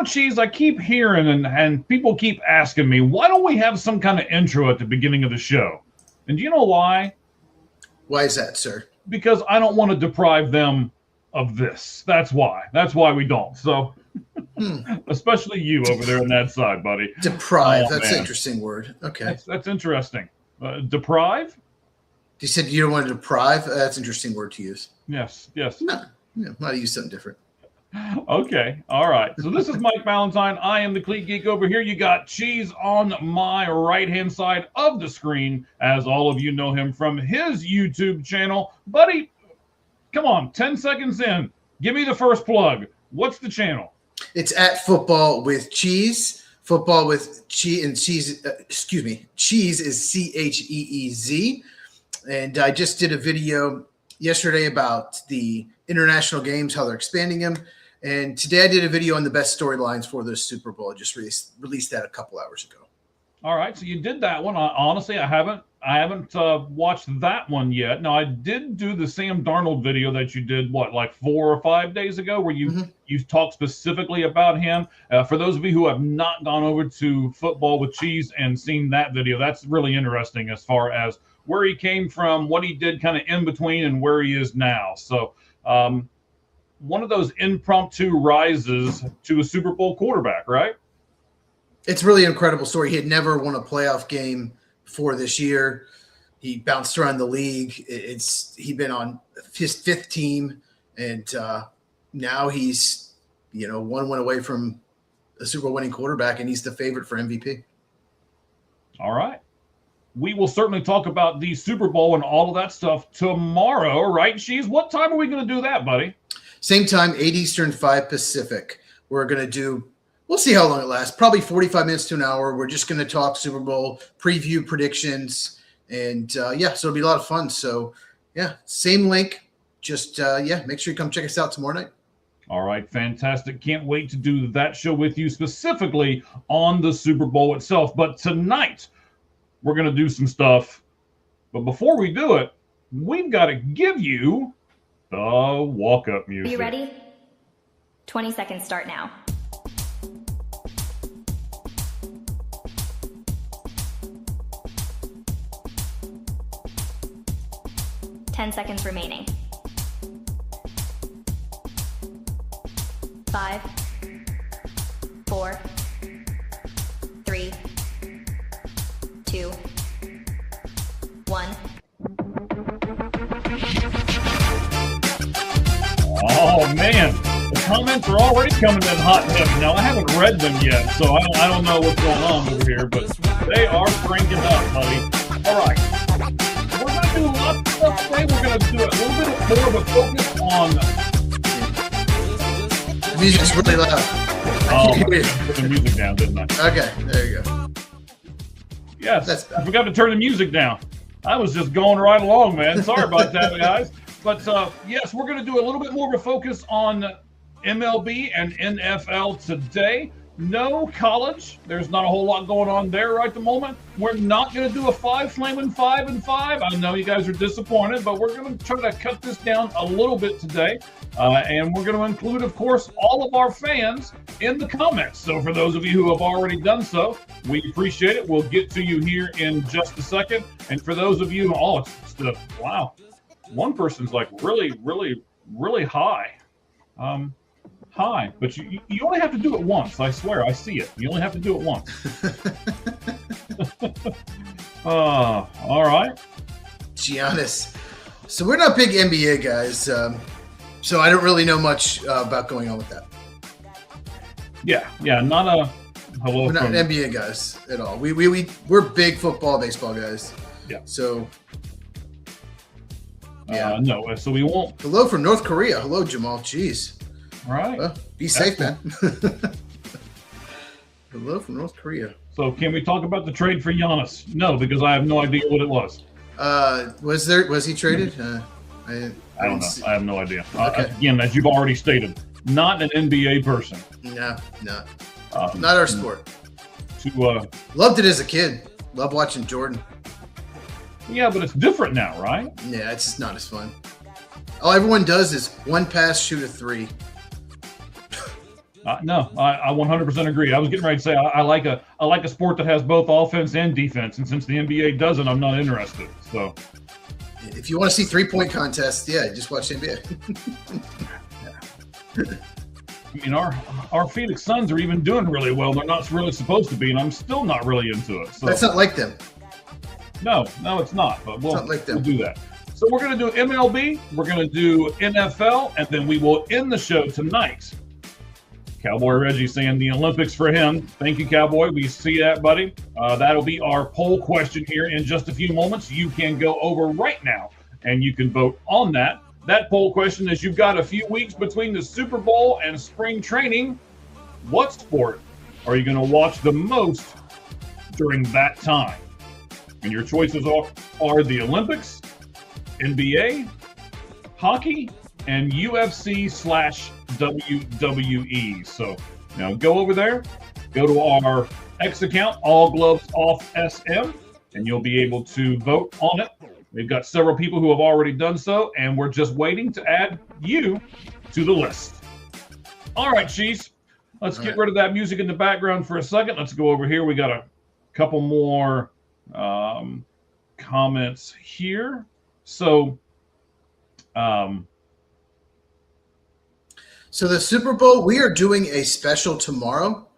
Cheese, I keep hearing and people keep asking me, why don't we have some kind of intro at the beginning of the show? And do you know why? Why is that, sir? Because I don't want to deprive them of this. That's why. That's why we don't. So, especially you over there on that side, buddy. Deprive. That's an interesting word. Okay. That's interesting. Deprive? You said you don't want to deprive? That's an interesting word to use. Yes. No, might use something different. Okay. All right. So this is Mike Valentine. I am the Cleat Geek over here. You got Cheese on my right-hand side of the screen, as all of you know him from his YouTube channel. Buddy, come on, 10 seconds in. Give me the first plug. What's the channel? It's at Football with Cheese. Football with Cheese and Cheese. Cheese is CHEEZ. And I just did a video yesterday about the international games, how they're expanding them. And today I did a video on the best storylines for the Super Bowl. I just released that a couple hours ago. All right, so you did that one. Honestly, I haven't watched that one yet. Now, I did do the Sam Darnold video that you did, like 4 or 5 days ago, where you talked specifically about him. For those of you who have not gone over to Football with Cheese and seen that video, that's really interesting as far as where he came from, what he did kind of in between, and where he is now. So one of those impromptu rises to a Super Bowl quarterback, right? It's really an incredible story. He had never won a playoff game before this year. He bounced around the league. He'd been on his 5th team, and now he's one win away from a Super Bowl winning quarterback, and he's the favorite for MVP. All right. We will certainly talk about the Super Bowl and all of that stuff tomorrow, right, Cheese? What time are we going to do that, buddy? Same time, 8 Eastern, 5 Pacific. We're going to do, we'll see how long it lasts, probably 45 minutes to an hour. We're just going to talk Super Bowl, preview predictions, and so it'll be a lot of fun. So, same link. Just, make sure you come check us out tomorrow night. All right, fantastic. Can't wait to do that show with you specifically on the Super Bowl itself. But tonight, we're going to do some stuff. But before we do it, we've got to give you the walk-up music. Are you ready? 20 seconds start now. Ten seconds remaining. 5, 4, 3, 2, 1. Oh, man. The comments are already coming in hot and heavy. Now, I haven't read them yet, so I don't know what's going on over here, but they are cranking up, buddy. All right. We're going to do lots of stuff today. We're going to do a little bit more of a focus on... The music's really loud. Oh, I put the music down, didn't I? Okay, there you go. Yes, I forgot to turn the music down. I was just going right along, man. Sorry about that, guys. But yes, we're going to do a little bit more of a focus on MLB and NFL today. No college. There's not a whole lot going on there right at the moment. We're not going to do a flaming 5 and 5. I know you guys are disappointed, but we're going to try to cut this down a little bit today. And we're going to include, of course, all of our fans in the comments. So for those of you who have already done so, we appreciate it. We'll get to you here in just a second. And for those of you, wow, one person's like really, really, really high. Hi, but you only have to do it once. I swear, I see it. You only have to do it once. All right. Giannis. So we're not big NBA guys, so I don't really know much about going on with that. Yeah, not a hello. We're not NBA guys at all. We're big football, baseball guys. Yeah. So. Yeah. No, so we won't. Hello from North Korea. Hello, Jamal. Jeez. All right. Well, be safe, man. Hello from North Korea. So can we talk about the trade for Giannis? No, because I have no idea what it was. Was he traded? I don't know. I have no idea. Okay. Again, as you've already stated, not an NBA person. No, not our sport. Loved it as a kid. Love watching Jordan. Yeah, but it's different now, right? Yeah, it's just not as fun. All everyone does is one pass, shoot a 3. No, I 100% agree. I was getting ready to say I like a sport that has both offense and defense, and since the NBA doesn't, I'm not interested. So, if you want to see 3-point contests, yeah, just watch the NBA. I mean, our Phoenix Suns are even doing really well. They're not really supposed to be, and I'm still not really into it. So that's not like them. No, it's not. But we'll do that. So we're going to do MLB, we're going to do NFL, and then we will end the show tonight. Cowboy Reggie saying the Olympics for him. Thank you, Cowboy. We see that, buddy. That'll be our poll question here in just a few moments. You can go over right now, and you can vote on that. That poll question is, you've got a few weeks between the Super Bowl and spring training. What sport are you going to watch the most during that time? And your choices are the Olympics, NBA, hockey, and UFC/WWE. So now go over there, go to our X account, All Gloves Off SM, and you'll be able to vote on it. We've got several people who have already done so, and we're just waiting to add you to the list. All right, Cheese. Let's get rid of that music in the background for a second. Let's go over here. We got a couple more comments here. So, so the Super Bowl, we are doing a special tomorrow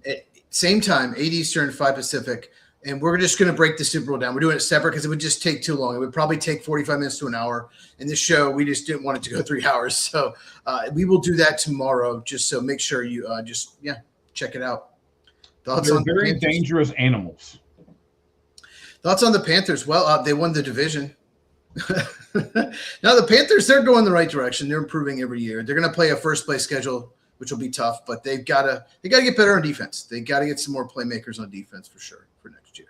at same time, 8 Eastern, 5 Pacific, and we're just going to break the Super Bowl down. We're doing it separate because it would just take too long. It would probably take 45 minutes to an hour. In this show, we just didn't want it to go 3 hours. So we will do that tomorrow, just so make sure you check it out. Thoughts on very dangerous animals. Thoughts on the Panthers? Well, they won the division. Now the Panthers, they're going the right direction. They're improving every year. They're going to play a first place schedule, which will be tough, but they got to get better on defense. They got to get some more playmakers on defense for sure for next year.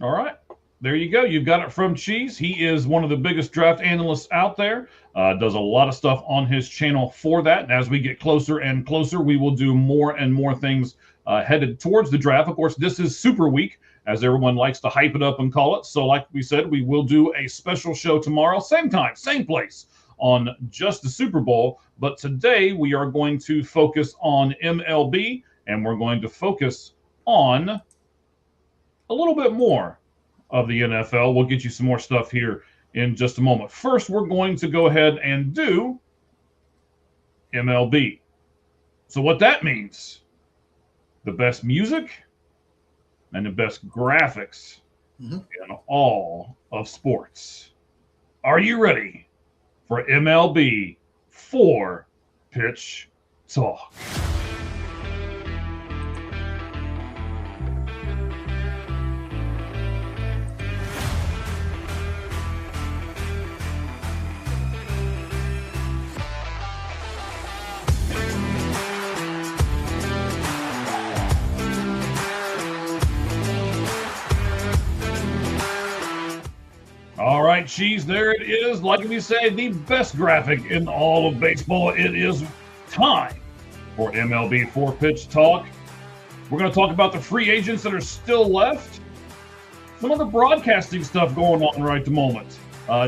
All right. There you go. You've got it from Cheese. He is one of the biggest draft analysts out there. Does a lot of stuff on his channel for that. And as we get closer and closer, we will do more and more things headed towards the draft. Of course, this is Super Week, as everyone likes to hype it up and call it. So like we said, we will do a special show tomorrow, same time, same place, on just the Super Bowl. But today we are going to focus on MLB, and we're going to focus on a little bit more of the NFL. We'll get you some more stuff here in just a moment. First, we're going to go ahead and do MLB. So what that means, the best music and the best graphics in all of sports. Are you ready for MLB 4-Pitch Talk? All right, Cheese, there it is. Like we say, the best graphic in all of baseball. It is time for MLB 4-Pitch Talk. We're going to talk about the free agents that are still left. Some of the broadcasting stuff going on right at the moment.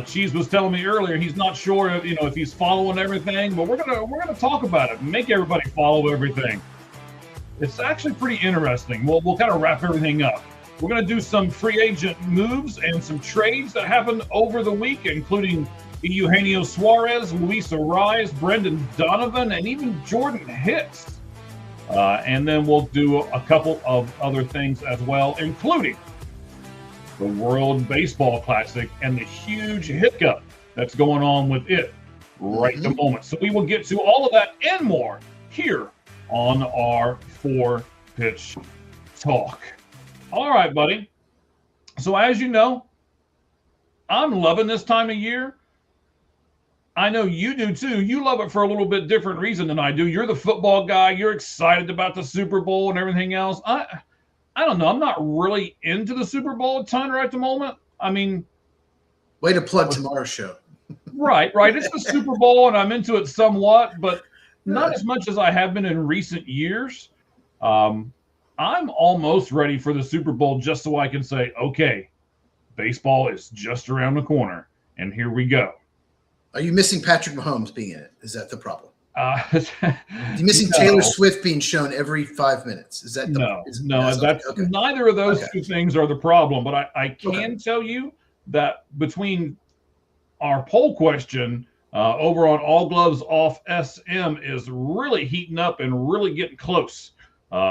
Cheese was telling me earlier he's not sure if he's following everything, but we're gonna talk about it and make everybody follow everything. It's actually pretty interesting. We'll kind of wrap everything up. We're going to do some free agent moves and some trades that happened over the week, including Eugenio Suarez, Luis Arraez, Brendan Donovan, and even Jordan Hicks. And then we'll do a couple of other things as well, including the World Baseball Classic and the huge hiccup that's going on with it right at the moment. So we will get to all of that and more here on our 4-Pitch Talk. All right, buddy. So as you know, I'm loving this time of year. I know you do too. You love it for a little bit different reason than I do. You're the football guy. You're excited about the Super Bowl and everything else. I don't know. I'm not really into the Super Bowl a ton right at the moment. I mean, way to plug tomorrow's show. Right. It's the Super Bowl, and I'm into it somewhat, but not as much as I have been in recent years. I'm almost ready for the Super Bowl just so I can say, okay, baseball is just around the corner, and here we go. Are you missing Patrick Mahomes being in it? Is that the problem? You're missing Taylor Swift being shown every 5 minutes. Is that no? that's okay. Neither of those two things are the problem. But I can tell you that between our poll question over on All Gloves Off SM is really heating up and really getting close.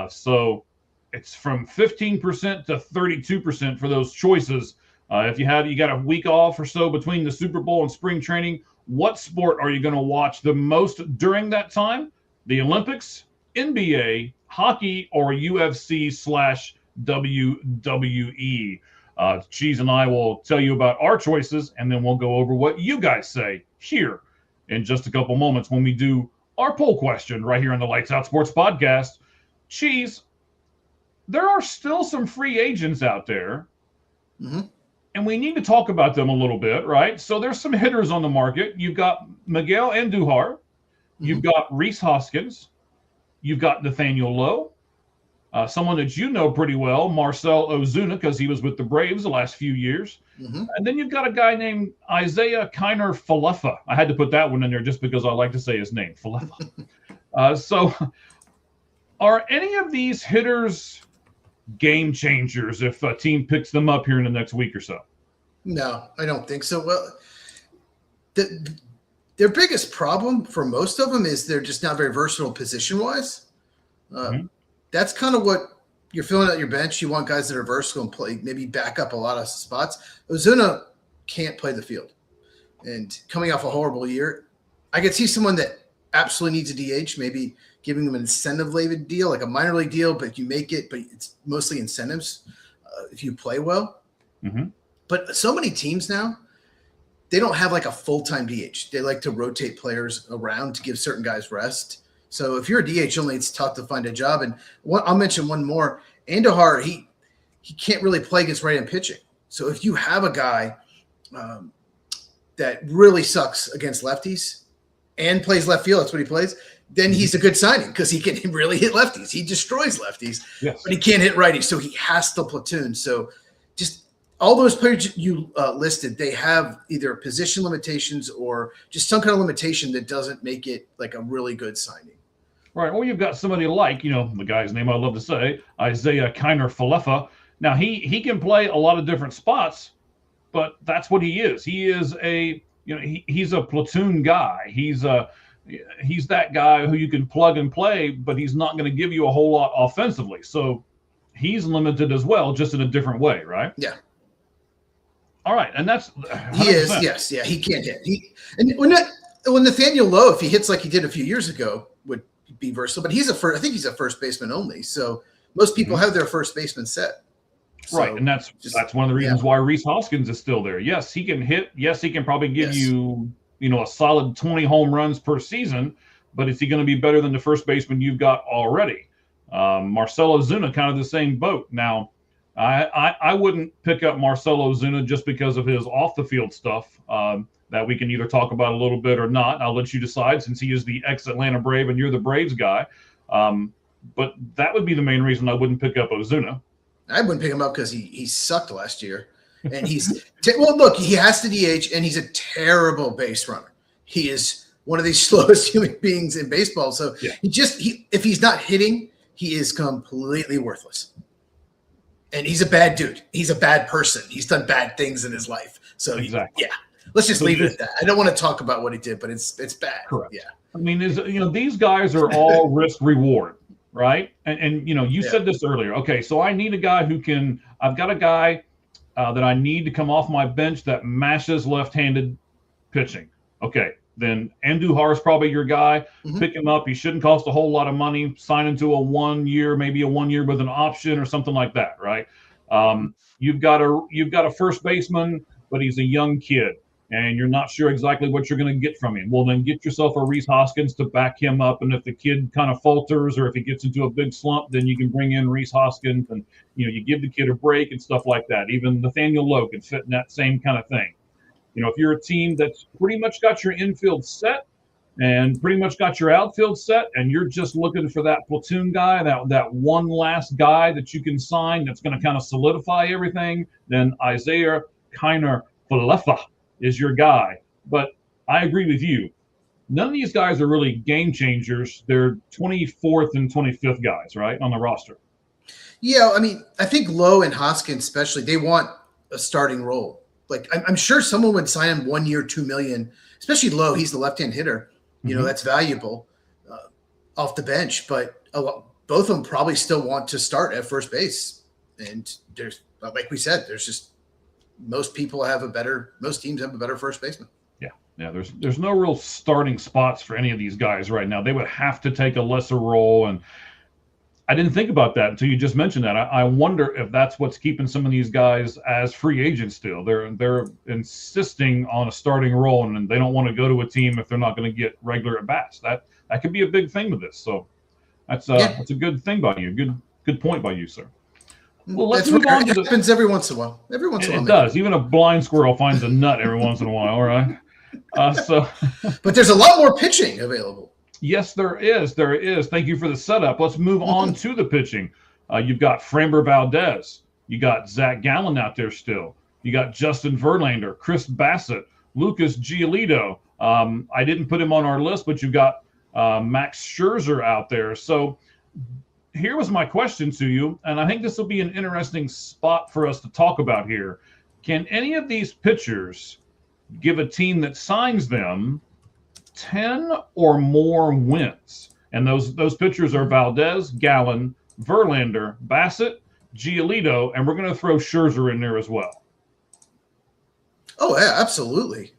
So it's from 15% to 32% for those choices. If you got a week off or so between the Super Bowl and spring training, what sport are you going to watch the most during that time? The Olympics, NBA, hockey, or UFC/WWE? Cheese and I will tell you about our choices, and then we'll go over what you guys say here in just a couple moments when we do our poll question right here on the Lights Out Sports Podcast. Cheese, there are still some free agents out there. Mm-hmm. And we need to talk about them a little bit, right? So there's some hitters on the market. You've got Miguel Andujar. You've got Rhys Hoskins. You've got Nathaniel Lowe. Someone that you know pretty well, Marcell Ozuna, because he was with the Braves the last few years. Mm-hmm. And then you've got a guy named Isaiah Kiner Falefa. I had to put that one in there just because I like to say his name, Falefa. So are any of these hitters game changers if a team picks them up here in the next week or so? No, I don't think so. Well, their biggest problem for most of them is they're just not very versatile position-wise. That's kind of what you're filling out your bench. You want guys that are versatile and play, maybe back up a lot of spots. Ozuna can't play the field. And coming off a horrible year, I could see someone that absolutely needs a DH, maybe giving them an incentive-laden deal, like a minor league deal, but you make it, but it's mostly incentives if you play well. Mm-hmm. But so many teams now, they don't have like a full-time DH. They like to rotate players around to give certain guys rest. So if you're a DH only, it's tough to find a job. And I'll mention one more. Andujar, he can't really play against right-hand pitching. So if you have a guy that really sucks against lefties and plays left field, that's what he plays, then he's a good signing because he can really hit lefties. He destroys lefties, yes, but he can't hit righties, so he has to platoon. So just all those players you listed, they have either position limitations or just some kind of limitation that doesn't make it like a really good signing. Right. Well, you've got somebody like, the guy's name I love to say, Isaiah Kiner Falefa. Now, he can play a lot of different spots, but that's what he is. He is he's a platoon guy. He's that guy who you can plug and play, but he's not going to give you a whole lot offensively. So he's limited as well, just in a different way, right? Yeah. All right, and that's 100%. He is. Yes, yeah. He can't hit. When Nathaniel Lowe, if he hits like he did a few years ago, would be versatile. But I think he's a first baseman only. So most people have their first baseman set. So right, and that's one of the reasons why Rhys Hoskins is still there. Yes, he can hit. Yes, he can probably give you a solid 20 home runs per season. But is he going to be better than the first baseman you've got already? Marcell Ozuna, kind of the same boat. Now, I wouldn't pick up Marcell Ozuna just because of his off the field stuff that we can either talk about a little bit or not. I'll let you decide since he is the ex-Atlanta Brave and you're the Braves guy. But that would be the main reason I wouldn't pick up Ozuna. I wouldn't pick him up because he sucked last year. And he's well, look, he has to DH and he's a terrible base runner. He is one of the slowest human beings in baseball. So if he's not hitting, he is completely worthless. And he's a bad dude. He's a bad person. He's done bad things in his life. So exactly. Let's just leave it at that. I don't want to talk about what he did, but it's bad. Correct. Yeah. I mean, these guys are all risk reward, right? And you said this earlier. Okay, so I need a guy I've got a guy that I need to come off my bench that mashes left-handed pitching. Okay, then Andujar is probably your guy. Mm-hmm. Pick him up. He shouldn't cost a whole lot of money. Sign him to a 1 year, maybe a 1 year with an option or something like that, right? You've got a first baseman, but he's a young kid, and you're not sure exactly what you're going to get from him. Well, then get yourself a Rhys Hoskins to back him up, and if the kid kind of falters or if he gets into a big slump, then you can bring in Rhys Hoskins, and you give the kid a break and stuff like that. Even Nathaniel Lowe can fit in that same kind of thing. If you're a team that's pretty much got your infield set and pretty much got your outfield set, and you're just looking for that platoon guy, that one last guy that you can sign that's going to kind of solidify everything, then Isaiah Kiner Falefa is your guy. But I agree with you. none of these guys are really game changers. They're 24th and 25th guys, right, on the roster. Yeah, I mean, I think Lowe and Hoskins especially, they want a starting role. Like, I'm sure someone would sign him 1 year, $2 million, especially Lowe. He's the left-hand hitter. You know, that's valuable off the bench. But both of them probably still want to start at first base. And there's, like we said, there's just most teams have a better first baseman. Yeah, there's no real starting spots for any of these guys right now. They would have to take a lesser role, and I didn't think about that until you just mentioned that. I wonder if that's what's keeping some of these guys as free agents still. They're insisting on a starting role, and they don't want to go to a team if they're not going to get regular at bats. That could be a big thing with this. So that's a good thing by you. Good point by you, sir. Well, let's move on. It happens every once in a while. It does. Even a blind squirrel finds a nut every once in a while. All right. But there's a lot more pitching available. Yes, there is. There is. Thank you for the setup. Let's move on to the pitching. You've got Framber Valdez. You got Zach Gallen out there still. You got Justin Verlander, Chris Bassett, Lucas Giolito. I didn't put him on our list, but you've got Max Scherzer out there. So here was my question to you, and I think this will be an interesting spot for us to talk about here. Can any of these pitchers give a team that signs them 10 or more wins? And those pitchers are Valdez, Gallen, Verlander, Bassett, Giolito, and we're going to throw Scherzer in there as well. Oh, yeah, absolutely.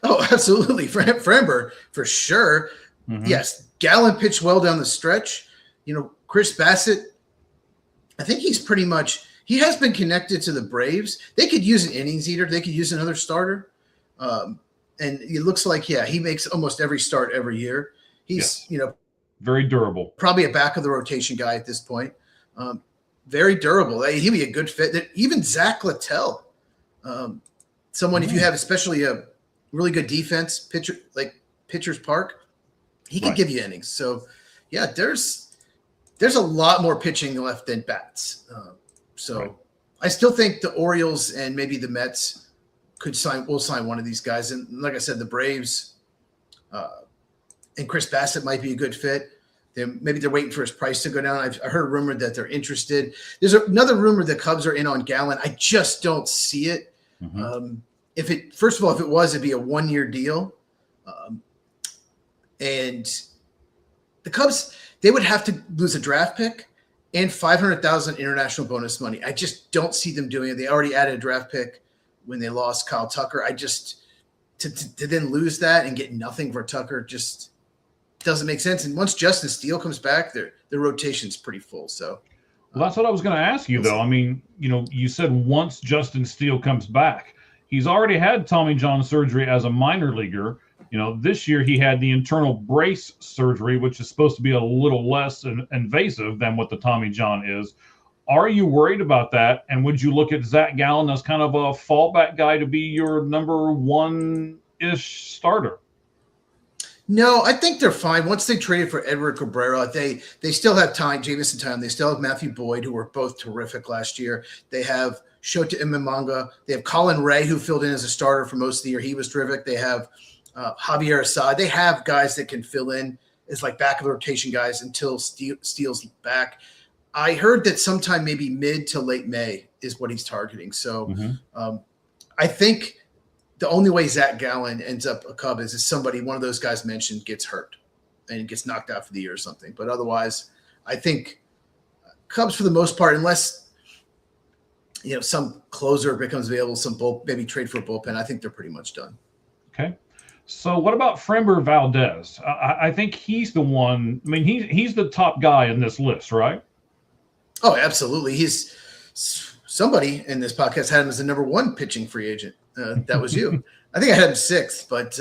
Absolutely. Framber, for sure. Mm-hmm. Yes, Gallen pitched well down the stretch. You know, Chris Bassett, I think he has been connected to the Braves. They could use an innings eater. They could use another starter. And it looks like, he makes almost every start every year. He's, very durable. Probably a back of the rotation guy at this point. Very durable. He'd be a good fit. Even Zach Littell, someone, if you have especially a really good defense pitcher, like Pitcher's Park, he could give you innings. So, there's a lot more pitching left than bats. I still think the Orioles and maybe the Mets will sign one of these guys. And like I said, the Braves and Chris Bassett might be a good fit. Maybe they're waiting for his price to go down. I heard a rumor that they're interested. There's another rumor the Cubs are in on Gallen. I just don't see it. Mm-hmm. If it was, it'd be a 1-year deal. And the Cubs, they would have to lose a draft pick and $500,000 international bonus money. I just don't see them doing it. They already added a draft pick when they lost Kyle Tucker. I just to then lose that and get nothing for Tucker just doesn't make sense. And once Justin Steele comes back, their rotation's pretty full. So that's what I was going to ask you, though. I mean, you said once Justin Steele comes back, he's already had Tommy John surgery as a minor leaguer. This year he had the internal brace surgery, which is supposed to be a little less invasive than what the Tommy John is. Are you worried about that? And would you look at Zach Gallen as kind of a fallback guy to be your number one-ish starter? No, I think they're fine. Once they traded for Edward Cabrera, they still have Jamison Time. They still have Matthew Boyd, who were both terrific last year. They have Shota Imamanga. They have Colin Ray, who filled in as a starter for most of the year. He was terrific. They have Javier Assad. They have guys that can fill in as like back of the rotation guys until Steele's back. I heard that sometime maybe mid to late May is what he's targeting. So I think the only way Zach Gallen ends up a Cub is one of those guys mentioned gets hurt and gets knocked out for the year or something. But otherwise, I think Cubs for the most part, unless some closer becomes available, maybe trade for a bullpen, I think they're pretty much done. Okay. So what about Framber Valdez? I think he's the one. I mean, he's the top guy in this list, right? Oh, absolutely. He's somebody in this podcast had him as the number one pitching free agent. That was you. I think I had him 6th, but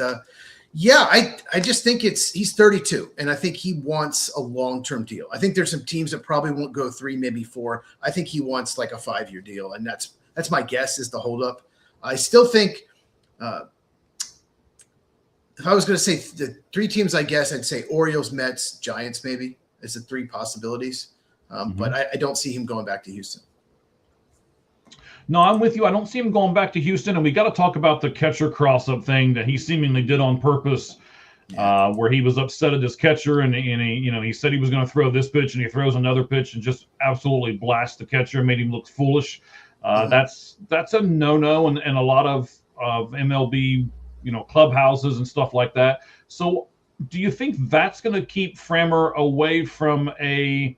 I just think he's 32, and I think he wants a long-term deal. I think there's some teams that probably won't go 3, maybe 4. I think he wants like a 5-year deal, and that's my guess is the holdup. I still think if I was going to say the 3 teams, I guess I'd say Orioles, Mets, Giants maybe as the 3 possibilities. But I don't see him going back to Houston. No, I'm with you. I don't see him going back to Houston, and we got to talk about the catcher cross-up thing that he seemingly did on purpose. where he was upset at his catcher, and he said he was going to throw this pitch, and he throws another pitch and just absolutely blasts the catcher, made him look foolish. That's a no-no in a lot of MLB, clubhouses and stuff like that. So do you think that's going to keep Framber away from a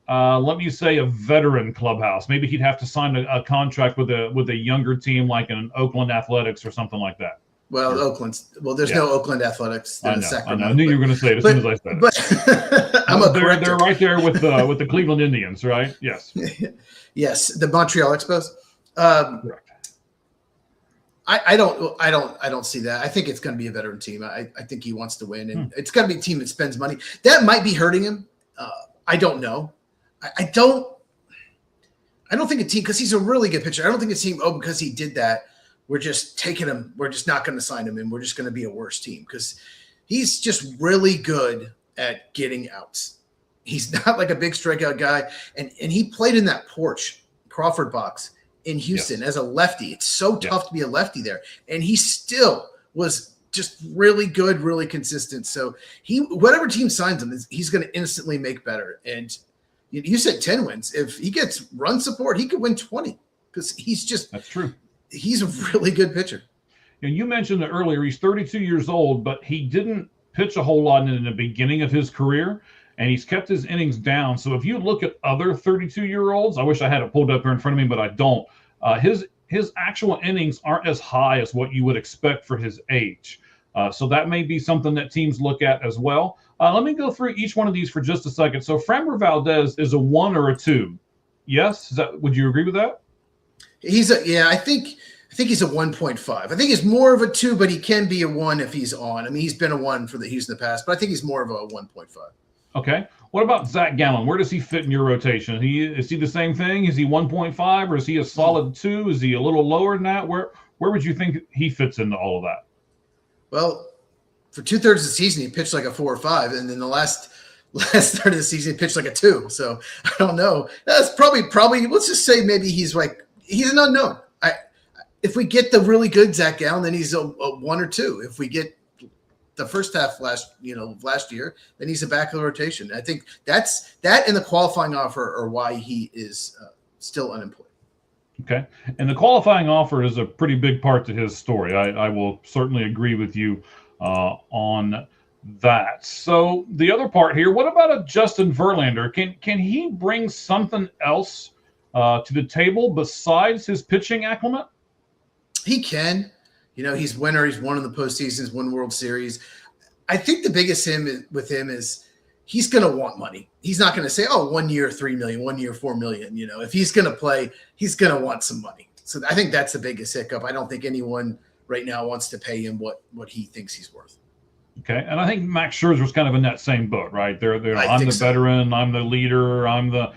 let me say a veteran clubhouse? Maybe he'd have to sign a contract with a younger team like an Oakland Athletics or something like that. Well, there's no Oakland Athletics. I know. I knew you were going to say it as soon as I said it. But they're right there with the Cleveland Indians, right? Yes. Yes, the Montreal Expos. Correct. I don't see that. I think it's going to be a veteran team. I think he wants to win, and it's got to be a team that spends money. That might be hurting him. I don't know. I don't think a team, because he's a really good pitcher. I don't think a team, because he did that, we're just taking him. We're just not going to sign him, and we're just going to be a worse team, because he's just really good at getting outs. He's not like a big strikeout guy, and he played in that porch Crawford box in Houston as a lefty. It's so tough to be a lefty there, and he still was just really good, really consistent. So whatever team signs him, he's going to instantly make better. And you said 10 wins. If he gets run support, he could win 20, because that's true. He's a really good pitcher. You mentioned earlier he's 32 years old, but he didn't pitch a whole lot in the beginning of his career, and he's kept his innings down. So if you look at other 32-year-olds, I wish I had it pulled up here in front of me, but I don't. His actual innings aren't as high as what you would expect for his age. So that may be something that teams look at as well. Let me go through each one of these for just a second. So Framber Valdez is a 1 or a 2. Yes? Would you agree with that? I think he's a 1.5. I think he's more of a 2, but he can be a 1 if he's on. I mean, he's been a 1 for the Houston in the past, but I think he's more of a 1.5. Okay. What about Zach Gallen? Where does he fit in your rotation? Is he the same thing? Is he 1.5, or is he a solid 2? Is he a little lower than that? Where would you think he fits into all of that? Well, for 2/3 of the season, he pitched like a 4 or 5, and then the last third of the season, he pitched like a 2. So I don't know. That's probably. Let's just say maybe he's an unknown. If we get the really good Zach Gallen, then he's a 1 or 2. If we get the first half last year, then he's a back of the rotation. I think that and the qualifying offer are why he is still unemployed. Okay. And the qualifying offer is a pretty big part to his story. I will certainly agree with you on that. So the other part here, what about a Justin Verlander? Can he bring something else to the table besides his pitching acclimate? He can. He's winner. He's won in the postseasons, won World Series. I think the biggest with him is he's going to want money. He's not going to say, 1 year, $3 million, 1 year, $4 million. If he's going to play, he's going to want some money. So I think that's the biggest hiccup. I don't think anyone right now wants to pay him what he thinks he's worth. Okay. And I think Max Scherzer's kind of in that same boat, right? I'm the veteran, I'm the leader, I'm the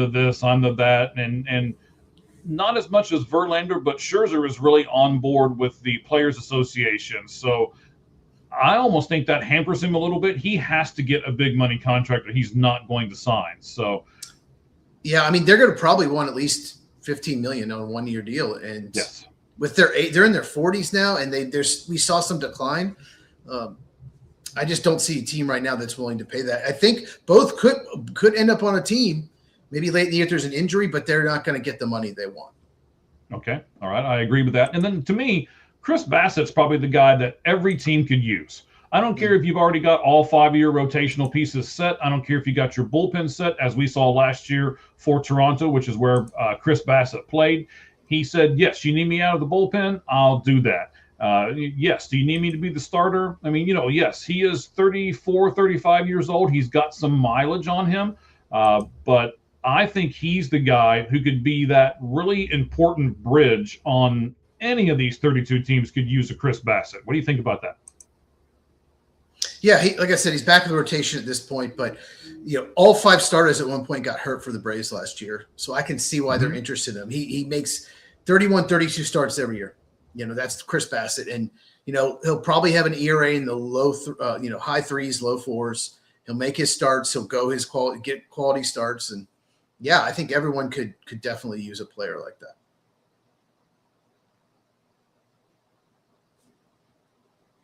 this, I'm the that, and not as much as Verlander, but Scherzer is really on board with the Players Association. So I almost think that hampers him a little bit. He has to get a big money contract that he's not going to sign. So, yeah, I mean, they're going to probably want at least $15 million on a 1 year deal, and with they're in their 40s now, and we saw some decline. I just don't see a team right now that's willing to pay that. I think both could end up on a team. Maybe late in the year if there's an injury, but they're not going to get the money they want. Okay. All right. I agree with that. And then to me, Chris Bassett's probably the guy that every team could use. I don't care if you've already got all 5-year rotational pieces set. I don't care if you got your bullpen set, as we saw last year for Toronto, which is where Chris Bassett played. He said, yes, you need me out of the bullpen, I'll do that. Yes, do you need me to be the starter? I mean, yes, he is 34, 35 years old. He's got some mileage on him, but I think he's the guy who could be that really important bridge on any of these 32 teams could use a Chris Bassett. What do you think about that? Yeah, like I said, he's back in the rotation at this point, but all 5 starters at one point got hurt for the Braves last year. So I can see why they're interested in him. He makes 31, 32 starts every year. That's Chris Bassett. And, he'll probably have an ERA in the low, high 3s, low 4s. He'll make his starts. He'll go get quality starts. And yeah, I think everyone could definitely use a player like that.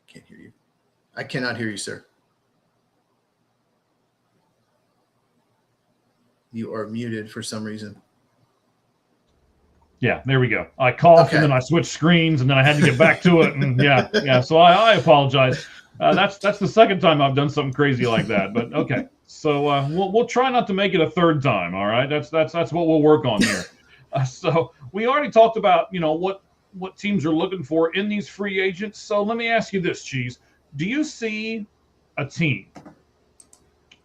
Can't hear you. I cannot hear you, sir. You are muted for some reason. Yeah, there we go. I coughed and then I switched screens and then I had to get back to it. And yeah. So I apologize. That's the second time I've done something crazy like that. But okay, so we'll try not to make it a third time. All right, that's what we'll work on here. So we already talked about what teams are looking for in these free agents. So let me ask you this, Cheese: do you see a team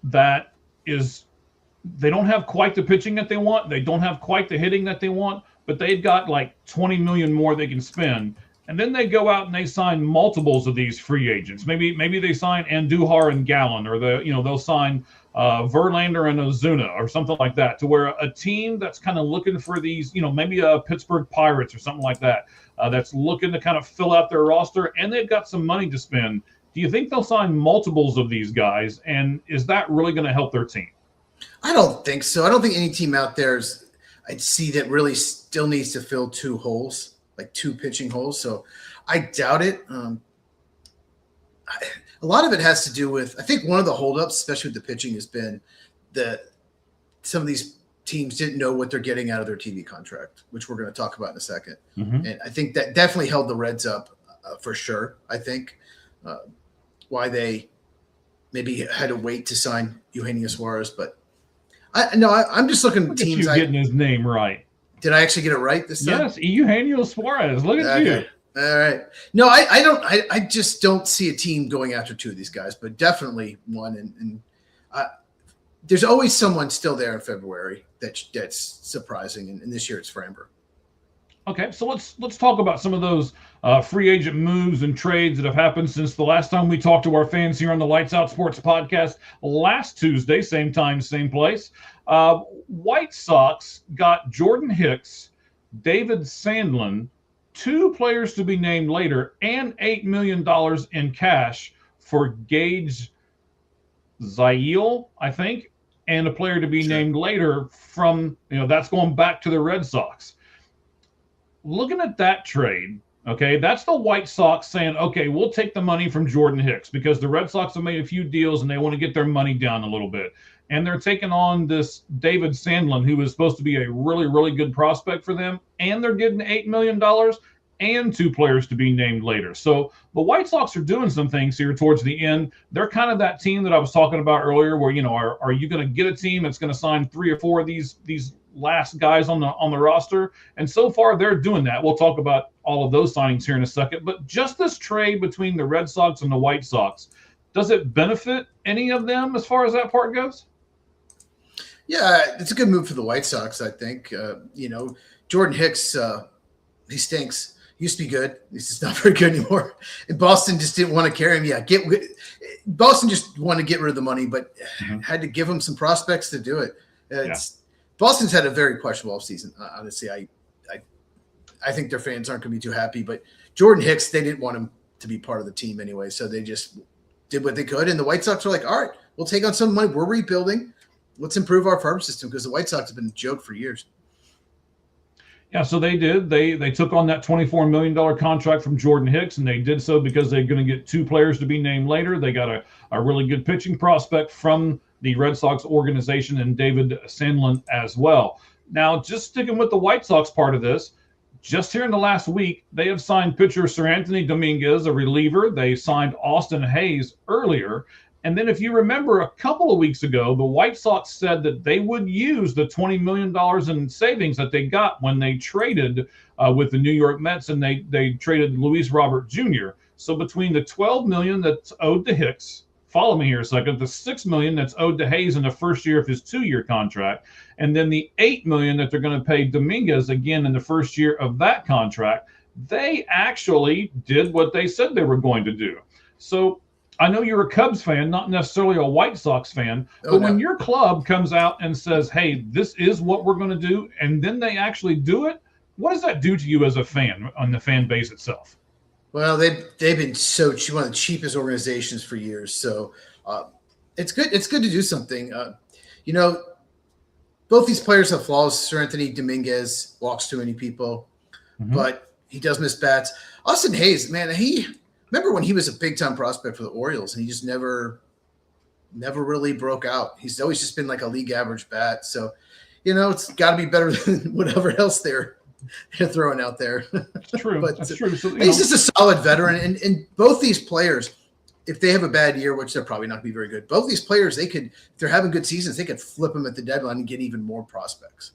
that they don't have quite the pitching that they want, they don't have quite the hitting that they want, but they've got like 20 million more they can spend, and then they go out and they sign multiples of these free agents? Maybe they sign Andujar and Gallen, or they'll sign Verlander and Ozuna or something like that, to where a team that's kind of looking for these, maybe a Pittsburgh Pirates or something like that, that's looking to kind of fill out their roster, and they've got some money to spend. Do you think they'll sign multiples of these guys, and is that really going to help their team? I don't think so. I don't think any team out there I'd see that really still needs to fill two holes, like two pitching holes. So I doubt it. A lot of it has to do with, I think one of the holdups, especially with the pitching, has been that some of these teams didn't know what they're getting out of their TV contract, which we're going to talk about in a second. Mm-hmm. And I think that definitely held the Reds up for sure. I think why they maybe had to wait to sign Eugenio Suarez, but I'm just looking at teams. You getting his name right? Did I actually get it right this time? Yes, Eugenio Suarez. Look at you. All right. No, I don't. I just don't see a team going after two of these guys, but definitely one. And there's always someone still there in February that's surprising, and this year it's Framber. Okay, so let's talk about some of those free agent moves and trades that have happened since the last time we talked to our fans here on the Lights Out Sports podcast last Tuesday, same time, same place. White Sox got Jordan Hicks, David Sandlin, 2 players to be named later, and $8 million in cash for Gage Zail, I think, and a player to be named later from, that's going back to the Red Sox. Looking at that trade, okay, that's the White Sox saying, okay, we'll take the money from Jordan Hicks because the Red Sox have made a few deals and they want to get their money down a little bit. And they're taking on this David Sandlin, who is supposed to be a really, really good prospect for them. And they're getting $8 million and 2 players to be named later. So the White Sox are doing some things here towards the end. They're kind of that team that I was talking about earlier where, are you going to get a team that's going to sign 3 or 4 of these last guys on the roster? And so far they're doing that. We'll talk about all of those signings here in a second, but just this trade between the Red Sox and the White Sox, does it benefit any of them as far as that part goes? Yeah, it's a good move for the White Sox, I think. Jordan Hicks, he stinks. He used to be good. He's not very good anymore. And Boston just didn't want to carry him. Yeah, Boston just wanted to get rid of the money, but had to give him some prospects to do it. Boston's had a very questionable offseason. Honestly, I think their fans aren't going to be too happy. But Jordan Hicks, they didn't want him to be part of the team anyway, so they just did what they could. And the White Sox were like, all right, we'll take on some money. We're rebuilding. Let's improve our farm system because the White Sox have been a joke for years. Yeah, so they did. They took on that $24 million contract from Jordan Hicks, and they did so because they're going to get 2 players to be named later. They got a really good pitching prospect from the Red Sox organization and David Sandlin as well. Now, just sticking with the White Sox part of this, just here in the last week, they have signed pitcher Seranthony Dominguez, a reliever. They signed Austin Hayes earlier. And then if you remember a couple of weeks ago, the White Sox said that they would use the $20 million in savings that they got when they traded with the New York Mets, and they traded Luis Robert Jr. So between the $12 million that's owed to Hicks, follow me here a second, the $6 million that's owed to Hayes in the first year of his 2-year contract, and then the $8 million that they're going to pay Dominguez again in the first year of that contract, they actually did what they said they were going to do. So I know you're a Cubs fan, not necessarily a White Sox fan, but when your club comes out and says, hey, this is what we're going to do, and then they actually do it, what does that do to you as a fan on the fan base itself? Well, they've been so one of the cheapest organizations for years. So it's good. It's good to do something. Both these players have flaws. Seranthony Dominguez walks too many people, but he does miss bats. Austin Hayes, man, remember when he was a big time prospect for the Orioles and he just never really broke out. He's always just been like a league average bat. So, it's got to be better than whatever else they're throwing out there. That's true. But That's true. So, he's just a solid veteran. And both these players, if they have a bad year, which they're probably not going to be very good, both these players, if they're having good seasons, they could flip them at the deadline and get even more prospects.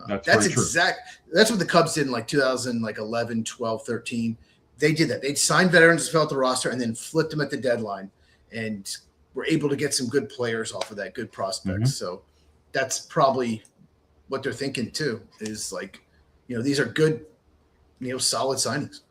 That's what the Cubs did in like 2011, 12, 13. They did that. They'd sign veterans to fill out the roster and then flipped them at the deadline and were able to get some good players off of that, good prospects. Mm-hmm. So that's probably what they're thinking too, is like, these are good, solid signings.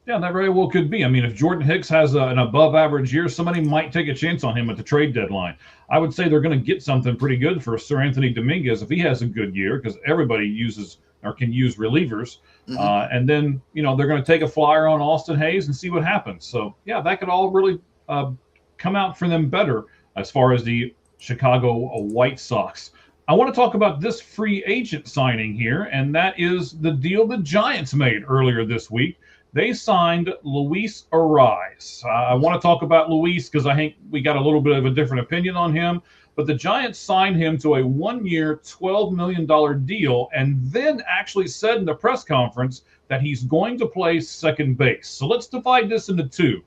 Yeah, that very well could be. I mean, if Jordan Hicks has an above average year, somebody might take a chance on him at the trade deadline. I would say they're going to get something pretty good for Sir Anthony Dominguez if he has a good year, because everybody uses or can use relievers. Mm-hmm. And then, they're going to take a flyer on Austin Hayes and see what happens. So, yeah, that could all really come out for them better as far as the Chicago White Sox. I want to talk about this free agent signing here, and that is the deal the Giants made earlier this week. They signed Luis Arraez. I want to talk about Luis because I think we got a little bit of a different opinion on him. But the Giants signed him to a 1-year, $12 million deal and then actually said in the press conference that he's going to play second base. So let's divide this into two.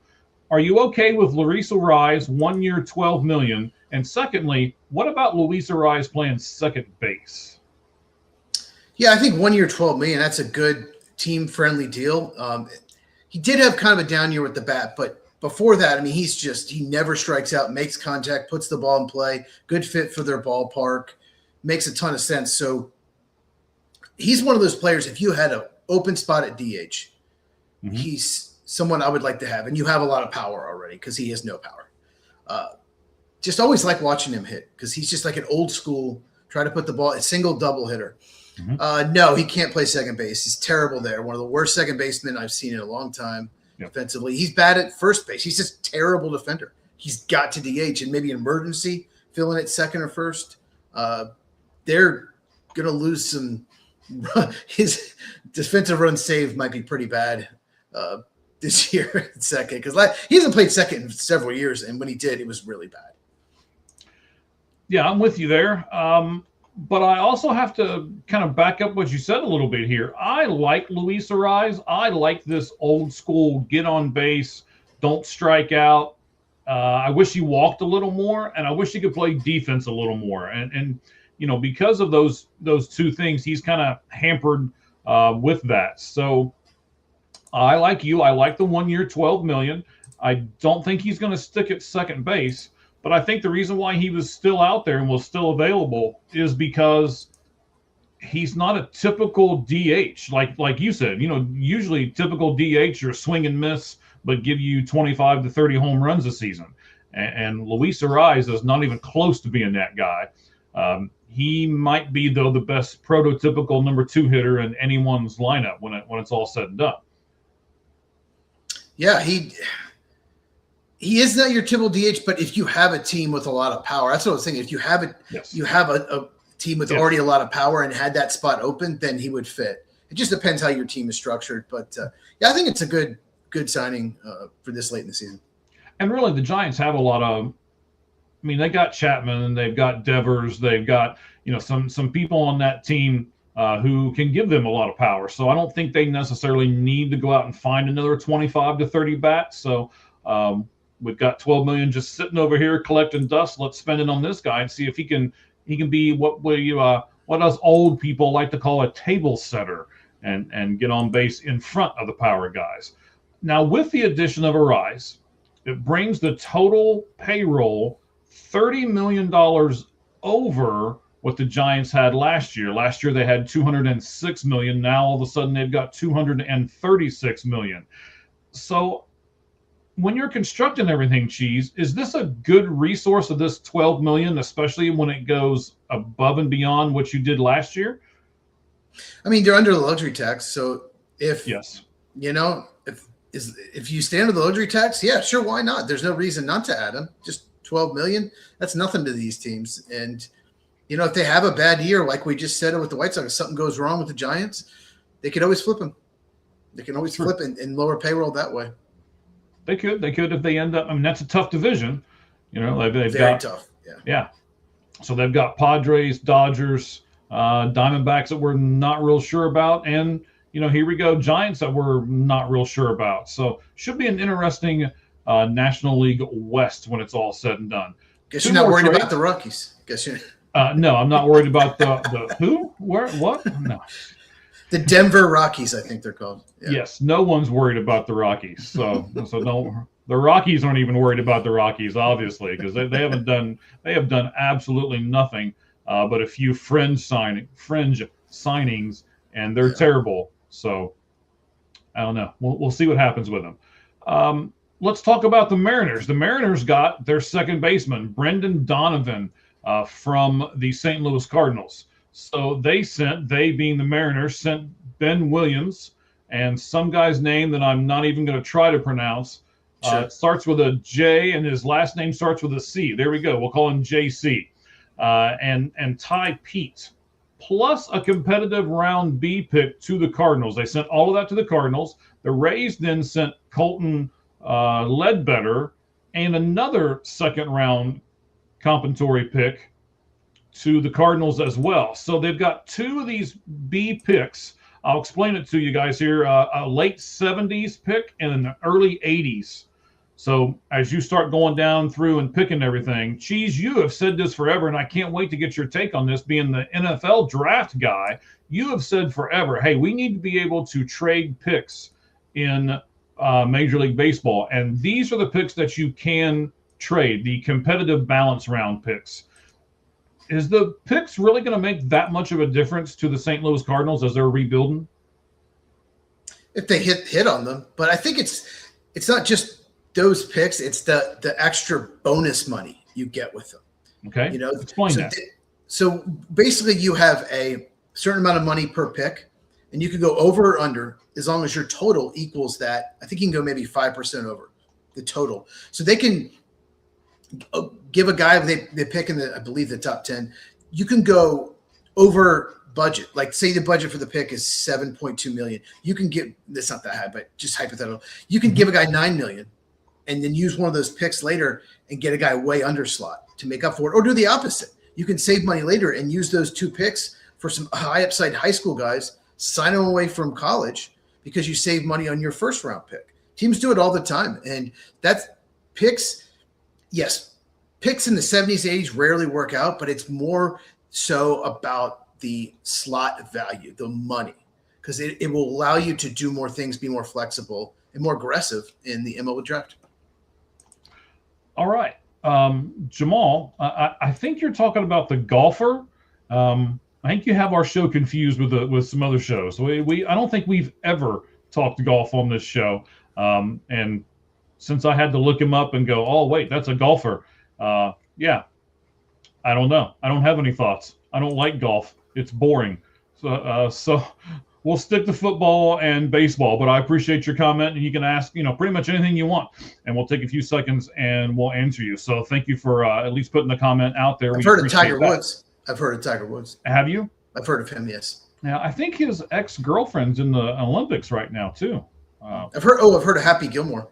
Are you okay with Luis Arraez, 1 year, $12 million? And secondly, what about Luis Arraez playing second base? Yeah, I think 1 year, $12 million, that's a good team-friendly deal. He did have kind of a down year with the bat, but before that, I mean, he never strikes out, makes contact, puts the ball in play, good fit for their ballpark, makes a ton of sense. So he's one of those players, if you had an open spot at DH, mm-hmm. he's someone I would like to have, and you have a lot of power already because he has no power. Just always like watching him hit because he's just like an old school, try to put the ball, a single double hitter. Mm-hmm. No, he can't play second base. He's terrible there. One of the worst second basemen I've seen in a long time. Yep. Defensively. He's bad at first base. He's just a terrible defender. He's got to DH and maybe an emergency filling at second or first. They're going to lose some. His defensive run save might be pretty bad this year at second because he hasn't played second in several years, and when he did, it was really bad. Yeah, I'm with you there. But I also have to kind of back up what you said a little bit here. I like Luis Arraez. I like this old school get on base, don't strike out. I wish he walked a little more, and I wish he could play defense a little more. And because of those two things, he's kind of hampered with that. So I like you. I like the 1 year, $12 million. I don't think he's going to stick at second base. But I think the reason why he was still out there and was still available is because he's not a typical DH. Like you said, usually typical DH are swing and miss, but give you 25 to 30 home runs a season. And Luis Arraez is not even close to being that guy. He might be, though, the best prototypical number 2 hitter in anyone's lineup when it's all said and done. Yeah, He is not your typical DH, but if you have a team with a lot of power, that's what I was thinking. If you have a team with already a lot of power and had that spot open, then he would fit. It just depends how your team is structured. But I think it's a good signing for this late in the season. And really, the Giants have a lot of. I mean, they got Chapman and they've got Devers. They've got some people on that team who can give them a lot of power. So I don't think they necessarily need to go out and find another 25 to 30 bats. So. We've got $12 million just sitting over here collecting dust. Let's spend it on this guy and see if he can be what us old people like to call a table setter and get on base in front of the power guys. Now, with the addition of Arraez, it brings the total payroll $30 million over what the Giants had last year. Last year they had $206 million. Now all of a sudden they've got $236 million. So when you're constructing everything, Cheese, is this a good resource of this $12 million, especially when it goes above and beyond what you did last year? I mean, they're under the luxury tax, so if you stay under the luxury tax, yeah, sure, why not? There's no reason not to add them. Just $12 million, that's nothing to these teams. And if they have a bad year, like we just said with the White Sox, if something goes wrong with the Giants, they could always flip them. They can always flip and lower payroll that way. They could if they end up. I mean, that's a tough division. They've Very got tough. Yeah. yeah. So they've got Padres, Dodgers, Diamondbacks that we're not real sure about, and here we go, Giants that we're not real sure about. So should be an interesting National League West when it's all said and done. Guess you're not worried about the Rockies. Guess you're. No, I'm not worried about the who, where, what? No. The Denver Rockies, I think they're called. Yeah. Yes, no one's worried about the Rockies. So no, the Rockies aren't even worried about the Rockies, obviously, because they have done absolutely nothing but a few fringe signings, and they're terrible. So I don't know. We'll see what happens with them. Let's talk about the Mariners. The Mariners got their second baseman, Brendan Donovan, from the St. Louis Cardinals. So they being the Mariners, sent Ben Williams and some guy's name that I'm not even going to try to pronounce. Sure. It starts with a J and his last name starts with a C. There we go. We'll call him JC. And Ty Pete, plus a competitive round B pick to the Cardinals. They sent all of that to the Cardinals. The Rays then sent Colton Ledbetter and another second round compensatory pick to the Cardinals as well. So they've got two of these B picks. I'll explain it to you guys here. A late 70s pick and an early 80s. So as you start going down through and picking everything, Cheese, you have said this forever, and I can't wait to get your take on this. Being the NFL draft guy, you have said forever, hey, we need to be able to trade picks in Major League Baseball. And these are the picks that you can trade, the competitive balance round picks. Is the picks really going to make that much of a difference to the St. Louis Cardinals as they're rebuilding? If they hit on them, but I think it's not just those picks; it's the extra bonus money you get with them. Okay, explain that. So basically, you have a certain amount of money per pick, and you can go over or under as long as your total equals that. I think you can go maybe 5% over the total. So they can give a guy they pick in I believe the top 10. You can go over budget. Like say the budget for the pick is 7.2 million. You can get, that's not that high, but just hypothetical. You can give a guy 9 million and then use one of those picks later and get a guy way under slot to make up for it, or do the opposite. You can save money later and use those 2 picks for some high upside high school guys, sign them away from college because you save money on your first round pick. Teams do it all the time. And that's picks. Yes, picks in the 70s, 80s rarely work out, but it's more so about the slot value, the money, because it will allow you to do more things, be more flexible and more aggressive in the MLB draft. All right. Jamal, I think you're talking about the golfer. I think you have our show confused with some other shows. I don't think we've ever talked golf on this show. And since I had to look him up and go, oh, wait, that's a golfer. Yeah, I don't know. I don't have any thoughts. I don't like golf. It's boring. So we'll stick to football and baseball, but I appreciate your comment, and you can ask, pretty much anything you want, and we'll take a few seconds and we'll answer you. So thank you for at least putting the comment out there. I've heard of Tiger Woods. Have you? I've heard of him, yes. Now, I think his ex-girlfriend's in the Olympics right now, too. I've heard of Happy Gilmore.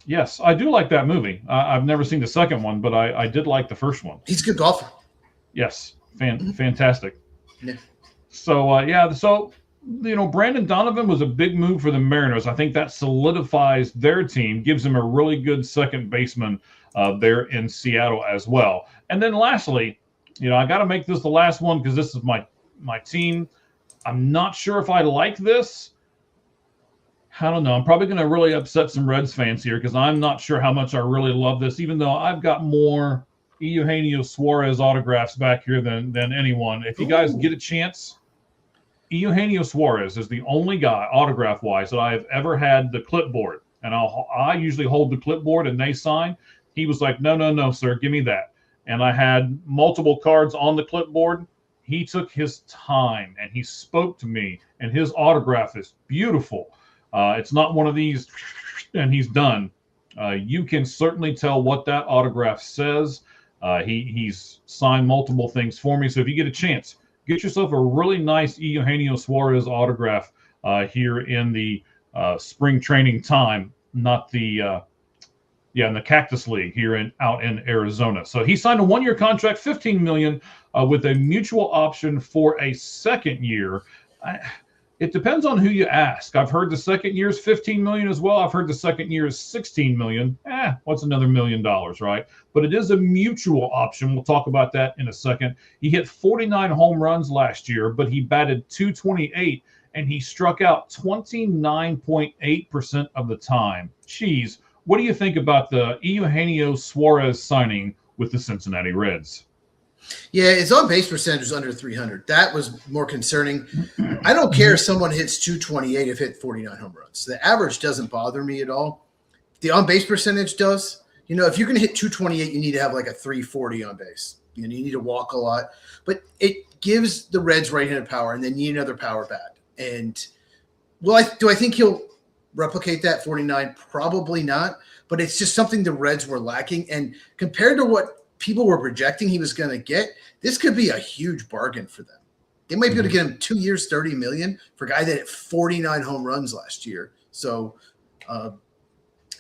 Yes, I do like that movie. I've never seen the second one, but I did like the first one. He's a good golfer. Yes, fantastic. Yeah. So, Brandon Donovan was a big move for the Mariners. I think that solidifies their team, gives them a really good second baseman there in Seattle as well. And then lastly, I got to make this the last one because this is my team. I'm not sure if I like this. I don't know. I'm probably going to really upset some Reds fans here because I'm not sure how much I really love this, even though I've got more Eugenio Suarez autographs back here than anyone. If you guys get a chance, Eugenio Suarez is the only guy, autograph-wise, that I've ever had the clipboard. And I usually hold the clipboard and they sign. He was like, no, sir, give me that. And I had multiple cards on the clipboard. He took his time and he spoke to me, and his autograph is beautiful. It's not one of these and he's done. You can certainly tell what that autograph says. He's signed multiple things for me. So if you get a chance, get yourself a really nice Eugenio Suarez autograph here in the spring training time. not the in the Cactus League here out in Arizona. So he signed a 1-year contract, $15 million, with a mutual option for a second year. It depends on who you ask. I've heard the second year is $15 million as well. I've heard the second year is $16 million. What's another $1 million, right? But it is a mutual option. We'll talk about that in a second. He hit 49 home runs last year, but he batted .228, and he struck out 29.8% of the time. Jeez, what do you think about the Eugenio Suarez signing with the Cincinnati Reds? Yeah, his on-base percentage was under 300. That was more concerning. I don't care if someone hits 228 if hit 49 home runs. The average doesn't bother me at all. The on-base percentage does. You know, if you're going to hit 228, you need to have like a 340 on base. You know, you need to walk a lot. But it gives the Reds right-handed power, and they need another power bat. And, well, do I think he'll replicate that 49? Probably not. But it's just something the Reds were lacking. And compared to what people were projecting he was going to get, this could be a huge bargain for them. They might be able to get him 2 years, $30 million for a guy that hit 49 home runs last year. So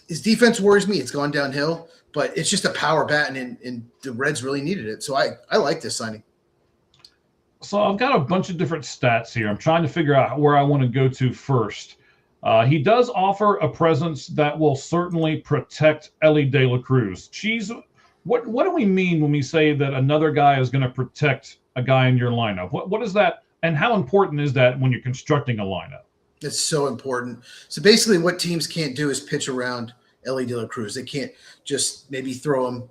his defense worries me. It's gone downhill, but it's just a power bat, and the Reds really needed it. So I like this signing. So I've got a bunch of different stats here. I'm trying to figure out where I want to go to first. He does offer a presence that will certainly protect Elly De La Cruz. Cheese, what do we mean when we say that another guy is going to protect a guy in your lineup? What is that, and how important is that when you're constructing a lineup? It's so important. So basically what teams can't do is pitch around Elly De La Cruz. They can't just maybe throw him,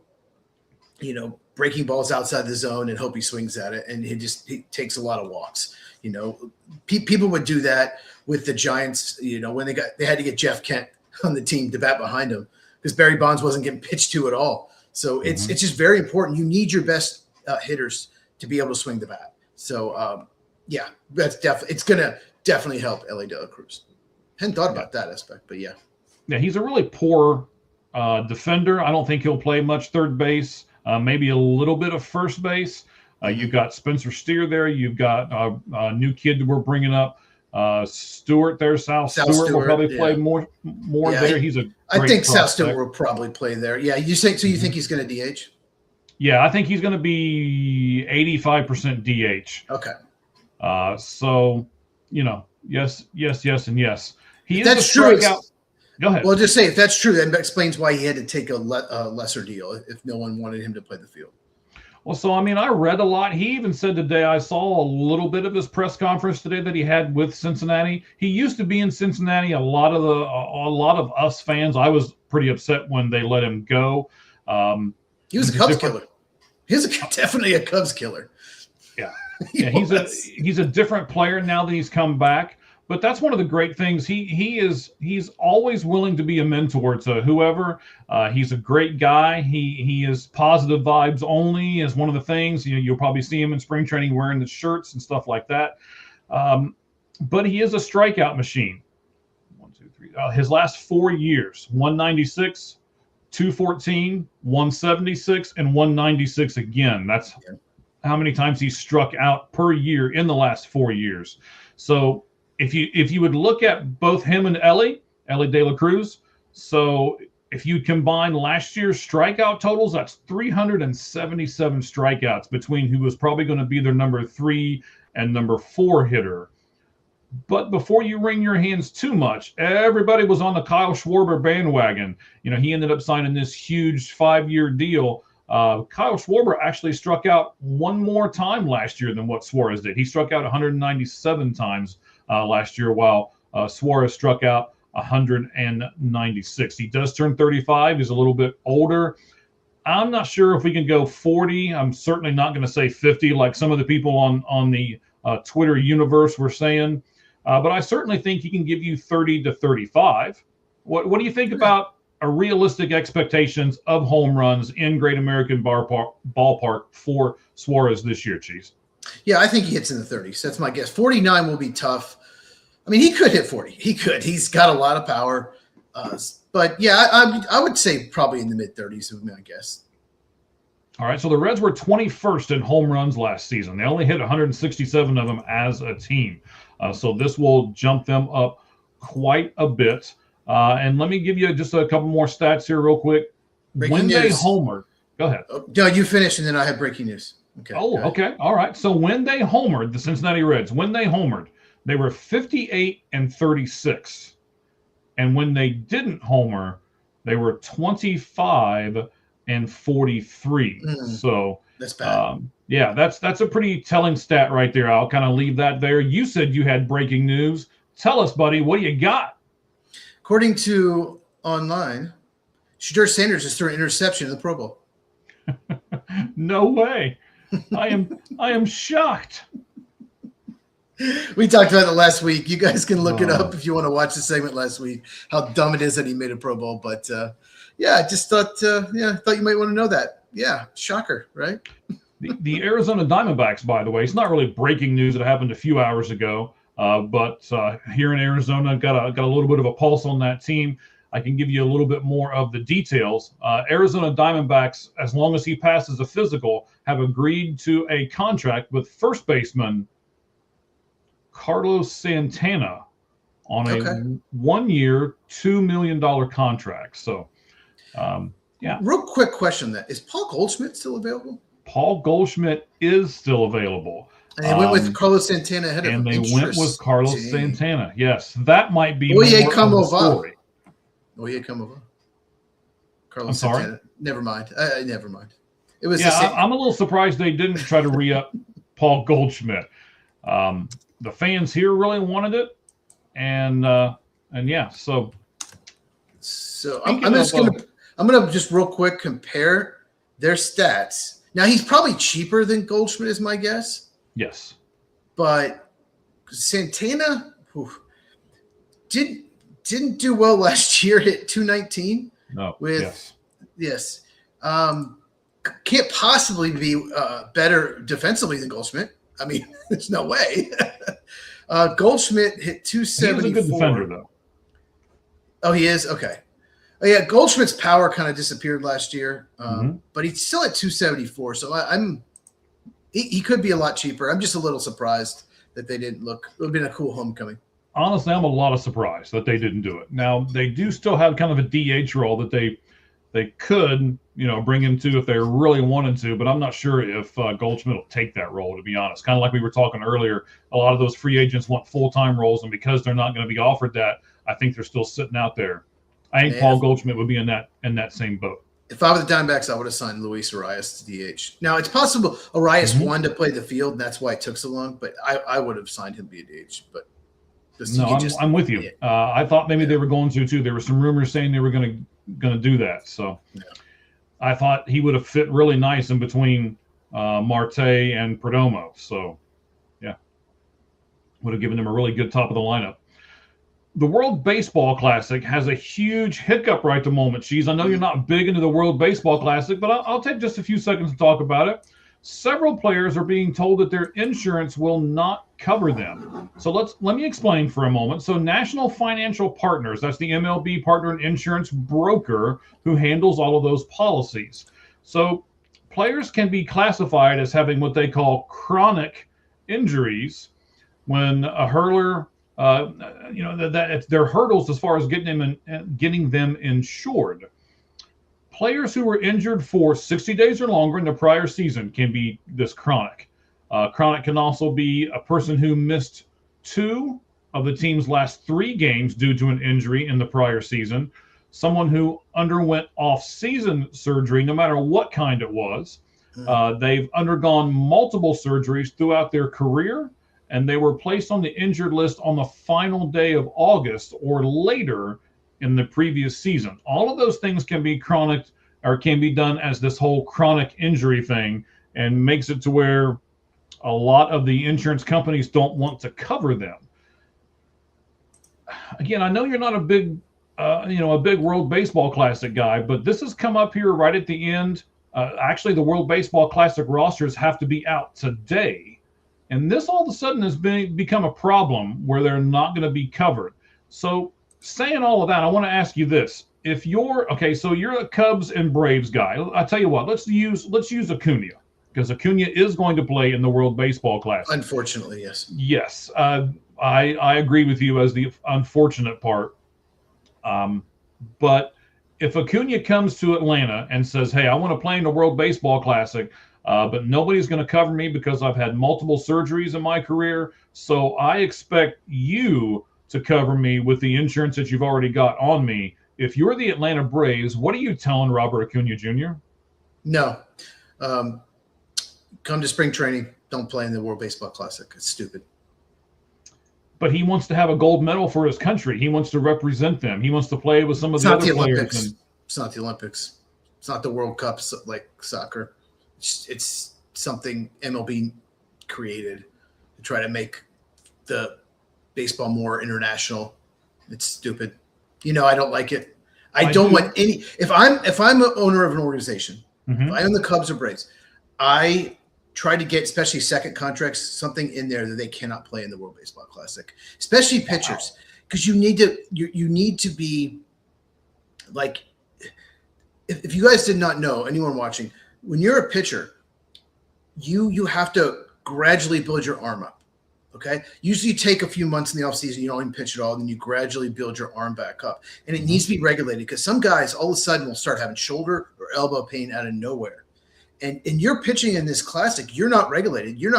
you know, breaking balls outside the zone and hope he swings at it. And he takes a lot of walks. You know, people would do that with the Giants, you know, when they had to get Jeff Kent on the team to bat behind him because Barry Bonds wasn't getting pitched to at all. So it's just very important. You need your best hitters to be able to swing the bat. So yeah, it's gonna definitely help Elly De La Cruz. Hadn't thought about that aspect, but yeah. Yeah, he's a really poor defender. I don't think he'll play much third base. Maybe a little bit of first base. You've got Spencer Steer there. You've got a new kid that we're bringing up, Stewart there. Sal Stewart will probably play more there. He's a great I think prospect. Sal Stewart will probably play there. Yeah, you think so? You think he's going to DH? Yeah, I think he's going to be 85% DH. Okay. So, you know, yes, and yes. He is that's a strikeout. Go ahead. Well, just say if that's true, that explains why he had to take a lesser deal if no one wanted him to play the field. Well, so, I mean, I read a lot. He even said today, I saw a little bit of his press conference today that he had with Cincinnati. He used to be in Cincinnati. A lot of us fans, I was pretty upset when they let him go. He was a Cubs killer. He's definitely a Cubs killer. Yeah. He's a different player now that he's come back. But that's one of the great things. He's always willing to be a mentor to whoever. He's a great guy. He is positive vibes only is one of the things. You know, you'll probably see him in spring training wearing the shirts and stuff like that. But he is a strikeout machine. 1, 2, 3. His last 4 years: 196, 214, 176, and 196 again. That's how many times he struck out per year in the last 4 years. So if you would look at both him and Elly De La Cruz, so if you combine last year's strikeout totals, that's 377 strikeouts between who was probably going to be their number 3 and number 4 hitter. But before you wring your hands too much, everybody was on the Kyle Schwarber bandwagon. You know, he ended up signing this huge 5-year deal. Kyle Schwarber actually struck out one more time last year than what Suarez did. He struck out 197 times last year, while Suarez struck out 196. He does turn 35. He's a little bit older. I'm not sure if we can go 40. I'm certainly not going to say 50 like some of the people on the Twitter universe were saying. But I certainly think he can give you 30 to 35. What do you think about a realistic expectations of home runs in Great American Ballpark for Suarez this year, Chiefs? Yeah, I think he hits in the 30s. That's my guess. 49 will be tough. I mean, he could hit 40. He could. He's got a lot of power. But, yeah, I would say probably in the mid-30s would be my guess. All right, so the Reds were 21st in home runs last season. They only hit 167 of them as a team. So this will jump them up quite a bit. And let me give you just a couple more stats here real quick. When they homered, go ahead. No, you finish, and then I have breaking news. Okay. Oh, okay. All right. So when they homered, the Cincinnati Reds, when they homered, they were 58-36. And when they didn't homer, they were 25-43. So that's bad. Yeah, that's a pretty telling stat right there. I'll kind of leave that there. You said you had breaking news. Tell us, buddy, what do you got? According to online, Shedeur Sanders just threw an interception in the Pro Bowl. No way. I am shocked. We talked about it last week. You guys can look it up if you want to watch the segment last week, how dumb it is that he made a Pro Bowl. But I just thought, thought you might want to know that. Yeah, shocker, right? The Arizona Diamondbacks, by the way, it's not really breaking news. It happened a few hours ago, but here in Arizona, got a little bit of a pulse on that team. I can give you a little bit more of the details. Arizona Diamondbacks, as long as he passes a physical, have agreed to a contract with first baseman Carlos Santana on a 1 year, $2 million contract. So, Real quick question: that is Paul Goldschmidt still available? Paul Goldschmidt is still available. And they went with Carlos Santana ahead of him. And they went with Carlos Santana. Yes, that might be Oye, more come of the over. story. Oye, come over. Carlos I'm sorry? Santana. Never mind. Never mind. It was. I'm a little surprised they didn't try to re-up Paul Goldschmidt. The fans here really wanted it, and yeah. So I'm gonna just real quick compare their stats. Now he's probably cheaper than Goldschmidt, is my guess. Yes, but Santana didn't do well last year. Hit 219. No. Yes. Can't possibly be better defensively than Goldschmidt. I mean, there's no way. Goldschmidt hit 274. He's a good defender, though. Oh, he is? Okay. Oh, yeah, Goldschmidt's power kind of disappeared last year, but he's still at 274. So he could be a lot cheaper. I'm just a little surprised that they didn't look. It would have been a cool homecoming. Honestly, I'm a lot of surprised that they didn't do it. Now, they do still have kind of a DH role that they could, bring him to if they really wanted to, but I'm not sure if Goldschmidt will take that role, to be honest. Kind of like we were talking earlier, a lot of those free agents want full-time roles, and because they're not going to be offered that, I think they're still sitting out there. I think Paul Goldschmidt would be in that same boat. If I were the Diamondbacks, I would have signed Luis Arias to DH. Now, it's possible Arias wanted to play the field, and that's why it took so long, but I would have signed him to be a DH. But I'm with you. I thought maybe they were going to, too. There were some rumors saying they were going to do that. So I thought he would have fit really nice in between Marte and Perdomo. So, yeah, would have given them a really good top of the lineup. The World Baseball Classic has a huge hiccup right at the moment, Cheese. I know you're not big into the World Baseball Classic, but I'll take just a few seconds to talk about it. Several players are being told that their insurance will not cover them. So let me explain for a moment. So National Financial Partners, that's the MLB partner and insurance broker who handles all of those policies. So players can be classified as having what they call chronic injuries when a hurler, that there are hurdles as far as getting them insured. Players who were injured for 60 days or longer in the prior season can be this chronic. Chronic can also be a person who missed 2 of the team's last 3 games due to an injury in the prior season, someone who underwent off-season surgery, no matter what kind it was. They've undergone multiple surgeries throughout their career, and they were placed on the injured list on the final day of August or later in the previous season. All of those things can be chronic or can be done as this whole chronic injury thing, and makes it to where a lot of the insurance companies don't want to cover them. Again, I know you're not a big World Baseball Classic guy, but this has come up here right at the end. Actually, the World Baseball Classic rosters have to be out today. And this all of a sudden has become a problem where they're not going to be covered. So saying all of that, I want to ask you this. If you're a Cubs and Braves guy. I'll tell you what, let's use Acuna, because Acuna is going to play in the World Baseball Classic. Unfortunately, yes. Yes. I agree with you as the unfortunate part. But if Acuna comes to Atlanta and says, hey, I want to play in the World Baseball Classic, but nobody's going to cover me because I've had multiple surgeries in my career, so I expect you to cover me with the insurance that you've already got on me. If you're the Atlanta Braves, what are you telling Robert Acuna Jr.? No. Come to spring training. Don't play in the World Baseball Classic. It's stupid. But he wants to have a gold medal for his country. He wants to represent them. He wants to play with some of the other players. It's not the Olympics. It's not the World Cup like soccer. It's something MLB created to try to make the baseball more international. It's stupid. I don't like it. I don't want any. If I'm an owner of an organization, if I own the Cubs or Braves, I try to get, especially second contracts, something in there that they cannot play in the World Baseball Classic, especially pitchers, because you need to be like. If you guys did not know, anyone watching, when you're a pitcher, you have to gradually build your arm up. Okay. Usually you take a few months in the offseason, you don't even pitch at all, and then you gradually build your arm back up. And it needs to be regulated because some guys all of a sudden will start having shoulder or elbow pain out of nowhere. And you're pitching in this classic, you're not regulated. You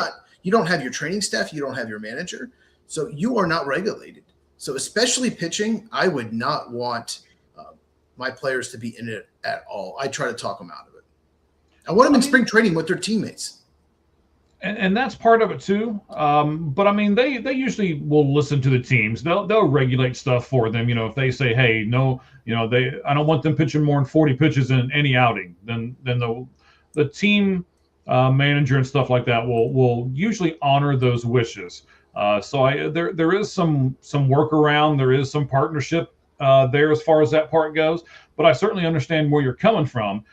don't have your training staff, you don't have your manager. So you are not regulated. So especially pitching, I would not want my players to be in it at all. I try to talk them out of it. I want them in spring training with their teammates. And that's part of it too. But I mean, they usually will listen to the teams. They'll regulate stuff for them. If they say, hey, no, I don't want them pitching more than 40 pitches in any outing, then the team manager and stuff like that will usually honor those wishes. So there is some workaround. There is some partnership there as far as that part goes. But I certainly understand where you're coming from.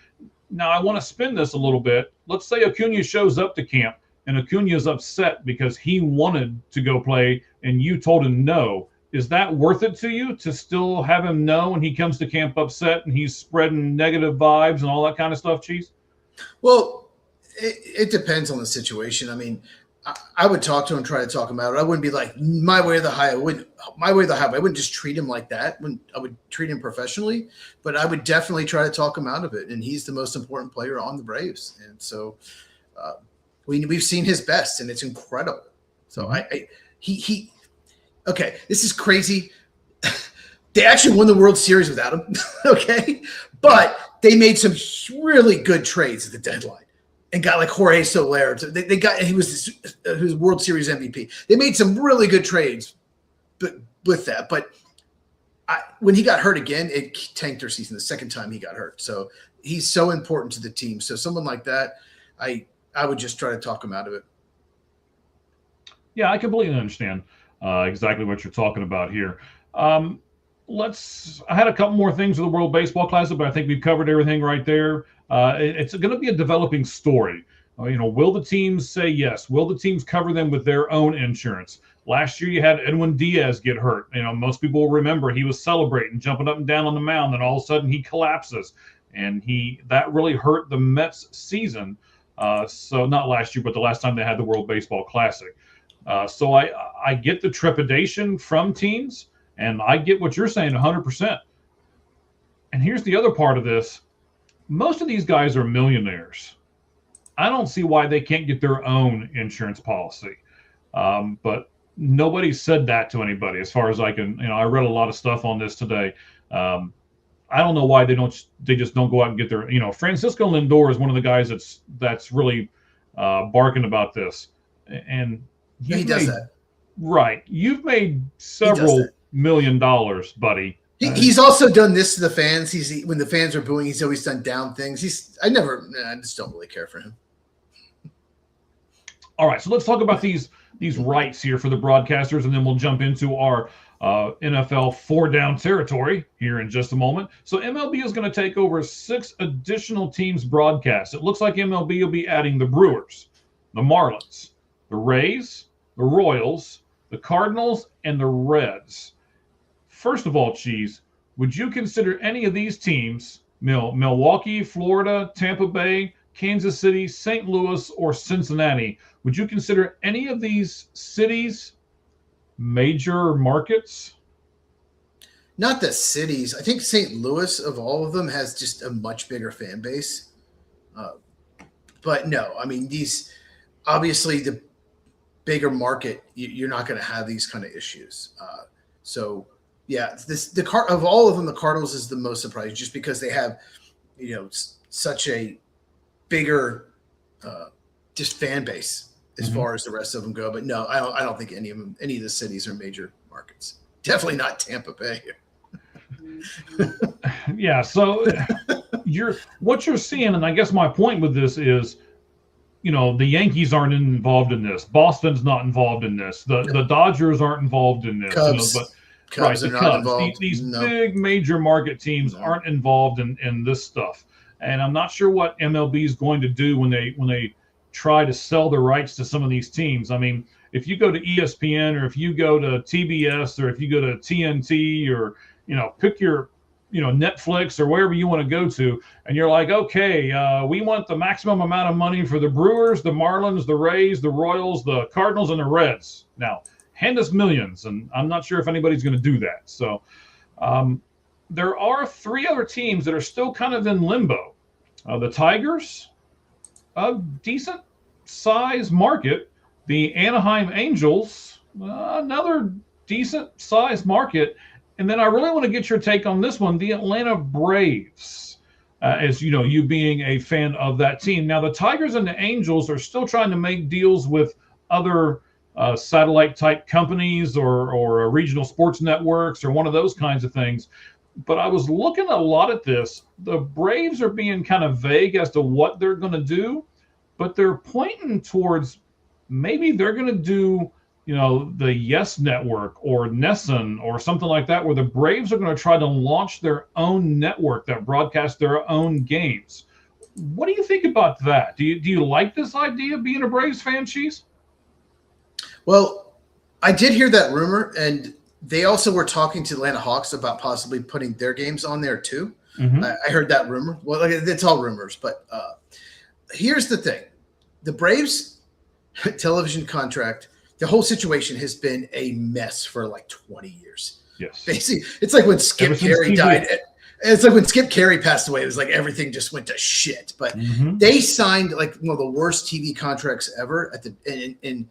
Now I want to spin this a little bit. Let's say Acuna shows up to camp. And Acuna is upset because he wanted to go play and you told him no. Is that worth it to you to still have him know when he comes to camp upset and he's spreading negative vibes and all that kind of stuff, Cheese? Well, it depends on the situation. I mean, I would talk to him and try to talk him out. I wouldn't be like, my way or the highway. I wouldn't just treat him like that. I would treat him professionally, but I would definitely try to talk him out of it. And he's the most important player on the Braves. And so we've seen his best, and it's incredible. So okay, this is crazy. They actually won the World Series without him. Okay, but they made some really good trades at the deadline and got like Jorge Soler. They got he was World Series MVP. They made some really good trades, but with that, when he got hurt again, it tanked their season. The second time he got hurt, so he's so important to the team. So someone like that, I would just try to talk him out of it. Yeah, I completely understand exactly what you're talking about here. I had a couple more things with the World Baseball Classic, but I think we've covered everything right there. It's going to be a developing story. Will the teams say yes? Will the teams cover them with their own insurance? Last year, you had Edwin Diaz get hurt. Most people will remember he was celebrating, jumping up and down on the mound, and all of a sudden he collapses. And that really hurt the Mets season. So not last year, but the last time they had the World Baseball Classic. So I get the trepidation from teams, and I get what you're saying 100%. And here's the other part of this. Most of these guys are millionaires. I don't see why they can't get their own insurance policy. But nobody said that to anybody as far as I can. I read a lot of stuff on this today. I don't know why they just don't go out and get their, Francisco Lindor is one of the guys that's really barking about this. And he does that. Right. You've made several $1 million, buddy. He's also done this to the fans. When the fans are booing, he's always done down things. I just don't really care for him. All right. So let's talk about these rights here for the broadcasters, and then we'll jump into our NFL 4-down territory here in just a moment. So MLB is going to take over 6 additional teams' broadcasts. It looks like MLB will be adding the Brewers, the Marlins, the Rays, the Royals, the Cardinals, and the Reds. First of all, Cheese, would you consider any of these teams, Milwaukee, Florida, Tampa Bay, Kansas City, St. Louis, or Cincinnati, would you consider any of these cities major markets? not the cities. I think St. Louis of all of them has just a much bigger fan base. But no, I mean, these obviously the bigger market, you're not going to have these kind of issues. So yeah, of all of them, the Cardinals is the most surprising, just because they have, such a bigger just fan base as far as the rest of them go. But no, I don't think any of the cities are major markets. Definitely not Tampa Bay. Yeah. So what you're seeing, and I guess my point with this is, the Yankees aren't involved in this. Boston's not involved in this. The Dodgers aren't involved in this. Cubs are not involved. These big major market teams aren't involved in this stuff. And I'm not sure what MLB is going to do when they try to sell the rights to some of these teams. I mean, if you go to ESPN, or if you go to TBS, or if you go to TNT, or pick your Netflix or wherever you want to go to, and you're like, okay, we want the maximum amount of money for the Brewers, the Marlins, the Rays, the Royals, the Cardinals, and the Reds. Now, hand us millions, and I'm not sure if anybody's going to do that. So there are 3 other teams that are still kind of in limbo. The Tigers, a decent size market. The Anaheim Angels, another decent size market. And then I really want to get your take on this one, the Atlanta Braves, as you being a fan of that team. Now, the Tigers and the Angels are still trying to make deals with other satellite-type companies or regional sports networks or one of those kinds of things. But I was looking a lot at this. The Braves are being kind of vague as to what they're going to do, but they're pointing towards maybe they're going to do the Yes Network or NESN or something like that, where the Braves are going to try to launch their own network that broadcasts their own games. What do you think about that? Do you like this idea of being a Braves fan, Cheese? Well, I did hear that rumor, and they also were talking to Atlanta Hawks about possibly putting their games on there too. I heard that rumor. Well, it's all rumors, but here's the thing. The Braves television contract, the whole situation has been a mess for like 20 years. Yes. Basically, it's like when Skip Carey died. It's like when Skip Carey passed away, it was like everything just went to shit. But they signed like one of the worst TV contracts ever and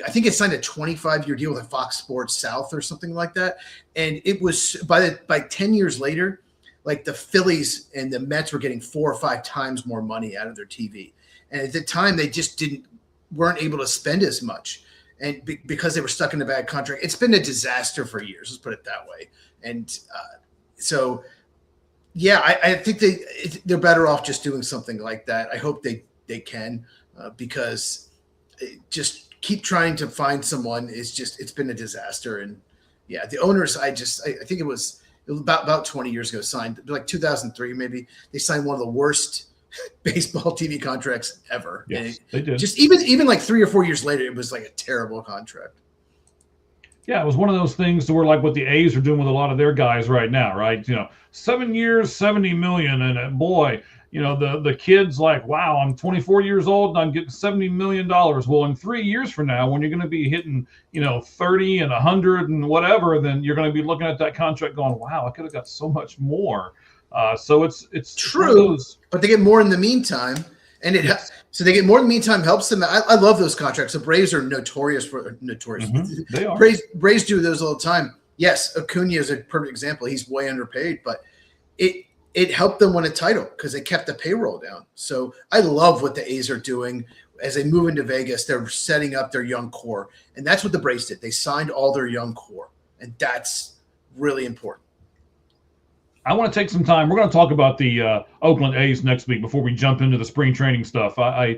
I think it signed a 25-year deal with Fox Sports South or something like that. And it was by 10 years later, like the Phillies and the Mets were getting 4 or 5 times more money out of their TV. And at the time, they just weren't able to spend as much. And because they were stuck in a bad contract, it's been a disaster for years. Let's put it that way. And so, yeah, I think they're better off just doing something like that. I hope they can because just keep trying to find someone it's been a disaster. And yeah, the owners, I think it was about 20 years ago signed, like 2003 maybe, they signed one of the worst baseball TV contracts ever. Yes, they did. Just even like 3 or 4 years later, it was like a terrible contract. Yeah, it was one of those things to where like what the A's are doing with a lot of their guys right now, right? 7 years, $70 million, and boy, the kid's like, wow, I'm 24 years old and I'm getting $70 million. Well, in 3 years from now, when you're going to be hitting, 30 and 100 and whatever, then you're going to be looking at that contract going, wow, I could have got so much more. So it's true, but they get more in the meantime, and so they get more in the meantime helps them. I love those contracts. The Braves are notorious. They are. Braves do those all the time. Yes, Acuna is a perfect example. He's way underpaid, but it helped them win a title because they kept the payroll down. So I love what the A's are doing as they move into Vegas. They're setting up their young core, and that's what the Braves did. They signed all their young core, and that's really important. I want to take some time. We're going to talk about the Oakland A's next week before we jump into the spring training stuff. I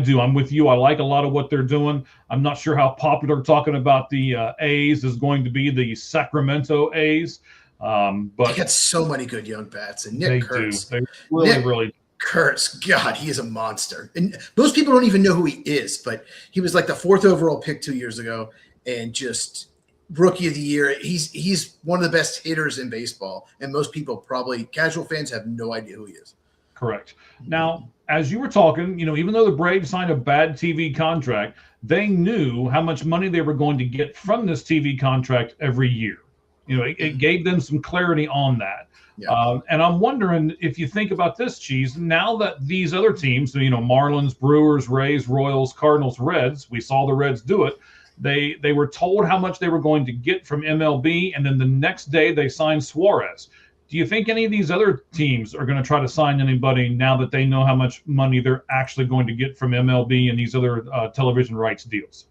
do. I'm with you. I like a lot of what they're doing. I'm not sure how popular talking about the A's is going to be, the Sacramento A's. But they got so many good young bats. And Nick Kurtz. They really. Kurtz, God, he is a monster. And most people don't even know who he is, but he was like the 4th overall pick 2 years ago and just – Rookie of the year. He's one of the best hitters in baseball, and most people, probably casual fans, have no idea who he is. Correct. Now, as you were talking, even though the Braves signed a bad TV contract, they knew how much money they were going to get from this TV contract every year. It gave them some clarity on that. Yeah. And I'm wondering if you think about this, Cheese, now that these other teams, Marlins, Brewers, Rays, Royals, Cardinals, Reds, we saw the Reds do it. They were told how much they were going to get from MLB, and then the next day they signed Suarez. Do you think any of these other teams are going to try to sign anybody now that they know how much money they're actually going to get from MLB and these other television rights deals?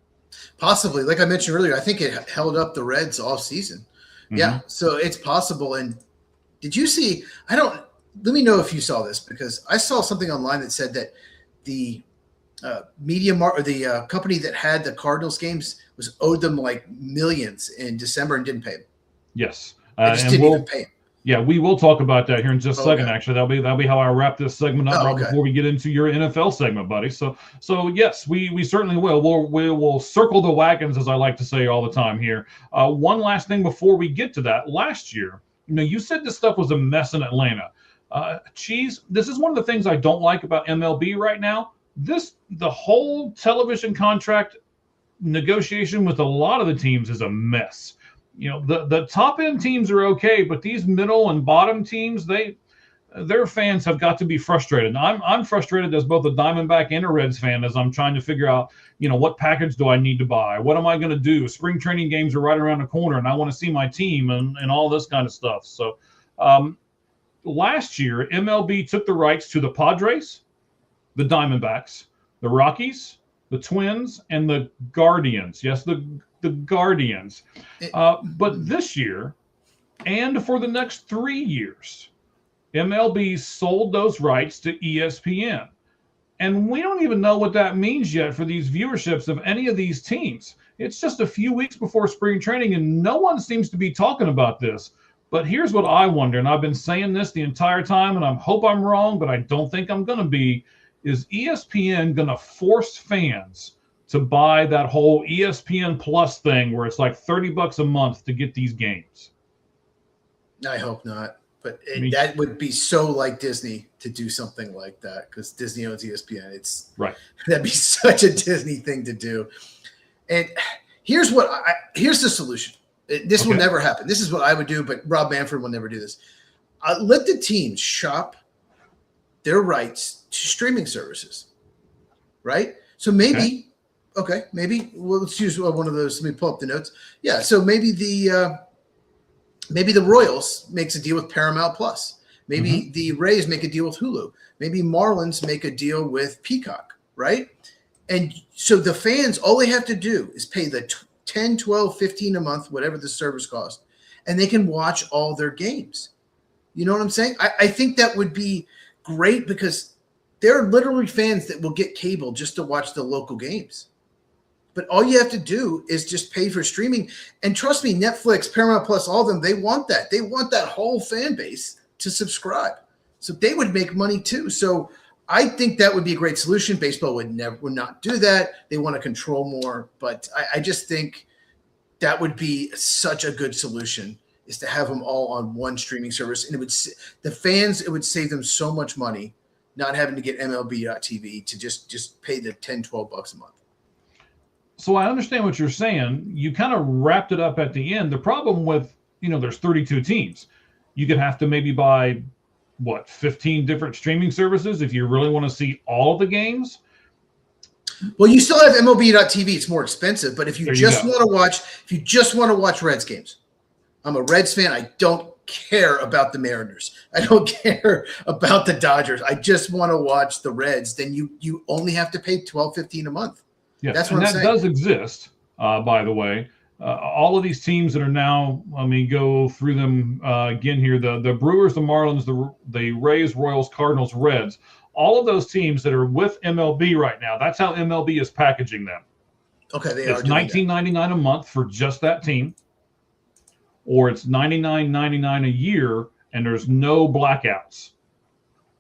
Possibly. Like I mentioned earlier, I think it held up the Reds all season. Mm-hmm. Yeah, so it's possible. And did you see – let me know if you saw this, because I saw something online that said that the the company that had the Cardinals games was owed them like millions in December and didn't pay them. Yes. They just didn't even pay them. Yeah, we will talk about that here in just a second. Actually, that'll be how I wrap this segment up before we get into your NFL segment, buddy. So yes, we certainly will. We'll circle the wagons, as I like to say all the time here. One last thing before we get to that. Last year, you said this stuff was a mess in Atlanta. Cheese, this is one of the things I don't like about MLB right now. The whole television contract negotiation with a lot of the teams is a mess. The top end teams are okay, but these middle and bottom teams, their fans have got to be frustrated. I'm frustrated as both a Diamondback and a Reds fan, as I'm trying to figure out, what package do I need to buy? What am I going to do? Spring training games are right around the corner, and I want to see my team and all this kind of stuff. So last year, MLB took the rights to the Padres, the Diamondbacks, the Rockies, the Twins, and the Guardians. Yes, the Guardians. But this year, and for the next 3 years, MLB sold those rights to ESPN. And we don't even know what that means yet for these viewerships of any of these teams. It's just a few weeks before spring training, and no one seems to be talking about this. But here's what I wonder, and I've been saying this the entire time, and I hope I'm wrong, but I don't think I'm going to be. Is ESPN going to force fans to buy that whole ESPN Plus thing where it's like $30 a month to get these games? I hope not. But that would be so like Disney to do something like that, because Disney owns ESPN. It's right. That'd be such a Disney thing to do. And here's the solution. This will never happen. This is what I would do, but Rob Manfred will never do this. Let the teams shop their rights to streaming services, right? So maybe, let's use one of those. Let me pull up the notes. Yeah, so maybe the Royals makes a deal with Paramount Plus. Maybe the Rays make a deal with Hulu. Maybe Marlins make a deal with Peacock, right? And so the fans, all they have to do is pay the 10, 12, 15 a month, whatever the service costs, and they can watch all their games. You know what I'm saying? I think that would be great, because there are literally fans that will get cable just to watch the local games. But all you have to do is just pay for streaming. And trust me, Netflix, Paramount Plus, all of them, they want that. They want that whole fan base to subscribe. So they would make money too. So I think that would be a great solution. Baseball would not do that. They want to control more. But I just think that would be such a good solution, is to have them all on one streaming service. And it would save them so much money not having to get MLB.TV to just pay the $10, $12 a month. So I understand what you're saying. You kind of wrapped it up at the end. The problem with, there's 32 teams. You could have to maybe buy, 15 different streaming services if you really want to see all of the games? Well, you still have MLB.TV. It's more expensive. But if you just want to watch Reds games, I'm a Reds fan. I don't care about the Mariners. I don't care about the Dodgers. I just want to watch the Reds. Then you only have to pay $12, $15 a month. Yeah, that's what I'm saying. That does exist, by the way. All of these teams that are now, go through them again here, the Brewers, the Marlins, the Rays, Royals, Cardinals, Reds, all of those teams that are with MLB right now, that's how MLB is packaging them. Okay, it's $19.99 a month for just that team, or it's $99.99 a year, and there's no blackouts.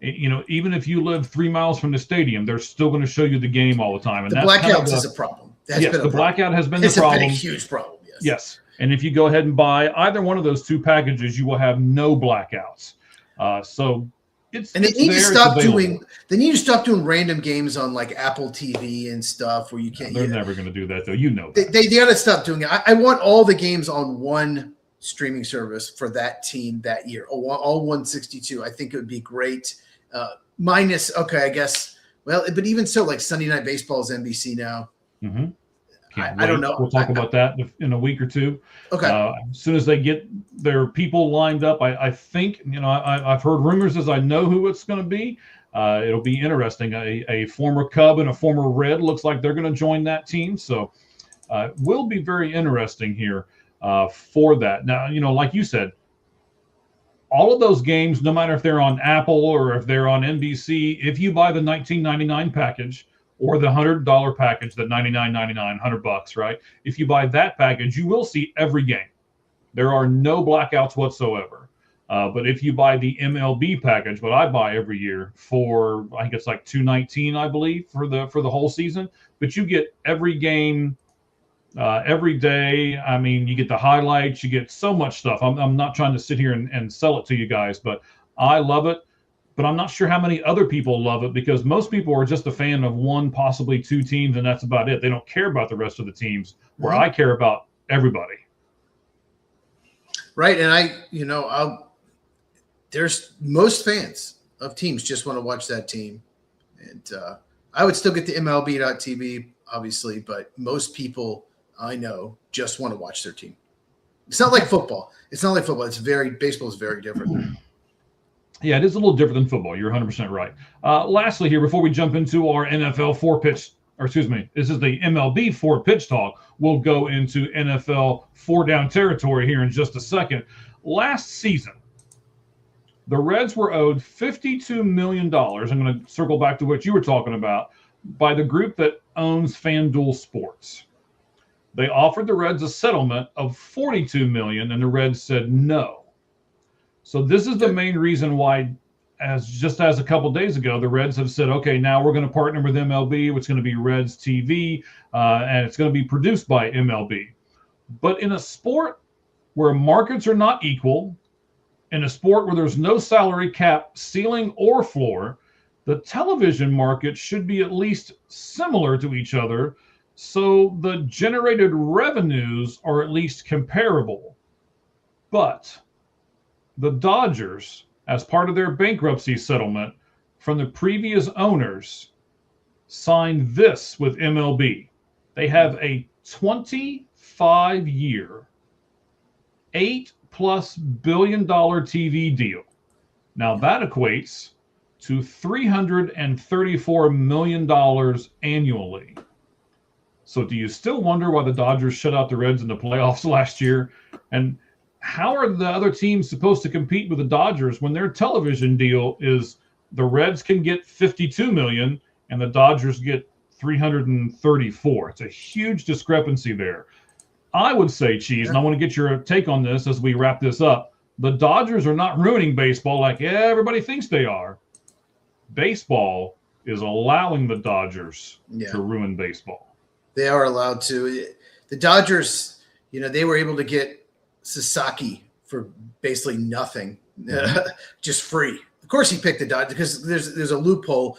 Even if you live 3 miles from the stadium, they're still going to show you the game all the time. And the blackouts is a problem. Blackout has been the problem. It's been a huge problem. Yes. And if you go ahead and buy either one of those two packages, you will have no blackouts. They need to stop doing random games on like Apple TV and stuff where you can't. They're never going to do that, though. They got to stop doing it. I want all the games on one streaming service for that team that year. All 162. I think it would be great. Minus, okay, I guess. Well, but even so, like Sunday Night Baseball is NBC now. Mm-hmm. I don't know. We'll talk about that in a week or two. Okay. As soon as they get their people lined up, I think, I've heard rumors as I know who it's going to be. It'll be interesting. A former Cub and a former Red looks like they're going to join that team. So it will be very interesting here for that. Now, like you said, all of those games, no matter if they're on Apple or if they're on NBC, if you buy the $19.99 package or the $100 package, the $99.99, $100, right? If you buy that package, you will see every game. There are no blackouts whatsoever. But if you buy the MLB package, what I buy every year for, I think it's like $219, I believe, for the whole season. But you get every game every day. I mean, you get the highlights, you get so much stuff. I'm not trying to sit here and sell it to you guys, but I love it. But I'm not sure how many other people love it, because most people are just a fan of one, possibly two teams, and that's about it. They don't care about the rest of the teams, where I care about everybody. Right. And there's most fans of teams just want to watch that team. And I would still get the MLB.TV, obviously, but most people I know just want to watch their team. It's not like football. Baseball is very different. Yeah, it is a little different than football. You're 100% right. Lastly here, before we jump into our NFL this is the MLB 4-pitch talk. We'll go into NFL 4-down territory here in just a second. Last season, the Reds were owed $52 million. I'm going to circle back to what you were talking about, by the group that owns FanDuel Sports. They offered the Reds a settlement of $42 million, and the Reds said no. So this is the main reason why, as a couple days ago, the Reds have said, okay, now we're going to partner with MLB. It's going to be Reds TV, and it's going to be produced by MLB. But in a sport where markets are not equal, in a sport where there's no salary cap, ceiling, or floor, the television market should be at least similar to each other, so the generated revenues are at least comparable. But the Dodgers, as part of their bankruptcy settlement from the previous owners, signed this with MLB. They have a 25-year, $8+ billion TV deal. Now that equates to $334 million annually. So do you still wonder why the Dodgers shut out the Reds in the playoffs last year? And how are the other teams supposed to compete with the Dodgers when their television deal is the Reds can get $52 million and the Dodgers get $334? It's a huge discrepancy there. I would say, Cheese, and I want to get your take on this as we wrap this up, the Dodgers are not ruining baseball like everybody thinks they are. Baseball is allowing the Dodgers to ruin baseball. They are allowed to. The Dodgers, they were able to get Sasaki for basically nothing, just free. Of course, he picked the Dodgers because there's a loophole.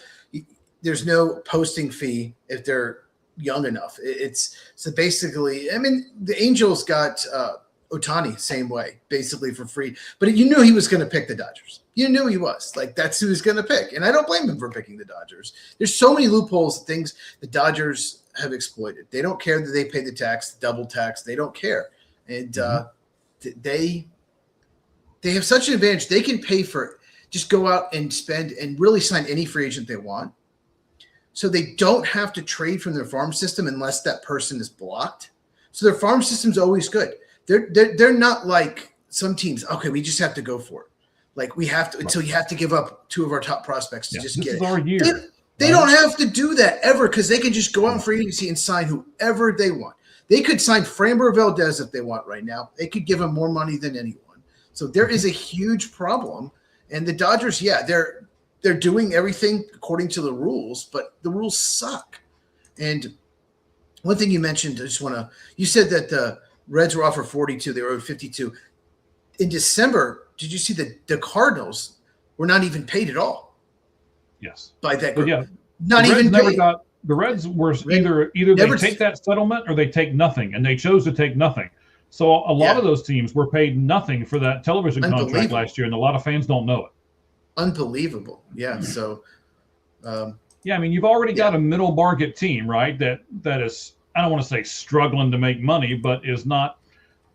There's no posting fee if they're young enough. So basically, the Angels got Ohtani same way, basically for free. But you knew he was going to pick the Dodgers. You knew he was. That's who he's going to pick. And I don't blame him for picking the Dodgers. There's so many loopholes, things the Dodgers have exploited. They don't care that they pay the tax, the double tax. They don't care. And they have such an advantage. They can pay for, just go out and spend and really sign any free agent they want. So they don't have to trade from their farm system unless that person is blocked. So their farm system's always good. They're not like some teams. Okay, we just have to go for it. We have to until you have to give up two of our top prospects to just get it. This is our year. They don't have to do that ever because they can just go out in free agency and sign whoever they want. They could sign Framber Valdez if they want right now. They could give him more money than anyone. So there is a huge problem. And the Dodgers, they're doing everything according to the rules, but the rules suck. And one thing you mentioned, you said that the Reds were offered 42, they were owed 52. In December, did you see the Cardinals were not even paid at all? Yes. By that group. Yeah. Not even paid. The Reds were either they take that settlement or they take nothing, and they chose to take nothing. So a lot of those teams were paid nothing for that television contract last year, and a lot of fans don't know it. Unbelievable. Yeah. So, yeah, I mean, you've already got a middle market team, right? That is, I don't want to say struggling to make money, but is not,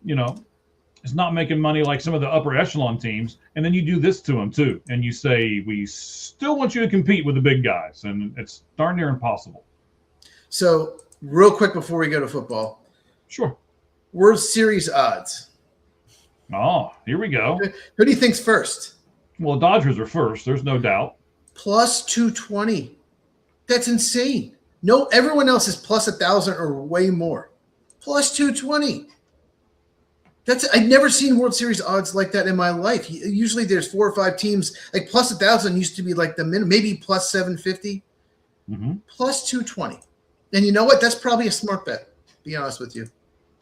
is not making money like some of the upper echelon teams. And then you do this to them too, and you say, we still want you to compete with the big guys, and it's darn near impossible. So, real quick before we go to football, sure. World Series odds. Oh, here we go. Who do you think's first? Well, Dodgers are first. There's no doubt. Plus 220. That's insane. No, everyone else is plus 1,000 or way more. Plus 220. I've never seen World Series odds like that in my life. Usually there's 4 or 5 teams. Like plus 1,000 used to be like the minimum, maybe plus 750. Plus 220. And you know what? That's probably a smart bet, to be honest with you.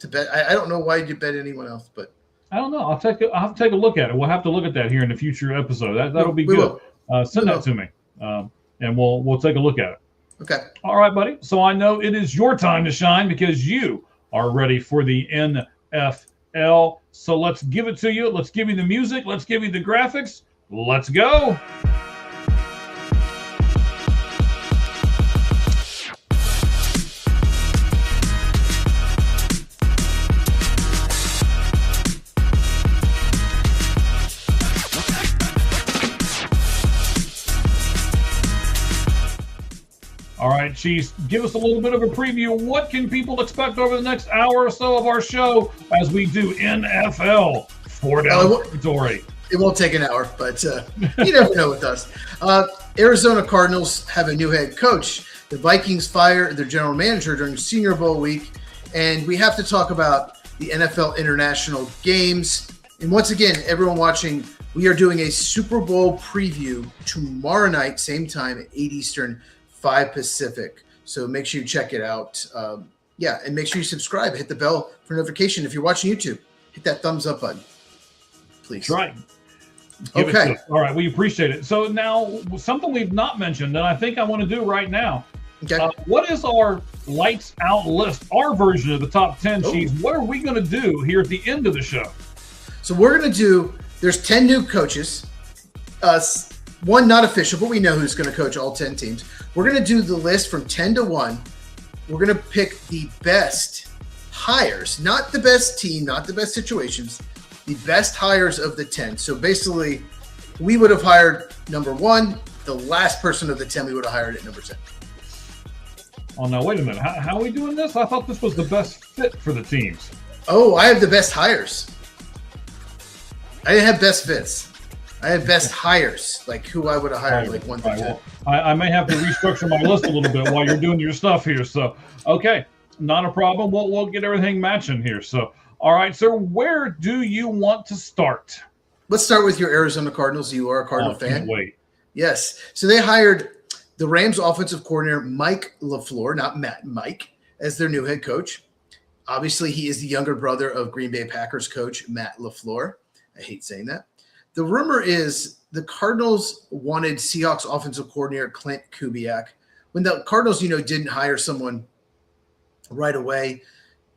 To bet. I don't know why you'd bet anyone else, but I don't know. I'll have to take a look at it. We'll have to look at that here in a future episode. That'll be good. Send that to me, and we'll take a look at it. Okay. All right, buddy. So I know it is your time to shine because you are ready for the NFL. So let's give it to you. Let's give you the music. Let's give you the graphics. Let's go. All right, Chiefs, give us a little bit of a preview. What can people expect over the next hour or so of our show as we do NFL 4 down territory? It won't take an hour, but you never know with us. Arizona Cardinals have a new head coach. The Vikings fire their general manager during Senior Bowl week. And we have to talk about the NFL international games. And once again, everyone watching, we are doing a Super Bowl preview tomorrow night, same time, at 8 Eastern, 5 Pacific. So make sure you check it out. And make sure you subscribe. Hit the bell for notification. If you're watching YouTube, hit that thumbs up button, please. That's right. Okay. All right. We appreciate it. So now something we've not mentioned that I think I want to do right now. Okay. What is our lights out list? Our version of the top 10 Chiefs. What are we going to do here at the end of the show? So we're going to do, there's 10 new coaches. One not official, but we know who's going to coach all 10 teams. We're going to do the list from 10 to 1. We're going to pick the best hires, not the best team, not the best situations, the best hires of the 10. So basically, we would have hired number 1. The last person of the 10 we would have hired at number 10. Oh, no, wait a minute. How are we doing this? I thought this was the best fit for the teams. Oh, I have the best hires. I didn't have best fits. I had best hires, like who I would have hired, like 1 through 10. Well, I may have to restructure my list a little bit while you're doing your stuff here. So, okay, not a problem. We'll get everything matching here. So, all right, sir, where do you want to start? Let's start with your Arizona Cardinals. You are a Cardinal fan. Wait. Yes. So they hired the Rams offensive coordinator, Mike LaFleur, not Matt, Mike, as their new head coach. Obviously, he is the younger brother of Green Bay Packers coach Matt LaFleur. I hate saying that. The rumor is the Cardinals wanted Seahawks offensive coordinator Clint Kubiak. When the Cardinals, didn't hire someone right away,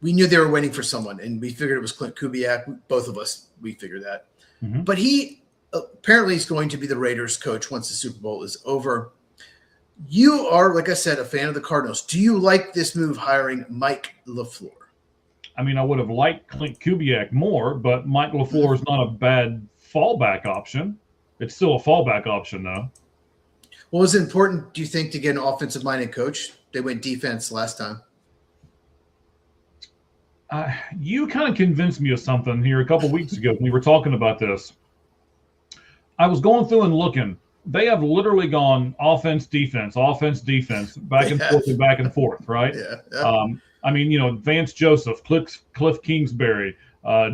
we knew they were waiting for someone, and we figured it was Clint Kubiak. Both of us, we figured that. Mm-hmm. But he apparently is going to be the Raiders coach once the Super Bowl is over. You are, like I said, a fan of the Cardinals. Do you like this move hiring Mike LaFleur? I mean, I would have liked Clint Kubiak more, but Mike LaFleur is not a bad fallback option. It's still a fallback option, though. Well, was it important, do you think, to get an offensive-minded coach? They went defense last time. You kind of convinced me of something here a couple weeks ago when we were talking about this. I was going through and looking. They have literally gone offense, defense, back and forth, right? Yeah. I mean, Vance Joseph, Cliff Kingsbury,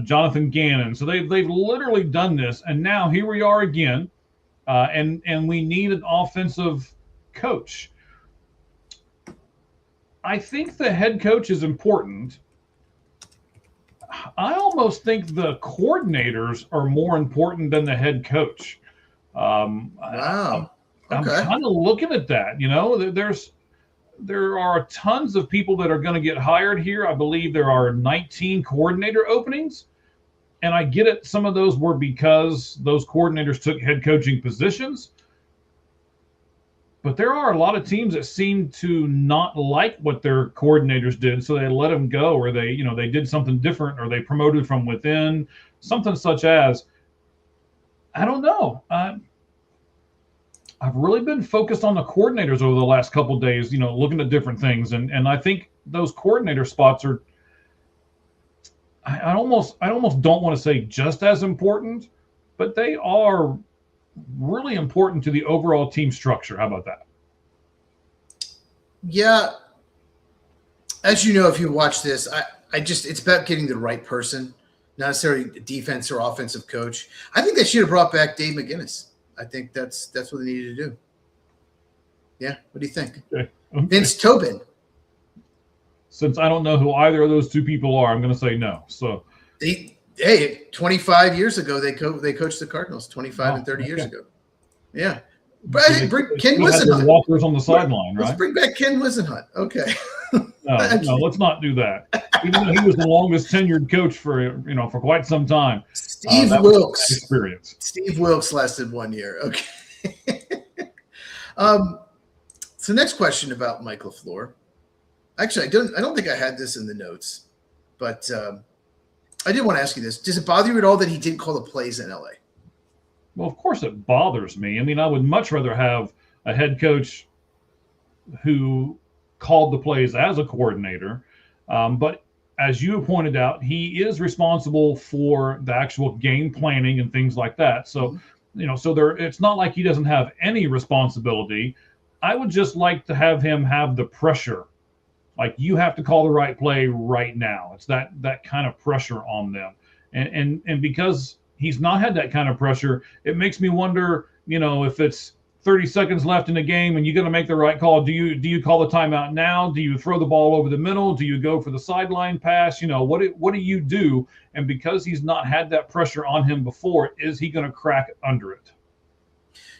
Jonathan Gannon. So they've literally done this, and now here we are again, and we need an offensive coach. I think the head coach is important. I almost think the coordinators are more important than the head coach. Wow. I'm kind of looking at that. there are tons of people that are going to get hired here. I believe there are 19 coordinator openings. And I get it. Some of those were because those coordinators took head coaching positions. But there are a lot of teams that seem to not like what their coordinators did, so they let them go, or they did something different, or they promoted from within, something such as, I don't know. I've really been focused on the coordinators over the last couple of days, looking at different things, and I think those coordinator spots are. I almost don't want to say just as important, but they are really important to the overall team structure. How about that? Yeah. As you know, if you watch this, it's about getting the right person, not necessarily a defense or offensive coach. I think they should have brought back Dave McGinnis. I think that's what they needed to do. Yeah. What do you think? Okay. Vince Tobin. Since I don't know who either of those two people are, I'm going to say no. So, 25 years ago, they coached the Cardinals 25 and 30 years ago. Yeah. But bring Ken Whisenhunt. Walkers on the sideline, right? Let's bring back Ken Whisenhunt. Okay. No, let's not do that. Even though he was the longest tenured coach for quite some time. Steve Wilkes. Experience. Steve Wilkes lasted 1 year. Okay. So next question about Mike LaFleur. Actually, I don't think I had this in the notes, but I did want to ask you this. Does it bother you at all that he didn't call the plays in LA? Well, of course it bothers me. I mean, I would much rather have a head coach who called the plays as a coordinator. But as you pointed out, he is responsible for the actual game planning and things like that. So, it's not like he doesn't have any responsibility. I would just like to have him have the pressure. Like, you have to call the right play right now. It's that kind of pressure on them. And because he's not had that kind of pressure, it makes me wonder, if it's 30 seconds left in the game and you're going to make the right call, do you call the timeout now? Do you throw the ball over the middle? Do you go for the sideline pass? What do you do? And because he's not had that pressure on him before, is he going to crack under it?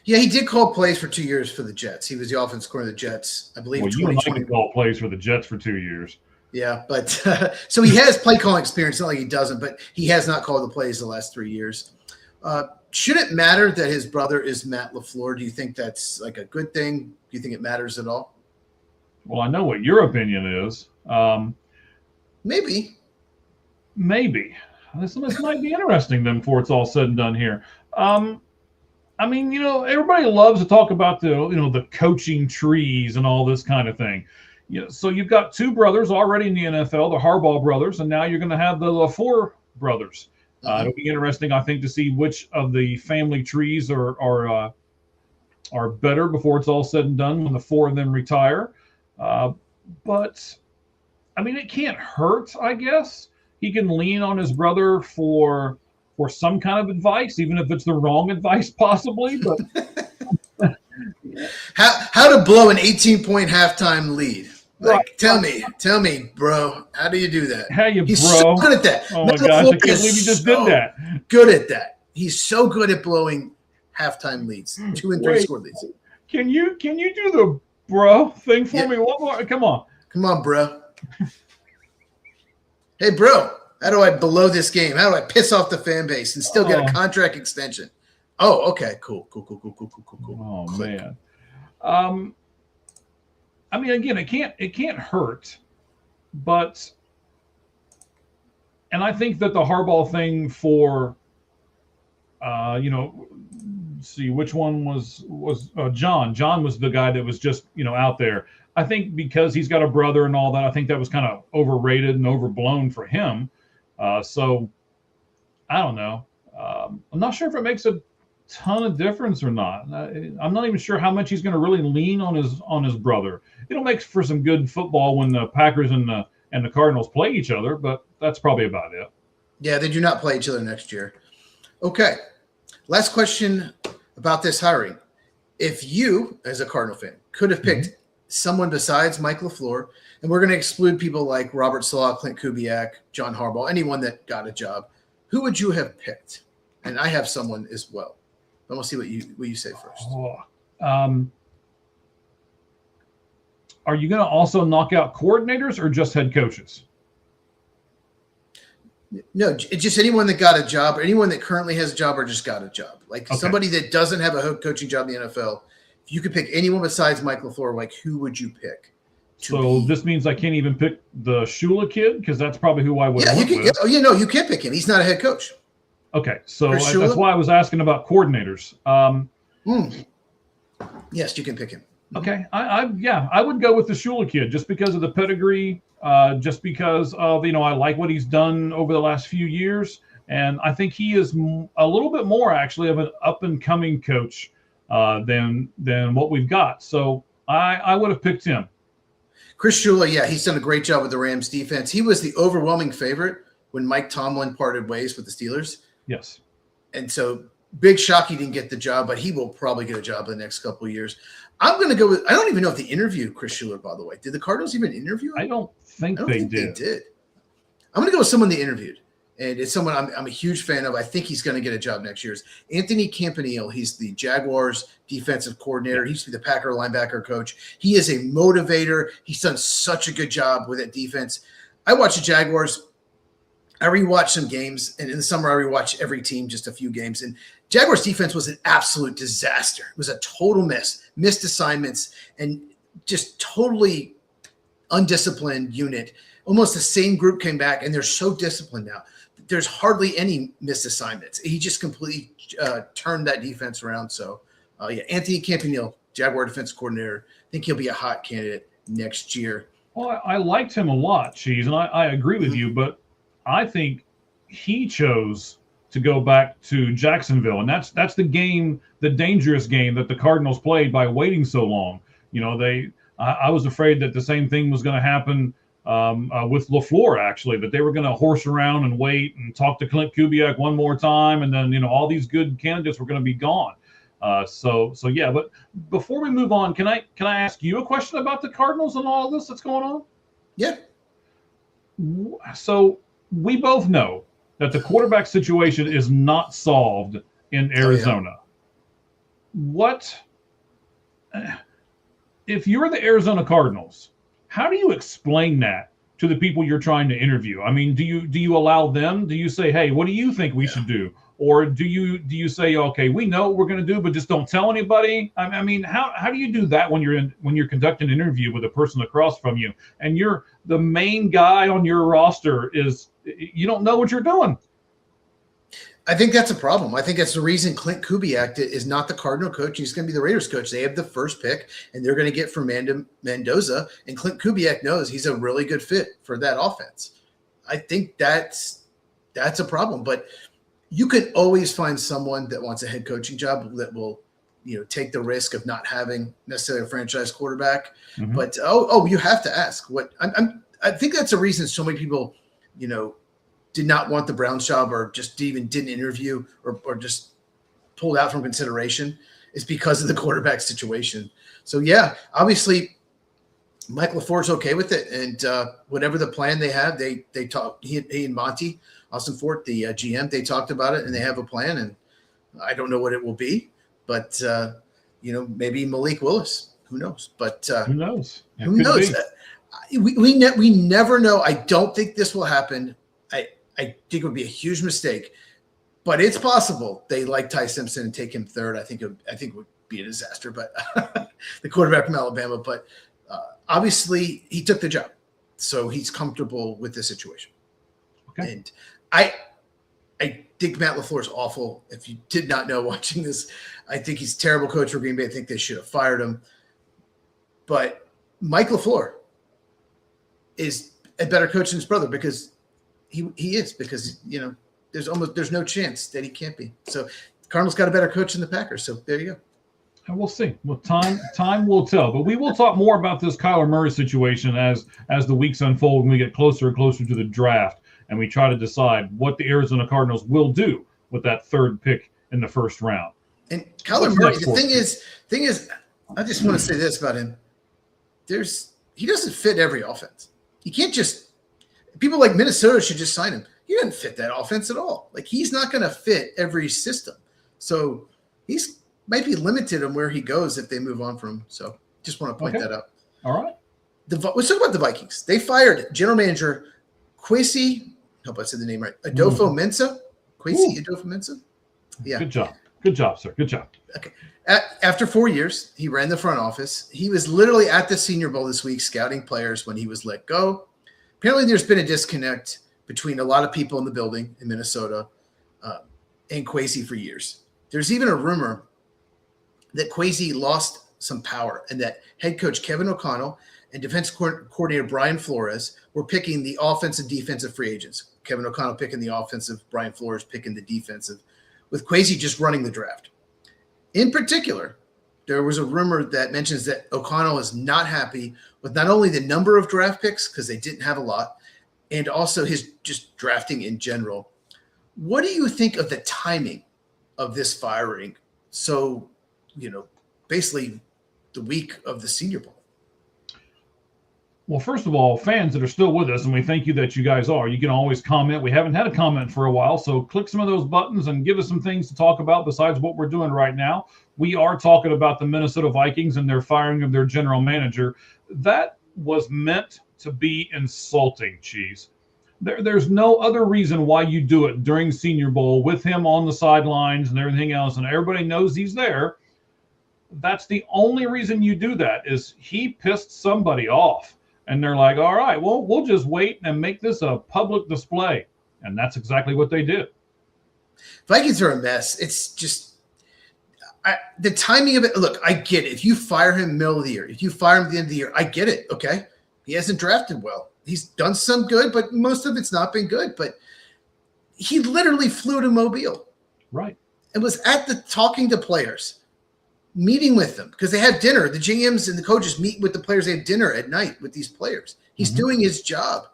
Yeah, he did call plays for 2 years for the Jets. He was the offense coordinator of the Jets, I believe. Well, you and I can call plays for the Jets for 2 years. Yeah, but so he has play calling experience. Not like he doesn't, but he has not called the plays the last 3 years. Should it matter that his brother is Matt LaFleur? Do you think that's like a good thing? Do you think it matters at all? Well, I know what your opinion is. Maybe. This might be interesting then before it's all said and done here. I mean, everybody loves to talk about the coaching trees and all this kind of thing. So you've got two brothers already in the NFL, the Harbaugh brothers, and now you're going to have the LaFleur brothers. It'll be interesting, I think, to see which of the family trees are better before it's all said and done when the four of them retire. But I mean, it can't hurt, I guess. He can lean on his brother for some kind of advice, even if it's the wrong advice, possibly. But how to blow an 18-point halftime lead? Like, right. Tell me, bro. How do you do that? He's so good at that. Oh my gosh! I can't believe he just did that. Good at that. He's so good at blowing halftime leads, 2 and 3 score leads. Can you do the bro thing for me? One more. Come on, bro. Hey, bro. How do I blow this game? How do I piss off the fan base and still get a contract extension? Oh, okay, cool. Oh, Click. Man. I mean, again, it can't hurt, but, and I think that the Harbaugh thing for, see which one was John. John was the guy that was just out there. I think because he's got a brother and all that, I think that was kind of overrated and overblown for him. So I don't know. I'm not sure if it makes a ton of difference or not. I'm not even sure how much he's going to really lean on his brother. It'll make for some good football when the Packers and the Cardinals play each other, but that's probably about it. Yeah, they do not play each other next year. Okay. Last question about this hiring. If you, as a Cardinal fan, could have picked someone besides Mike LaFleur, and we're going to exclude people like Robert Saleh, Clint Kubiak, John Harbaugh, anyone that got a job, who would you have picked? And I have someone as well. But we'll see what you say first. are you going to also knock out coordinators or just head coaches? No, just anyone that got a job, or anyone that currently has a job or just got a job. Like somebody that doesn't have a head coaching job in the NFL. If you could pick anyone besides Mike LaFleur, like who would you pick? So this means I can't even pick the Shula kid because that's probably who I would. Yeah, you can't pick him. He's not a head coach. Okay, so that's why I was asking about coordinators. Yes, you can pick him. Okay, I would go with the Shula kid just because of the pedigree, just because of I like what he's done over the last few years, and I think he is a little bit more actually of an up and coming coach than what we've got. So I would have picked him. Chris Shula, yeah, he's done a great job with the Rams defense. He was the overwhelming favorite when Mike Tomlin parted ways with the Steelers. Yes. And so big shock he didn't get the job, but he will probably get a job in the next couple of years. I'm going to go with – I don't even know if they interviewed Chris Shula, by the way. Did the Cardinals even interview him? I don't think they did. I'm going to go with someone they interviewed. And it's someone I'm a huge fan of. I think he's going to get a job next year. Anthony Campanile. He's the Jaguars defensive coordinator. He used to be the Packer linebacker coach. He is a motivator. He's done such a good job with that defense. I watch the Jaguars. I rewatch some games, and in the summer I rewatch every team, just a few games. And Jaguars defense was an absolute disaster. It was a total missed assignments, and just totally undisciplined unit. Almost the same group came back, and they're so disciplined now. There's hardly any missed assignments. He just completely turned that defense around. So, Anthony Campanile, Jaguar defense coordinator. I think he'll be a hot candidate next year. Well, I liked him a lot, Cheese, and I agree with you, but I think he chose to go back to Jacksonville, and that's the game, the dangerous game that the Cardinals played by waiting so long. I was afraid that the same thing was going to happen with LaFleur, actually, that they were going to horse around and wait and talk to Clint Kubiak one more time, and then all these good candidates were going to be gone. So yeah. But before we move on, can I ask you a question about the Cardinals and all of this that's going on? Yeah. So we both know that the quarterback situation is not solved in Arizona. What if you're the Arizona Cardinals? How do you explain that to the people you're trying to interview? I mean, do you allow them? Do you say, hey, what do you think we should do? Or do you say, okay, we know what we're going to do, but just don't tell anybody? I mean, how do you do that when you're conducting an interview with a person across from you and you're the main guy on your roster you don't know what you're doing? I think that's a problem. I think that's the reason Clint Kubiak is not the Cardinal coach. He's going to be the Raiders coach. They have the first pick, and they're going to get Fernando Mendoza. And Clint Kubiak knows he's a really good fit for that offense. I think that's a problem. But you can always find someone that wants a head coaching job that will, take the risk of not having necessarily a franchise quarterback. Mm-hmm. But you have to ask what I think that's the reason so many people, did not want the Browns job or just didn't interview or just pulled out from consideration is because of the quarterback situation. So, yeah, obviously Mike LaFleur's okay with it. And whatever the plan they have, they talk. He and Monty Austin Fort, the GM, they talked about it and they have a plan. And I don't know what it will be, but, maybe Malik Willis. Who knows? But who knows? Who knows? We never know. I don't think this will happen. I think it would be a huge mistake, but it's possible they like Ty Simpson and take him third. I think it would be a disaster, but the quarterback from Alabama. But obviously, he took the job, so he's comfortable with the situation. Okay. And I think Matt LaFleur is awful. If you did not know watching this, I think he's a terrible coach for Green Bay. I think they should have fired him. But Mike LaFleur is a better coach than his brother because he is, because there's no chance that he can't be. So the Cardinals got a better coach than the Packers. So there you go. And we'll see. Well, time will tell. But we will talk more about this Kyler Murray situation as the weeks unfold and we get closer and closer to the draft, and we try to decide what the Arizona Cardinals will do with that third pick in the first round. And Kyler Murray, the thing is, I just want to say this about him. He doesn't fit every offense. He can't just. People like Minnesota should just sign him. He doesn't fit that offense at all. Like, he's not going to fit every system. So he's might be limited on where he goes if they move on from him. So just want to point that out. All right. let's talk about the Vikings. They fired general manager Kwesi. I hope I said the name right. Adofo-Mensah. Kwesi Adofo-Mensah. Yeah. Good job. Good job, sir. Good job. Okay. After 4 years, he ran the front office. He was literally at the Senior Bowl this week scouting players when he was let go. Apparently, there's been a disconnect between a lot of people in the building in Minnesota and Kwesi for years. There's even a rumor that Kwesi lost some power and that head coach Kevin O'Connell and defense coordinator Brian Flores were picking the offensive and defensive free agents. Kevin O'Connell picking the offensive, Brian Flores picking the defensive, with Kwesi just running the draft. In particular, there was a rumor that mentions that O'Connell is not happy with not only the number of draft picks, because they didn't have a lot, and also his just drafting in general. What do you think of the timing of this firing? So, basically the week of the Senior Bowl. Well, first of all, fans that are still with us, and we thank you that you guys are, you can always comment. We haven't had a comment for a while, so click some of those buttons and give us some things to talk about besides what we're doing right now. We are talking about the Minnesota Vikings and their firing of their general manager. That was meant to be insulting, Cheese. There's no other reason why you do it during Senior Bowl with him on the sidelines and everything else, and everybody knows he's there. That's the only reason you do that, is he pissed somebody off. And they're like, all right, well, we'll just wait and make this a public display. And that's exactly what they did. Vikings are a mess. It's just the timing of it. Look, I get it. If you fire him middle of the year, if you fire him at the end of the year, I get it. Okay. He hasn't drafted well. He's done some good, but most of it's not been good. But he literally flew to Mobile. Right. And was talking to players, meeting with them, because they have dinner. The GMs and the coaches meet with the players. They have dinner at night with these players. He's doing his job.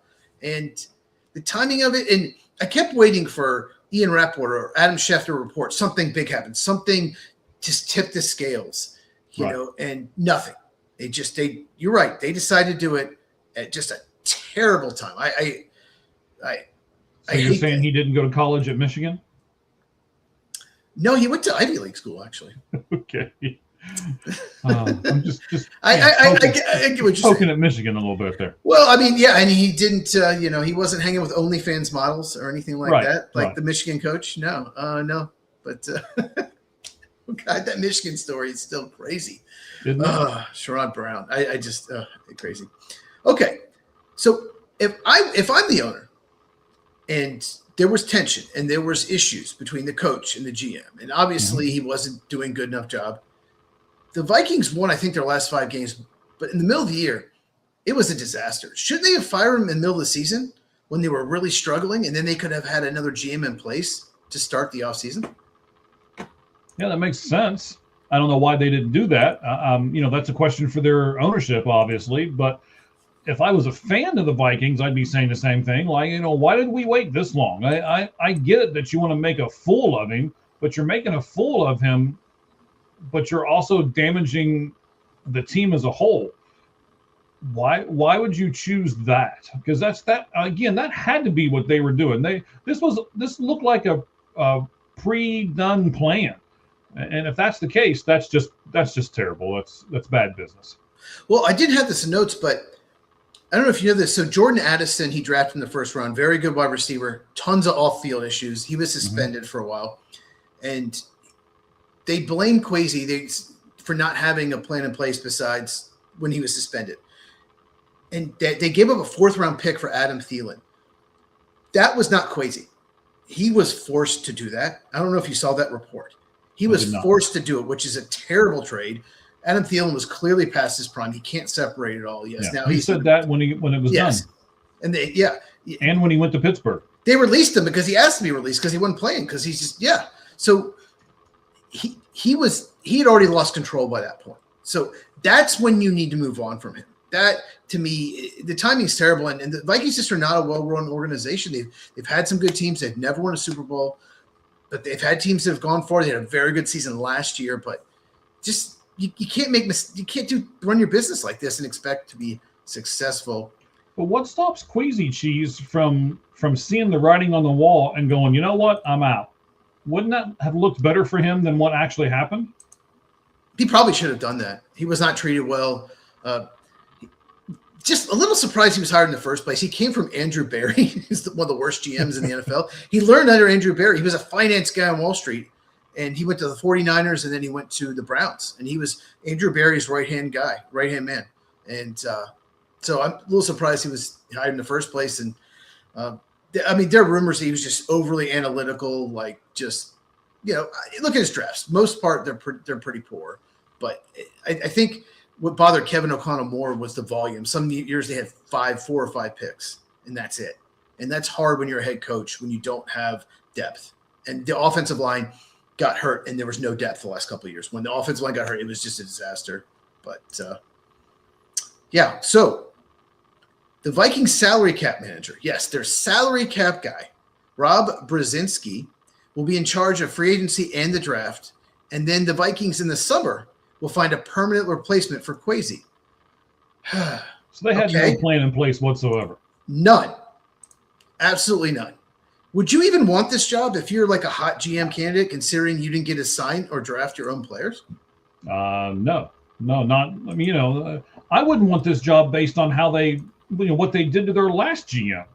And the timing of it, and I kept waiting for Ian Rappaport or Adam Schefter to report something big happened, something just tipped the scales, and nothing. You're right. They decided to do it at just a terrible time. So you're saying he didn't go to college at Michigan? No, he went to Ivy League school, actually. Okay. I'm just I get what you're poking at Michigan a little bit there. Well, I mean, yeah, and he didn't, he wasn't hanging with OnlyFans models or anything like that, like the Michigan coach. No, no. But God, that Michigan story is still crazy. Sherrod Brown, I just crazy. Okay, so if I'm the owner, and there was tension and there was issues between the coach and the GM, and obviously he wasn't doing a good enough job. The Vikings won, I think, their last 5 games, but in the middle of the year, it was a disaster. Shouldn't they have fired him in the middle of the season when they were really struggling, and then they could have had another GM in place to start the offseason? Yeah, that makes sense. I don't know why they didn't do that. That's a question for their ownership, obviously, but if I was a fan of the Vikings, I'd be saying the same thing. Like, why did we wait this long? I get it that you want to make a fool of him, but you're making a fool of him, but you're also damaging the team as a whole. Why would you choose that? Because that had to be what they were doing. This looked like a pre-done plan. And if that's the case, that's just terrible. That's bad business. Well, I did have this in notes, but I don't know if you know this. So Jordan Addison, he drafted in the first round, very good wide receiver, tons of off-field issues. He was suspended for a while, and they blamed Kwesi for not having a plan in place besides when he was suspended. And they gave up a 4th-round pick for Adam Thielen. That was not Kwesi. He was forced to do that. I don't know if you saw that report. He was forced to do it, which is a terrible trade. Adam Thielen was clearly past his prime. He can't separate it all. Yes, now he said that when it was done. And and when he went to Pittsburgh, they released him because he asked to be released because he wasn't playing because he's just So he had already lost control by that point. So that's when you need to move on from him. That, to me, the timing's terrible. And the Vikings just are not a well-run organization. They've had some good teams. They've never won a Super Bowl, but they've had teams that have gone far. They had a very good season last year, but just you can't run your business like this and expect to be successful. But what stops Kwesi Cheese from seeing the writing on the wall and going, you know what, I'm out? Wouldn't that have looked better for him than what actually happened? He probably should have done that. He was not treated well. just a little surprised he was hired in the first place. He came from Andrew Berry. He's one of the worst GMs in the NFL. He learned under Andrew Berry. He was a finance guy on Wall Street, and he went to the 49ers, and then he went to the Browns. And he was Andrew Berry's right-hand man. And so I'm a little surprised he was hired in the first place. And, there are rumors that he was just overly analytical, like just, look at his drafts. Most part, they're pretty poor. But I think – what bothered Kevin O'Connell more was the volume. Some years they had 4 or 5 picks, and that's it. And that's hard when you're a head coach, when you don't have depth. And the offensive line got hurt, and there was no depth the last couple of years. When the offensive line got hurt, it was just a disaster. But, so the Vikings salary cap manager, yes, their salary cap guy, Rob Brzezinski, will be in charge of free agency and the draft. And then the Vikings in the summer will find a permanent replacement for Kwesi. So they had no plan in place whatsoever. None. Absolutely none. Would you even want this job if you're like a hot GM candidate, considering you didn't get to sign or draft your own players? No, not. I mean, I wouldn't want this job based on how they, what they did to their last GM.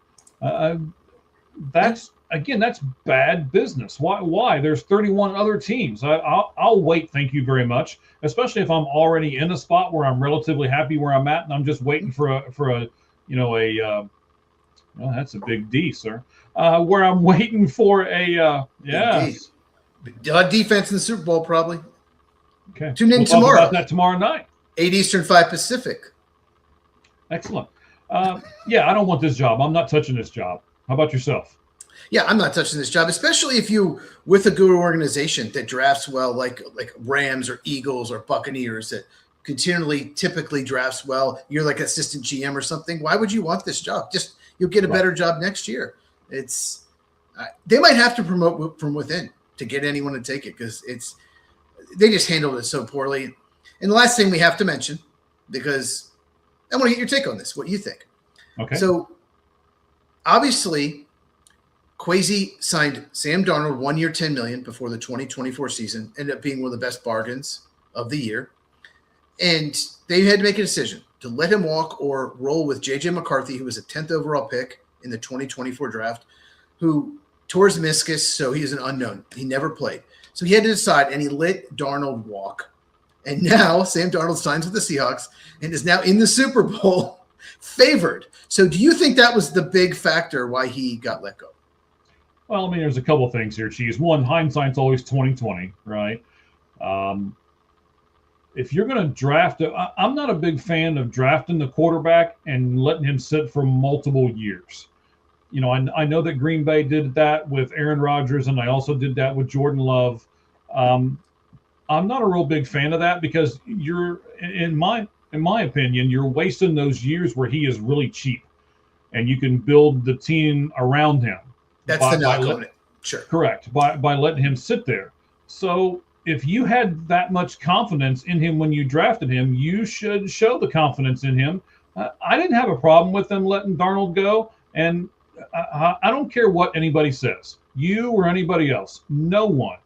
That's bad business. Why? There's 31 other teams. I'll wait. Thank you very much. Especially if I'm already in a spot where I'm relatively happy where I'm at, and I'm just waiting for a well, that's a big D, sir. Where I'm waiting for defense in the Super Bowl probably. Okay. Tune in we'll tomorrow. Talk about that tomorrow night. 8 Eastern, 5 Pacific. Excellent. I don't want this job. I'm not touching this job. How about yourself? Yeah, I'm not touching this job, especially if you with a good organization that drafts well, like Rams or Eagles or Buccaneers that continually typically drafts well. You're like assistant GM or something. Why would you want this job? Just you'll get a better job next year. It's they might have to promote from within to get anyone to take it because they just handled it so poorly. And the last thing we have to mention, because I want to get your take on this, what you think. Okay. So obviously, Kwesi signed Sam Darnold 1 year, $10 million before the 2024 season, ended up being one of the best bargains of the year. And they had to make a decision to let him walk or roll with J.J. McCarthy, who was a 10th overall pick in the 2024 draft, who tore his meniscus, so he is an unknown. He never played. So he had to decide, and he let Darnold walk. And now Sam Darnold signs with the Seahawks and is now in the Super Bowl favored. So do you think that was the big factor why he got let go? Well, I mean, there's a couple of things here, Cheese. One, hindsight's always 20/20, right? If you're going to draft, I'm not a big fan of drafting the quarterback and letting him sit for multiple years. I know that Green Bay did that with Aaron Rodgers, and I also did that with Jordan Love. I'm not a real big fan of that because you're, in my opinion, you're wasting those years where he is really cheap, and you can build the team around him. That's the knock on it. Sure. Correct. By letting him sit there. So if you had that much confidence in him when you drafted him, you should show the confidence in him. I didn't have a problem with them letting Darnold go. And I don't care what anybody says, you or anybody else. No one,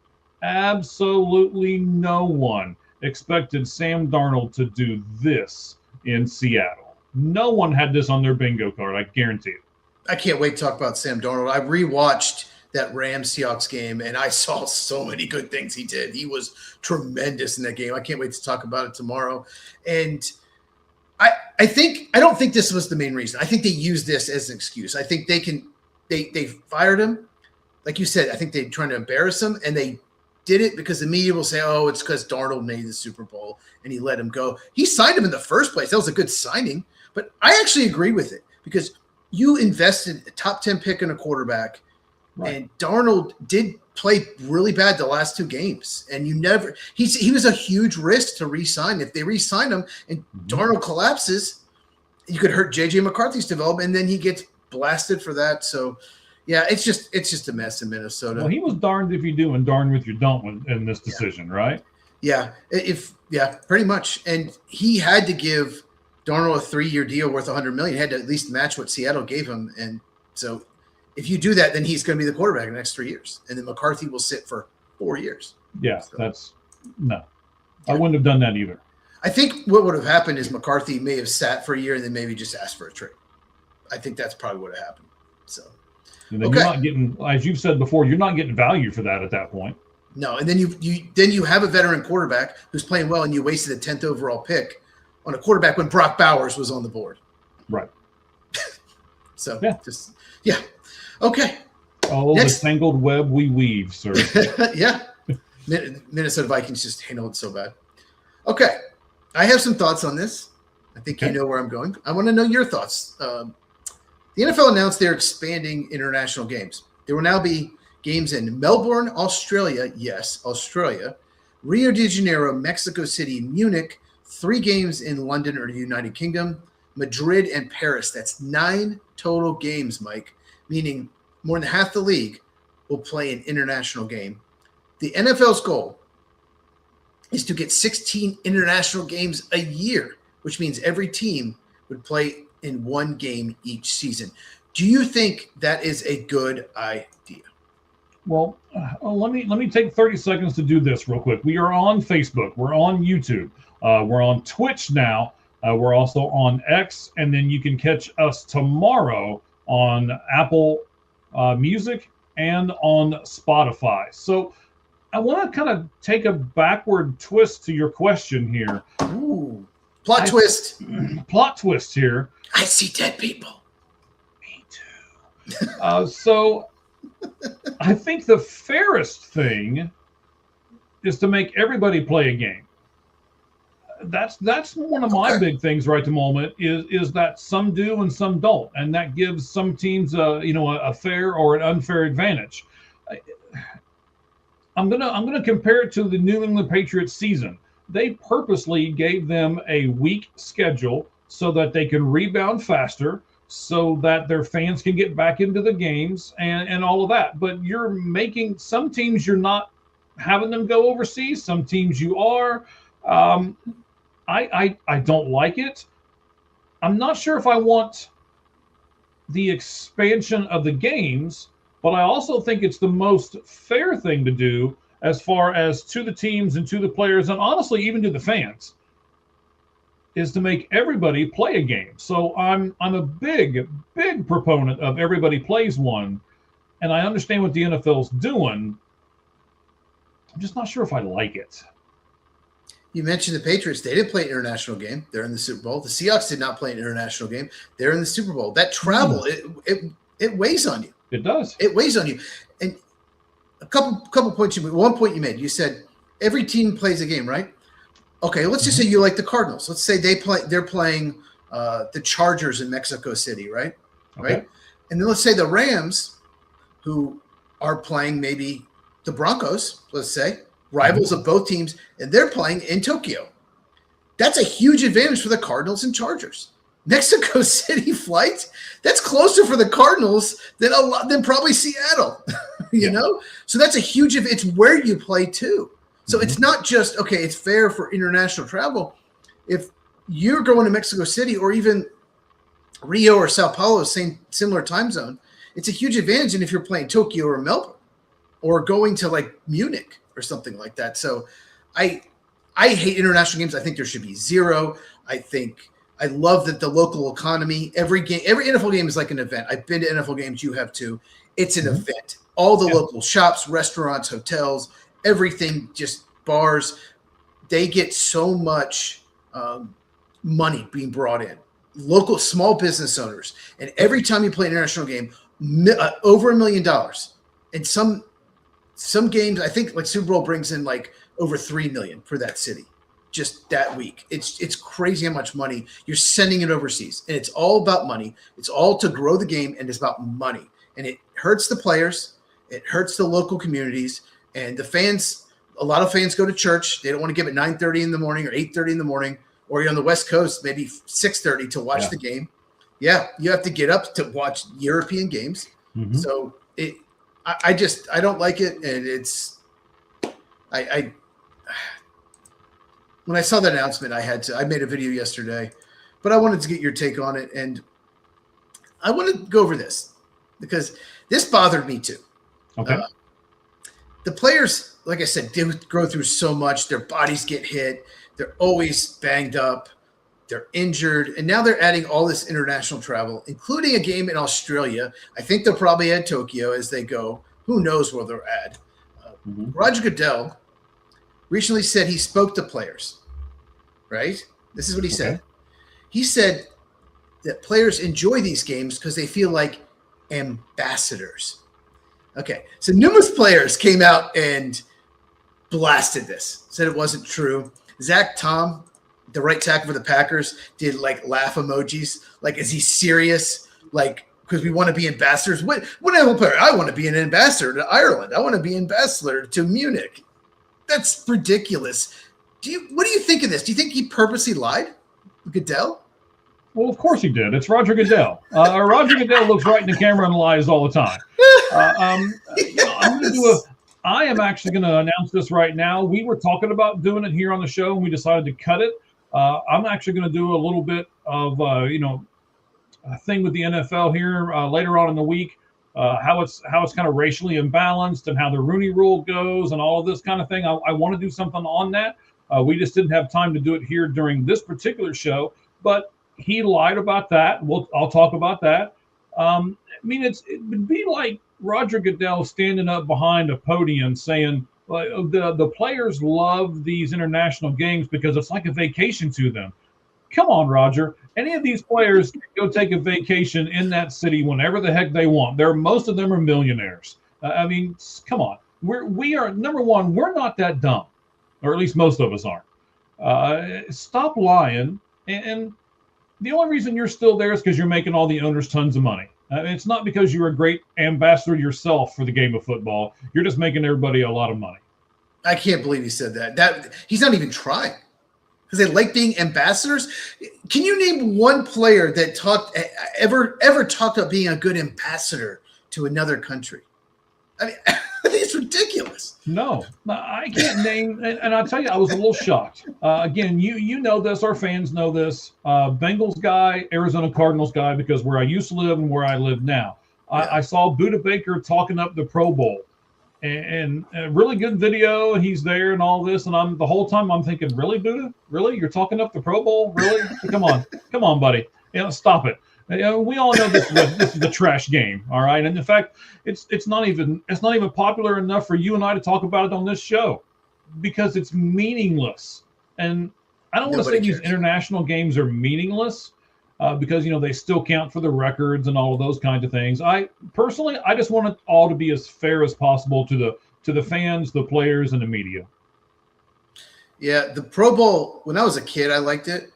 absolutely no one expected Sam Darnold to do this in Seattle. No one had this on their bingo card. I guarantee it. I can't wait to talk about Sam Darnold. I rewatched that Rams-Seahawks game, and I saw so many good things he did. He was tremendous in that game. I can't wait to talk about it tomorrow. And I don't think this was the main reason. I think they used this as an excuse. I think they fired him. Like you said, I think they're trying to embarrass him, and they did it because the media will say, oh, it's because Darnold made the Super Bowl, and he let him go. He signed him in the first place. That was a good signing. But I actually agree with it because you invested a top 10 pick in a quarterback, right. And Darnold did play really bad the last 2 games. And he was a huge risk to re-sign. If they re-sign him and Darnold collapses, you could hurt J.J. McCarthy's development, and then he gets blasted for that. So, yeah, it's just a mess in Minnesota. Well, he was darned if you do and darned if you don't in this decision, right? Yeah, pretty much. And he had to give Darnold a 3-year deal worth $100 million. He had to at least match what Seattle gave him. And so if you do that, then he's going to be the quarterback in the next 3 years. And then McCarthy will sit for 4 years. Yeah, so, no. Yeah. I wouldn't have done that either. I think what would have happened is McCarthy may have sat for a year and then maybe just asked for a trade. I think that's probably what happened. So, and then you're not getting, as you've said before, you're not getting value for that at that point. No, and then you have a veteran quarterback who's playing well, and you wasted a 10th overall pick on a quarterback when Brock Bowers was on the board. Right. So okay. Oh, next. The tangled web we weave, sir. Yeah. Minnesota Vikings just handled it so bad. Okay. I have some thoughts on this. I think you know where I'm going. I want to know your thoughts. The NFL announced they're expanding international games. There will now be games in Melbourne, Australia. Yes, Australia. Rio de Janeiro, Mexico City, Munich. 3 games in London or the United Kingdom. Madrid and Paris. That's 9 total games, Mike, meaning more than half the league will play an international game. The NFL's goal is to get 16 international games a year, which means every team would play in 1 game each season. Do you think that is a good idea? Well, let me take 30 seconds to do this real quick. We are on Facebook. We're on YouTube. We're on Twitch now. We're also on X, and then you can catch us tomorrow on Apple Music and on Spotify. So I want to kind of take a backward twist to your question here. Ooh, plot twist. Plot twist here. I see dead people. Me too. So I think the fairest thing is to make everybody play a game. That's one of my big things right at the moment is that some do and some don't, and that gives some teams a fair or an unfair advantage. I'm gonna compare it to the New England Patriots season. They purposely gave them a weak schedule so that they can rebound faster, so that their fans can get back into the games and all of that. But you're making some teams, you're not having them go overseas. Some teams you are. I don't like it. I'm not sure if I want the expansion of the games, but I also think it's the most fair thing to do as far as to the teams and to the players, and honestly, even to the fans, is to make everybody play a game. So I'm a big proponent of everybody plays one, and I understand what the NFL's doing. I'm just not sure if I like it. You mentioned the Patriots. They didn't play an international game. They're in the Super Bowl. The Seahawks did not play an international game. They're in the Super Bowl. That travel, it weighs on you. It does. It weighs on you. And a couple points one point you made. You said every team plays a game, right? Okay, let's just say you like the Cardinals. Let's say they're playing the Chargers in Mexico City, right? Okay. Right. And then let's say the Rams, who are playing maybe the Broncos, let's say, rivals of both teams, and they're playing in Tokyo. That's a huge advantage for the Cardinals and Chargers. Mexico City flight, that's closer for the Cardinals than probably Seattle, you know? So that's a huge, it's where you play too. So it's not just, okay, it's fair for international travel. If you're going to Mexico City or even Rio or Sao Paulo, similar time zone, it's a huge advantage. And if you're playing Tokyo or Melbourne or going to like Munich or something like that. So I hate international games. I think there should be 0. I love that the local economy, every NFL game is like an event. I've been to NFL games. You have too. It's an event. All the local shops, restaurants, hotels, everything, just bars, they get so much money being brought in. Local small business owners. And every time you play an international game, over $1 million. And some games, I think like Super Bowl brings in like over $3 million for that city just that week. It's crazy how much money you're sending it overseas, and it's all about money. It's all to grow the game, and it's about money, and it hurts the players. It hurts the local communities and the fans. A lot of fans go to church. They don't want to give it 9:30 in the morning or 8:30 in the morning, or you're on the West Coast, maybe 6:30 to watch the game. Yeah, you have to get up to watch European games. So I don't like it, and when I saw that announcement, I made a video yesterday, but I wanted to get your take on it, and I want to go over this because this bothered me too. Okay. The players, like I said, they grow through so much. Their bodies get hit. They're always banged up. They're injured. And now they're adding all this international travel, including a game in Australia. I think they'll probably add Tokyo as they go. Who knows where they'll add. Roger Goodell recently said he spoke to players, right? This is what he said. He said that players enjoy these games because they feel like ambassadors. Okay, so numerous players came out and blasted this, said it wasn't true. Zach Tom, the right tackle for the Packers, did like laugh emojis. Like, is he serious? Like, because we want to be ambassadors. What player? I want to be an ambassador to Ireland. I want to be ambassador to Munich. That's ridiculous. What do you think of this? Do you think he purposely lied, Goodell? Well, of course he did. It's Roger Goodell. Roger Goodell looks right in the camera and lies all the time. I am actually going to announce this right now. We were talking about doing it here on the show, and we decided to cut it. I'm actually going to do a little bit of, a thing with the NFL here later on in the week, how it's kind of racially imbalanced and how the Rooney Rule goes and all of this kind of thing. I want to do something on that. We just didn't have time to do it here during this particular show, but he lied about that. I'll talk about that. It would be like Roger Goodell standing up behind a podium saying, the players love these international games because it's like a vacation to them. Come on, Roger. Any of these players can go take a vacation in that city whenever the heck they want. Most of them are millionaires. Come on. We are, number one, we're not that dumb, or at least most of us aren't. Stop lying. And the only reason you're still there is because you're making all the owners tons of money. It's not because you're a great ambassador yourself for the game of football. You're just making everybody a lot of money. I can't believe he said that. That he's not even trying because they like being ambassadors. Can you name one player that ever talked about being a good ambassador to another country? I mean, it's ridiculous. No, I can't name. And I'll tell you, I was a little shocked. Again, you know this. Our fans know this. Bengals guy, Arizona Cardinals guy, because where I used to live and where I live now. Yeah. I saw Budda Baker talking up the Pro Bowl. And a really good video. He's there and all this. And the whole time I'm thinking, really, Budda? Really? You're talking up the Pro Bowl? Really? Come on, buddy. Stop it. We all know this is a trash game, all right. And in fact, it's not even popular enough for you and I to talk about it on this show because it's meaningless. And I don't want to say these international games are meaningless because they still count for the records and all of those kinds of things. I just want it all to be as fair as possible to the fans, the players, and the media. Yeah, the Pro Bowl. When I was a kid, I liked it,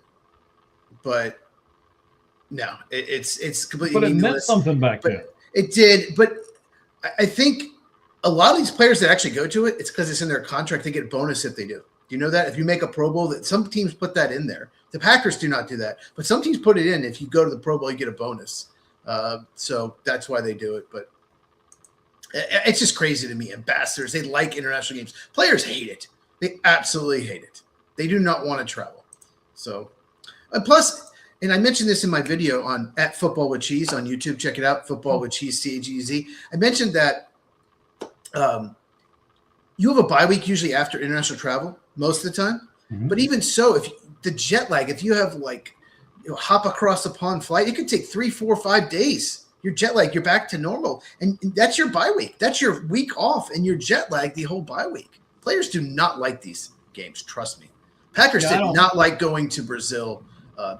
but. No, it's completely But it meaningless. meant something back then. It did, but I think a lot of these players that actually go to it, it's because it's in their contract. They get a bonus if they do. Do you know that? If you make a Pro Bowl, that some teams put that in there. The Packers do not do that, but some teams put it in. If you go to the Pro Bowl, you get a bonus. So that's why they do it. But it's just crazy to me. Ambassadors, they like international games. Players hate it. They absolutely hate it. They do not want to travel. So, and plus. And I mentioned this in my video on @Football with Cheese on YouTube. Check it out, Football with Cheese, CHEZ. I mentioned that you have a bye week usually after international travel most of the time. Mm-hmm. But even so, if the jet lag, if you have hop across the pond flight, it could take 3, 4, 5 days. Your jet lag, you're back to normal, and that's your bye week. That's your week off, and your jet lag the whole bye week. Players do not like these games. Trust me. Packers did not like going to Brazil.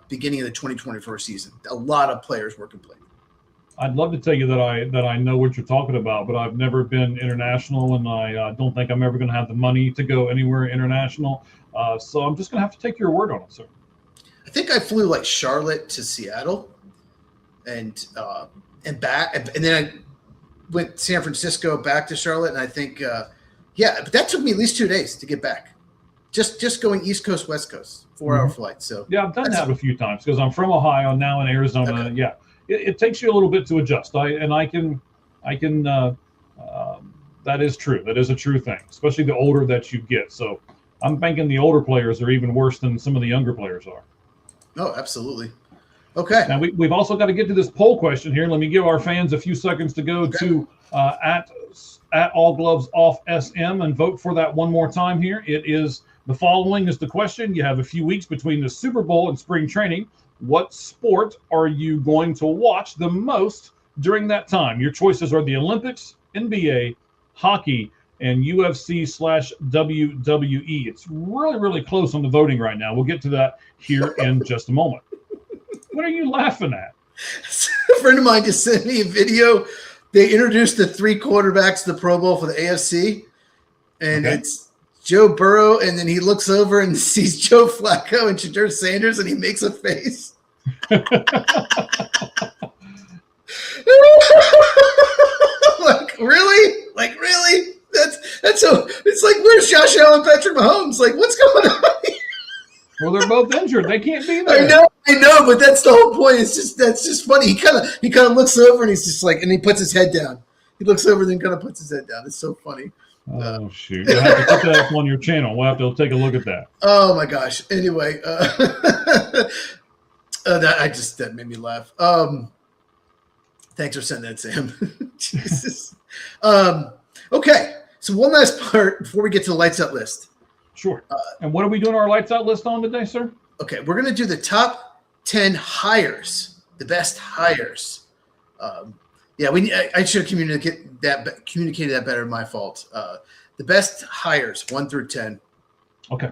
Beginning of the 2024 season. A lot of players were complaining. I'd love to tell you that I know what you're talking about, but I've never been international, and I don't think I'm ever going to have the money to go anywhere international. So I'm just going to have to take your word on it, sir. I think I flew like Charlotte to Seattle, and back, and then I went San Francisco back to Charlotte, and I think but that took me at least 2 days to get back. Just going East Coast, West Coast, 4-hour flight. So yeah, I've done that a few times because I'm from Ohio now in Arizona. Okay. Yeah, it takes you a little bit to adjust. I can. That is true. That is a true thing, especially the older that you get. So I'm thinking the older players are even worse than some of the younger players are. Oh, absolutely. Okay. Now we've also got to get to this poll question here. Let me give our fans a few seconds to go to at All Gloves Off SM and vote for that one more time here. It is The following is the question. You have a few weeks between the Super Bowl and spring training. What sport are you going to watch the most during that time? Your choices are the Olympics, NBA, hockey, and UFC/WWE. It's really, really close on the voting right now. We'll get to that here in just a moment. What are you laughing at? A friend of mine just sent me a video. They introduced the 3 quarterbacks to the Pro Bowl for the AFC, and it's Joe Burrow, and then he looks over and sees Joe Flacco and Shadur Sanders, and he makes a face. Like, really? Like, really? That's so. It's like, where's Josh Allen, Patrick Mahomes? Like, what's going on here? Well, they're both injured. They can't be there. I know, but that's the whole point. That's just funny. He kind of looks over and he's just like, and he puts his head down. He looks over and then kind of puts his head down. It's so funny. Oh shoot! You'll have to put that up on your channel. We'll have to take a look at that. Oh my gosh. Anyway, that made me laugh. Thanks for sending that, Sam. Jesus. Okay. So one last part before we get to the lights out list. Sure. And what are we doing our lights out list on today, sir? Okay, we're going to do the top 10 hires, the best hires. I should have communicated that better. My fault. The best hires, 1 through 10. Okay.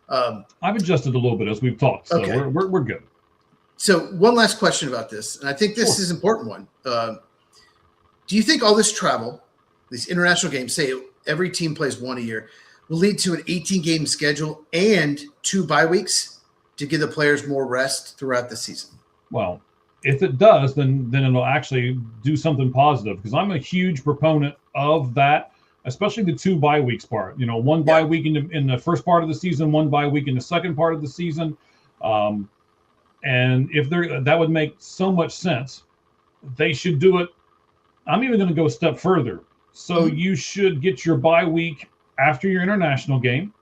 I've adjusted a little bit as we've talked, so okay. we're good. So one last question about this, and I think this is an important one. Do you think all this travel, these international games, say every team plays 1 a year, will lead to an 18-game schedule and 2 bye weeks to give the players more rest throughout the season? Well, if it does, then it'll actually do something positive, because I'm a huge proponent of that, especially the 2 bye weeks part. You know, 1 bye week in the first part of the season, 1 bye week in the second part of the season. And if that would make so much sense. They should do it. I'm even going to go a step further. So you should get your bye week after your international game,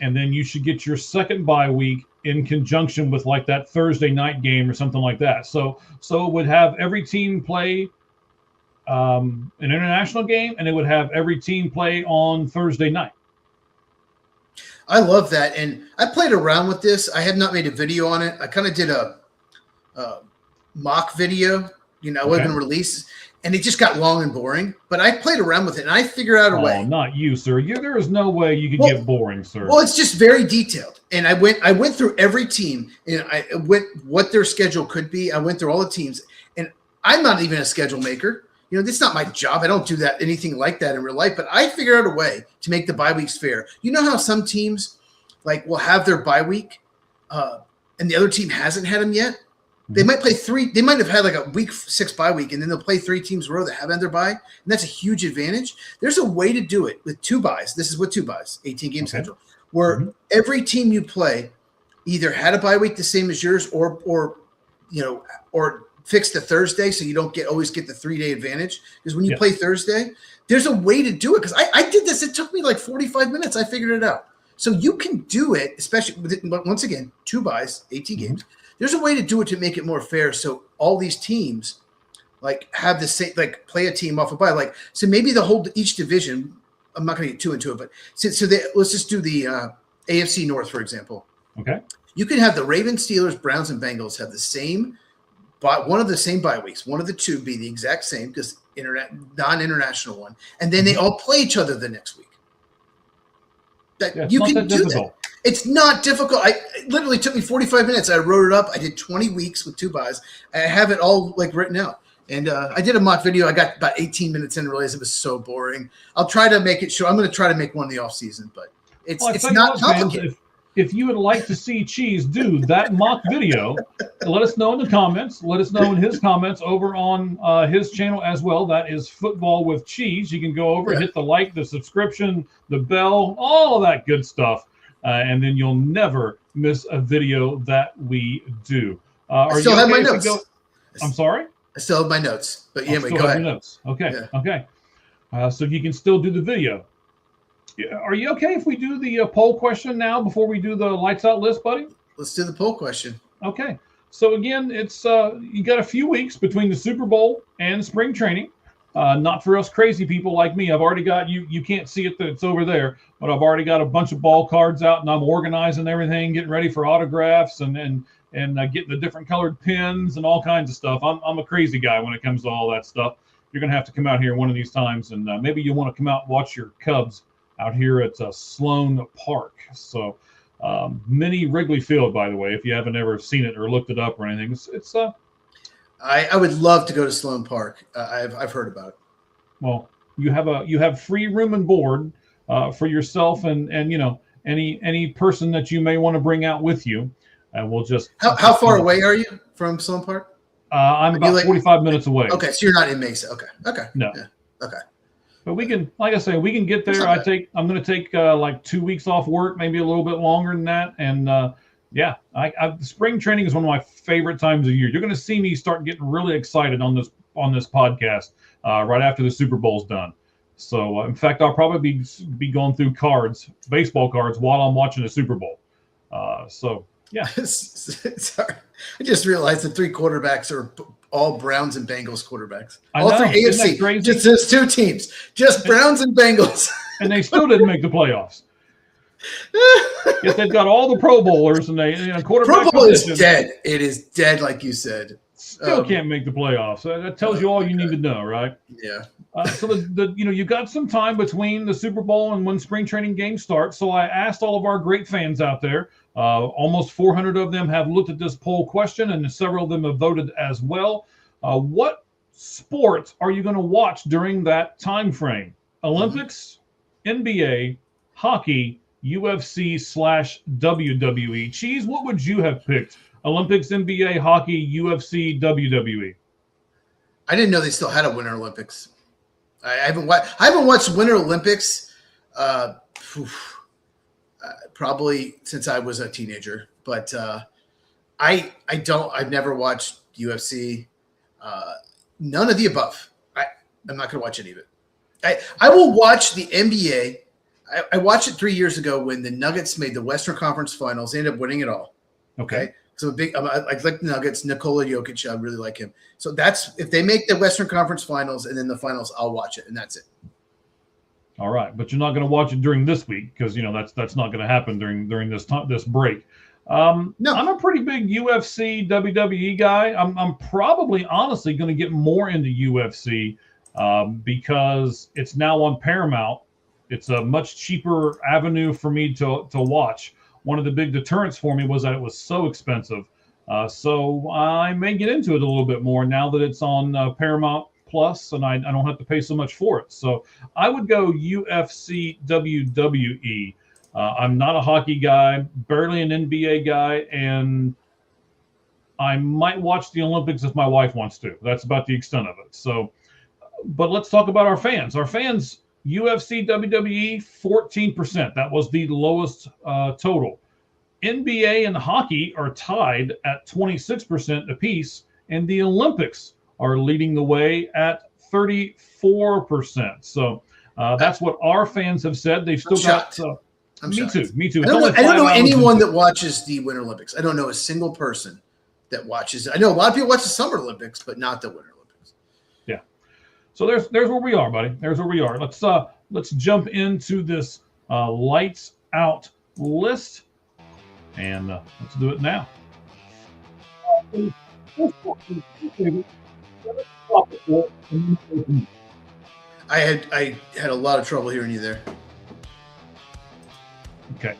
and then you should get your second bye week in conjunction with like that Thursday night game or something like that. So it would have every team play an international game, and it would have every team play on Thursday night. I love that, and I played around with this. I have not made a video on it. I kind of did a mock video. You know, I wasn't going to release. And it just got long and boring. But I played around with it, and I figured out a way. Not you, sir. There is no way you could get boring, sir. Well, it's just very detailed. And I went through every team, and I went what their schedule could be. I went through all the teams, and I'm not even a schedule maker. You know, that's not my job. I don't do that anything like that in real life. But I figured out a way to make the bye weeks fair. You know how some teams will have their bye week, and the other team hasn't had them yet. They might play 3. They might have had like a week 6 bye week, and then they'll play 3 teams in a row that have had their bye, and that's a huge advantage. There's a way to do it with 2 byes. This is with 2 byes, 18-game schedule, where every team you play either had a bye week the same as yours, or fix the Thursday so you don't always get the 3-day advantage. Because when you play Thursday, there's a way to do it. Because I did this. It took me like 45 minutes. I figured it out. So you can do it, especially with it, but once again, 2 byes, 18 games. There's a way to do it to make it more fair. So all these teams have the same, play a team off a bye. So maybe each division, I'm not going to get too into it, but let's just do the AFC North, for example. Okay. You can have the Ravens, Steelers, Browns, and Bengals have the same, one of the same bye weeks. One of the 2 be the exact same, because non-international one. And then they all play each other the next week. You can do that. It's not difficult. It literally took me 45 minutes. I wrote it up. I did 20 weeks with 2 byes. I have it all written out. And I did a mock video. I got about 18 minutes in and realized it was so boring. I'll try to make it short. I'm going to try to make one in the off season, but it's not complicated. If you would like to see Cheese do that mock video, let us know in the comments. Let us know in his comments over on his channel as well. That is Football with Cheese. You can go over, hit the like, the subscription, the bell, all of that good stuff. And then you'll never miss a video that we do. I still have my notes. I'm sorry? I still have my notes. But anyway, go ahead. Notes. Okay. Yeah. Okay. So you can still do the video. Are you okay if we do the poll question now before we do the lights out list, buddy? Let's do the poll question. Okay. So again, it's you got a few weeks between the Super Bowl and spring training. Not for us crazy people like me. I've already got you can't see it, it's over there, but I've already got a bunch of ball cards out, and I'm organizing everything, getting ready for autographs and getting the different colored pins and all kinds of stuff. I'm a crazy guy when it comes to all that stuff. You're going to have to come out here one of these times, and maybe you want to come out and watch your Cubs out here at Sloan Park. So mini Wrigley Field, by the way, if you haven't ever seen it or looked it up or anything. It's I would love to go to Sloan Park. I've heard about it. Well, you have free room and board for yourself and any person that you may want to bring out with you. And we'll just how far away are you from Sloan Park? I'm about 45 minutes away. Okay, so you're not in Mesa. Okay. No. Yeah. Okay. But we can, like I say, we can get there. I'm going to take like 2 weeks off work, maybe a little bit longer than that. And spring training is one of my favorite times of year. You're going to see me start getting really excited on this podcast right after the Super Bowl's done. So, in fact, I'll probably be going through baseball cards, while I'm watching the Super Bowl. Yeah. Sorry, I just realized the 3 quarterbacks are all Browns and Bengals quarterbacks. All 3 AFC. Just 2 teams, just Browns and Bengals. And they still didn't make the playoffs. Yet they've got all the Pro Bowlers and quarterback. Pro Bowl is dead. It is dead, like you said. Still can't make the playoffs. That tells you all you need to know, right? Yeah. So you got some time between the Super Bowl and when spring training games start. So I asked all of our great fans out there. Almost 400 of them have looked at this poll question, and several of them have voted as well. What sport are you going to watch during that time frame? Olympics, NBA, hockey, UFC/WWE. Cheese, what would you have picked? Olympics, NBA, hockey, UFC, WWE. I didn't know they still had a Winter Olympics. I haven't watched Winter Olympics probably since I was a teenager. But I've never watched UFC. None of the above. I'm not going to watch any of it. I will watch the NBA. I watched it 3 years ago when the Nuggets made the Western Conference Finals. They ended up winning it all. Okay. So I like the Nuggets. Nikola Jokic, I really like him. So that's if they make the Western Conference Finals and then the finals, I'll watch it, and that's it. All right, but you're not going to watch it during this week because that's not going to happen during this break. No, I'm a pretty big UFC WWE guy. I'm probably honestly going to get more into UFC because it's now on Paramount. It's a much cheaper avenue for me to watch. One of the big deterrents for me was that it was so expensive. So I may get into it a little bit more now that it's on Paramount Plus, and I don't have to pay so much for it. So I would go UFC WWE. I'm not a hockey guy, barely an NBA guy, and I might watch the Olympics if my wife wants to. That's about the extent of it. So, but let's talk about our fans. Our fans, UFC WWE, 14%. That was the lowest total. NBA and hockey are tied at 26% apiece, and the Olympics are leading the way at 34%. So that's what our fans have said. They've still got. Me too. I don't know anyone that watches the Winter Olympics. I don't know a single person that watches it. I know a lot of people watch the Summer Olympics, but not the Winter Olympics. Yeah. So there's where we are, buddy. There's where we are. Let's jump into this lights out list, and let's do it now. I had a lot of trouble hearing you there. Okay.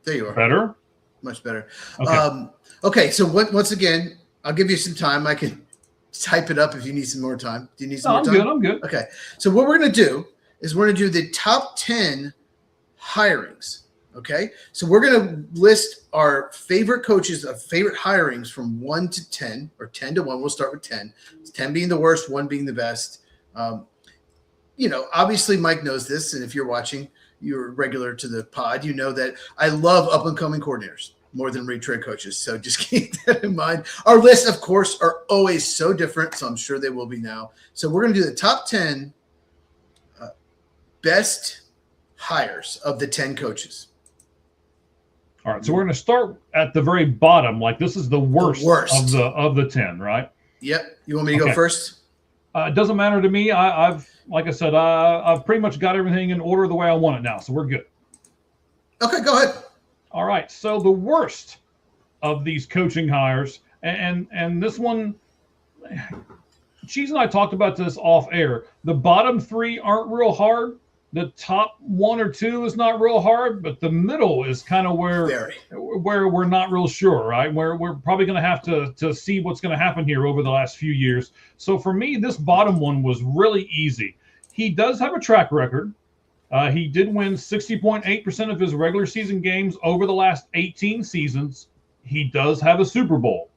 There you are. Better? Much better. Okay. Okay, so once again, I'll give you some time. I can type it up if you need some more time. Do you need some more time? I'm good. Okay. So what we're going to do is we're going to do the top 10 hirings. Okay. So we're going to list our favorite coaches of favorite hirings from 1 to 10 or 10 to 1. We'll start with 10. 10 being the worst, 1 being the best. Obviously Mike knows this. And if you're watching, you're regular to the pod, you know that I love up and coming coordinators more than retread coaches. So just keep that in mind. Our lists, of course, are always so different. So I'm sure they will be now. So we're going to do the top 10 best hires of the 10 coaches. All right. So we're going to start at the very bottom. Like this is the worst. Of the 10, right? Yep. You want me to go first? It doesn't matter to me. Like I said, I've pretty much got everything in order the way I want it now, so we're good. Okay, go ahead. All right. So the worst of these coaching hires, and this one, Cheese and I talked about this off air. The bottom three aren't real hard. The top one or two is not real hard, but the middle is kind of where we're not real sure, right? Where we're probably going to have to see what's going to happen here over the last few years. So for me, this bottom one was really easy. He does have a track record. He did win 60.8% of his regular season games over the last 18 seasons. He does have a Super Bowl,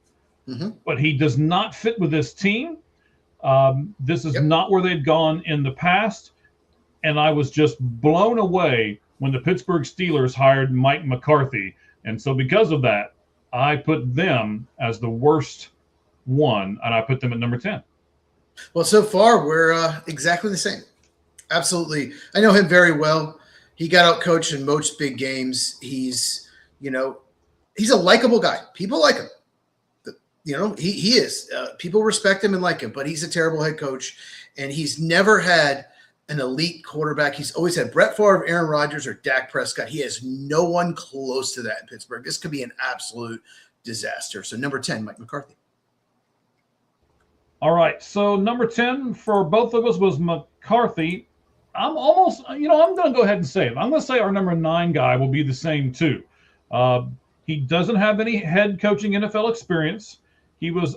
but he does not fit with this team. This is not where they've gone in the past. And I was just blown away when the Pittsburgh Steelers hired Mike McCarthy. And so because of that, I put them as the worst one, and I put them at number 10. Well, so far, we're exactly the same. Absolutely. I know him very well. He got out coached in most big games. He's a likable guy. People like him. He is. People respect him and like him, but he's a terrible head coach, and he's never had an elite quarterback. He's always had Brett Favre, Aaron Rodgers, or Dak Prescott. He has no one close to that in Pittsburgh. This could be an absolute disaster. So number 10, Mike McCarthy. All right. So number 10 for both of us was McCarthy. I'm almost, I'm going to go ahead and say it. I'm going to say our number 9 guy will be the same too. He doesn't have any head coaching NFL experience. He was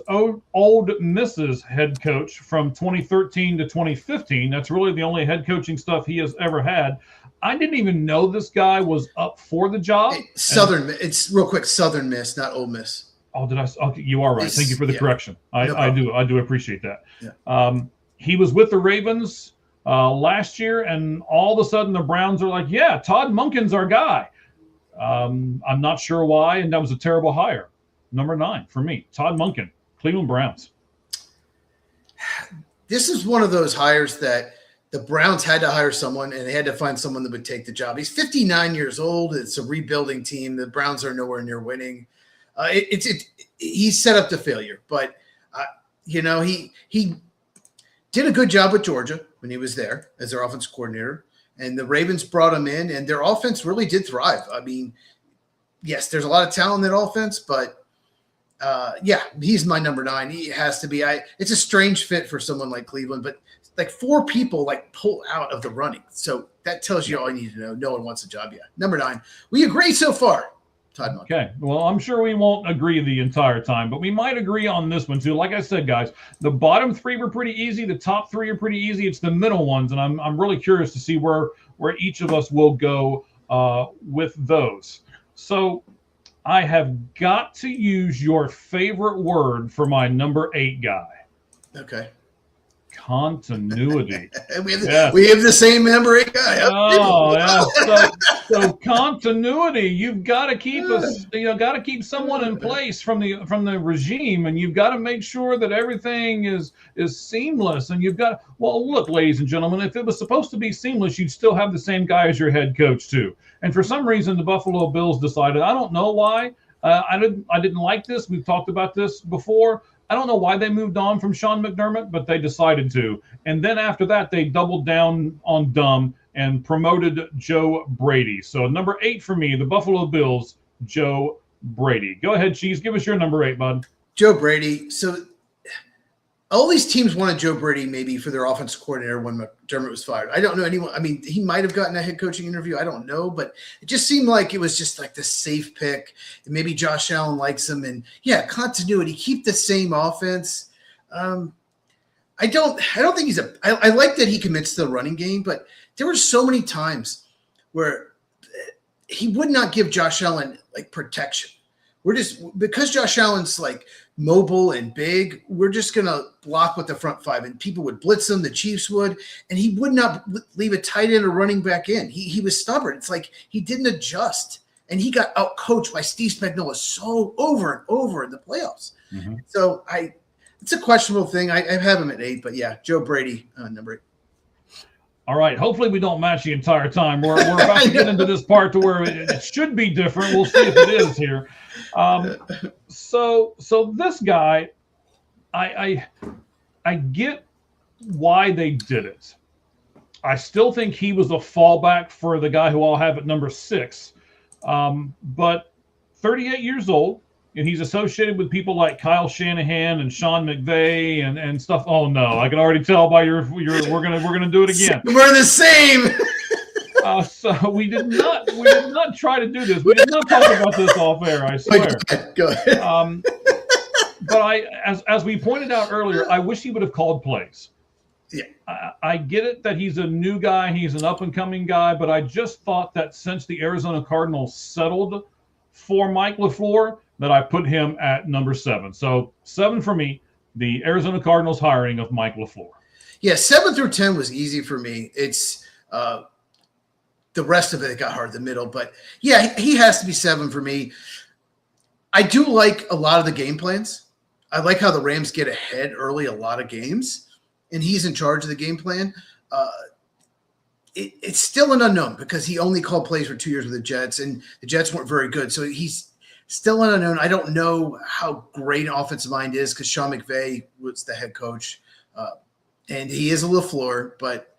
Old Miss's head coach from 2013 to 2015. That's really the only head coaching stuff he has ever had. I didn't even know this guy was up for the job. It's real quick, Southern Miss, not Ole Miss. Oh, did I? Okay, you are right. Thank you for the correction. I do appreciate that. Yeah. He was with the Ravens last year, and all of a sudden the Browns are like, yeah, Todd Monken's our guy. I'm not sure why, and that was a terrible hire. Number 9 for me, Todd Monken, Cleveland Browns. This is one of those hires that the Browns had to hire someone, and they had to find someone that would take the job. He's 59 years old. It's a rebuilding team. The Browns are nowhere near winning. He's set up to failure, but he did a good job with Georgia when he was there as their offense coordinator, and the Ravens brought him in, and their offense really did thrive. I mean, yes, there's a lot of talent in that offense, but he's my number 9. He has to be. It's a strange fit for someone like Cleveland, but like 4 people pull out of the running. So that tells you all you need to know. No one wants a job yet. Number 9. We agree so far. Todd Monken. Okay. Well, I'm sure we won't agree the entire time, but we might agree on this one too. Like I said, guys, the bottom 3 were pretty easy. The top 3 are pretty easy. It's the middle ones, and I'm really curious to see where each of us will go with those. So I have got to use your favorite word for my number 8 guy. Okay. Continuity. we have the same number 8 guy. Oh, yeah. So continuity. You've got to keep got to keep someone in place from the regime, and you've got to make sure that everything is seamless. And look, ladies and gentlemen, if it was supposed to be seamless, you'd still have the same guy as your head coach too. And for some reason, the Buffalo Bills decided, I don't know why. I didn't like this. We've talked about this before. I don't know why they moved on from Sean McDermott, but they decided to. And then after that, they doubled down on dumb and promoted Joe Brady. So number 8 for me, the Buffalo Bills, Joe Brady. Go ahead, Cheese. Give us your number 8, bud. Joe Brady. So all these teams wanted Joe Brady maybe for their offensive coordinator when McDermott was fired. I don't know anyone. I mean, he might have gotten a head coaching interview. I don't know, but it just seemed like it was just like the safe pick. And maybe Josh Allen likes him. And yeah, continuity, keep the same offense. I don't think I like that he commits to the running game, but there were so many times where he would not give Josh Allen protection. Because Josh Allen's mobile and big, we're just going to block with the front 5, and people would blitz him. The Chiefs would, and he would not leave a tight end or running back in. He was stubborn. It's like he didn't adjust, and he got out coached by Steve Spagnuolo so over and over in the playoffs. Mm-hmm. So it's a questionable thing. I have him at 8, but yeah, Joe Brady, number 8. All right. Hopefully we don't match the entire time. We're about to get into this part to where it should be different. We'll see if it is here. So this guy, I get why they did it. I still think he was a fallback for the guy who I'll have at number 6. But 38 years old, and he's associated with people like Kyle Shanahan and Sean McVay and stuff. Oh no, I can already tell by your we're gonna do it again. We're the same. So we did not try to do this. We did not talk about this off air, I swear. Go ahead. But as we pointed out earlier, I wish he would have called plays. Yeah. I get it that he's a new guy, he's an up-and-coming guy, but I just thought that since the Arizona Cardinals settled for Mike LaFleur, that I put him at number 7. So 7 for me, the Arizona Cardinals hiring of Mike LaFleur. Yeah, 7 through 10 was easy for me. It's the rest of it got hard, the middle. But, yeah, he has to be 7 for me. I do like a lot of the game plans. I like how the Rams get ahead early a lot of games. And he's in charge of the game plan. It's still an unknown because he only called plays for 2 years with the Jets, and the Jets weren't very good. So he's still an unknown. I don't know how great an offensive mind is because Sean McVay was the head coach. And he is a LaFleur, but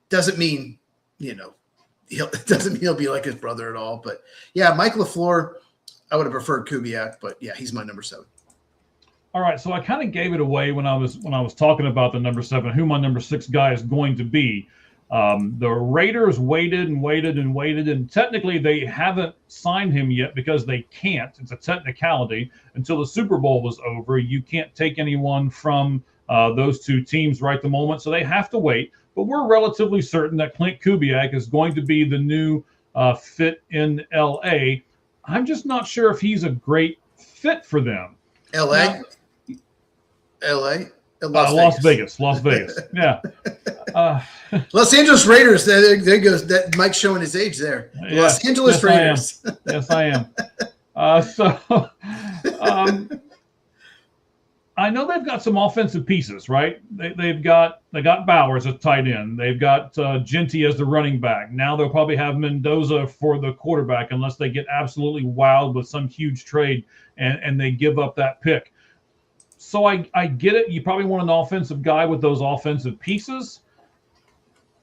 doesn't mean, doesn't mean he'll be like his brother at all. But, yeah, Mike LaFleur, I would have preferred Kubiak, but, yeah, he's my number 7. All right, so I kind of gave it away when I was talking about the number 7, who my number 6 guy is going to be. The Raiders waited and waited and waited, and technically they haven't signed him yet because they can't. It's a technicality until the Super Bowl was over. You can't take anyone from those two teams right the moment, so they have to wait. But we're relatively certain that Clint Kubiak is going to be the new fit in L.A. I'm just not sure if he's a great fit for them. L.A.? Las Vegas. Yeah. Los Angeles Raiders. There goes that Mike's showing his age there. Yeah, Los Angeles Raiders. Yes, I am. I know they've got some offensive pieces, right? They got Bowers at tight end. They've got Genty as the running back. Now they'll probably have Mendoza for the quarterback unless they get absolutely wild with some huge trade and they give up that pick. So I get it. You probably want an offensive guy with those offensive pieces.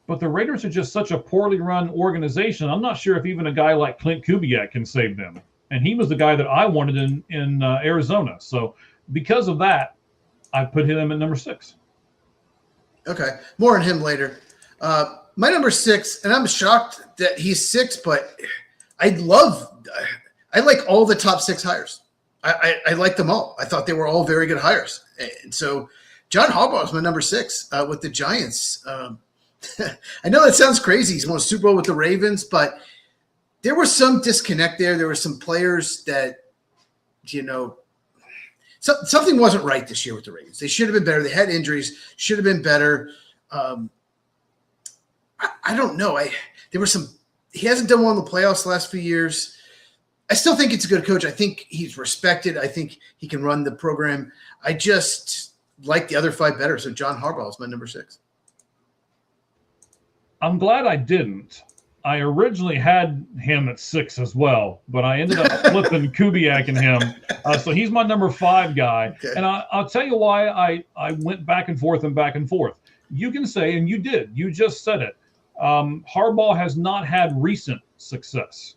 But the Raiders are just such a poorly run organization. I'm not sure if even a guy like Clint Kubiak can save them. And he was the guy that I wanted in Arizona. So because of that, I put him at number 6. Okay. More on him later. My number 6, and I'm shocked that he's 6, but I like all the top 6 hires. I like them all. I thought they were all very good hires. And so John Harbaugh is my number 6 with the Giants. I know that sounds crazy. He's won a Super Bowl with the Ravens, but there was some disconnect there. There were some players that, something wasn't right this year with the Ravens. They should have been better. They had injuries, should have been better. I don't know. He hasn't done well in the playoffs the last few years. I still think it's a good coach. I think he's respected. I think he can run the program. I just like the other 5 better. So John Harbaugh is my number 6. I'm glad I didn't. I originally had him at 6 as well, but I ended up flipping Kubiak and him. So he's my number 5 guy. Okay. And I'll tell you why I went back and forth and back and forth. You can say, and you did, you just said it, Harbaugh has not had recent success.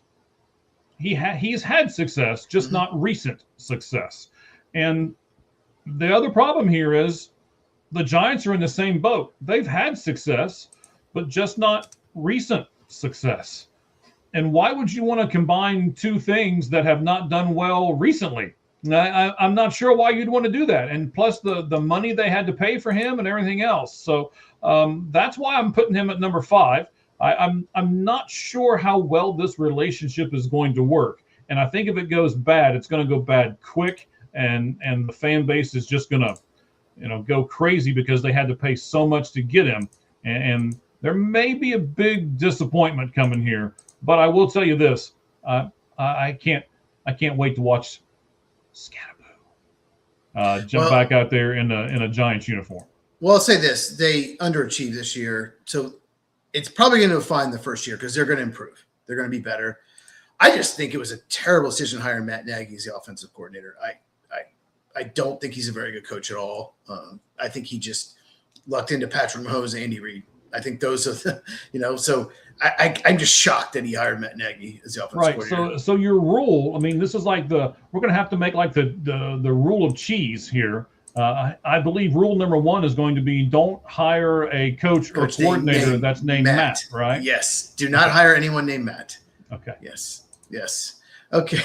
He's had success, just not recent success. And the other problem here is the Giants are in the same boat. They've had success, but just not recent success. And why would you want to combine two things that have not done well recently? I'm not sure why you'd want to do that. And plus the money they had to pay for him and everything else. So that's why I'm putting him at number 5. I'm not sure how well this relationship is going to work. And I think if it goes bad, it's going to go bad quick. And the fan base is just going to, go crazy because they had to pay so much to get him. And there may be a big disappointment coming here. But I will tell you this: I can't wait to watch Scatterboo jump back out there in a Giants uniform. Well, I'll say this: they underachieved this year, so it's probably going to be fine the first year because they're going to improve. They're going to be better. I just think it was a terrible decision hiring Matt Nagy as the offensive coordinator. I don't think he's a very good coach at all. I think he just lucked into Patrick Mahomes and Andy Reid. I think those are the, so I'm just shocked that he hired Matt Nagy as the offensive coordinator. So your rule, I mean, this is like we're going to have to make like the rule of cheese here. I believe rule number 1 is going to be don't hire a coach or coordinator that's named Matt, right? Yes. Do not hire anyone named Matt. Okay. Yes. Okay.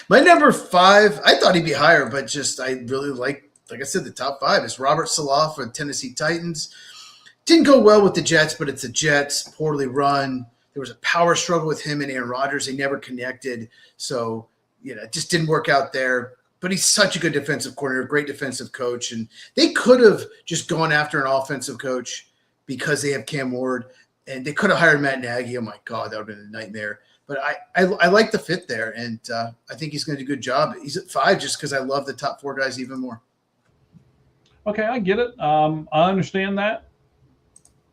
My number 5, I thought he'd be higher, but I really like I said, the top 5 is Robert Saleh for the Tennessee Titans. Didn't go well with the Jets, but it's the Jets, poorly run. There was a power struggle with him and Aaron Rodgers. They never connected. So, it just didn't work out there. But he's such a good defensive coordinator, great defensive coach. And they could have just gone after an offensive coach because they have Cam Ward. And they could have hired Matt Nagy. Oh, my God, that would have been a nightmare. But I like the fit there, and I think he's going to do a good job. He's at 5 just because I love the top 4 guys even more. Okay, I get it. I understand that.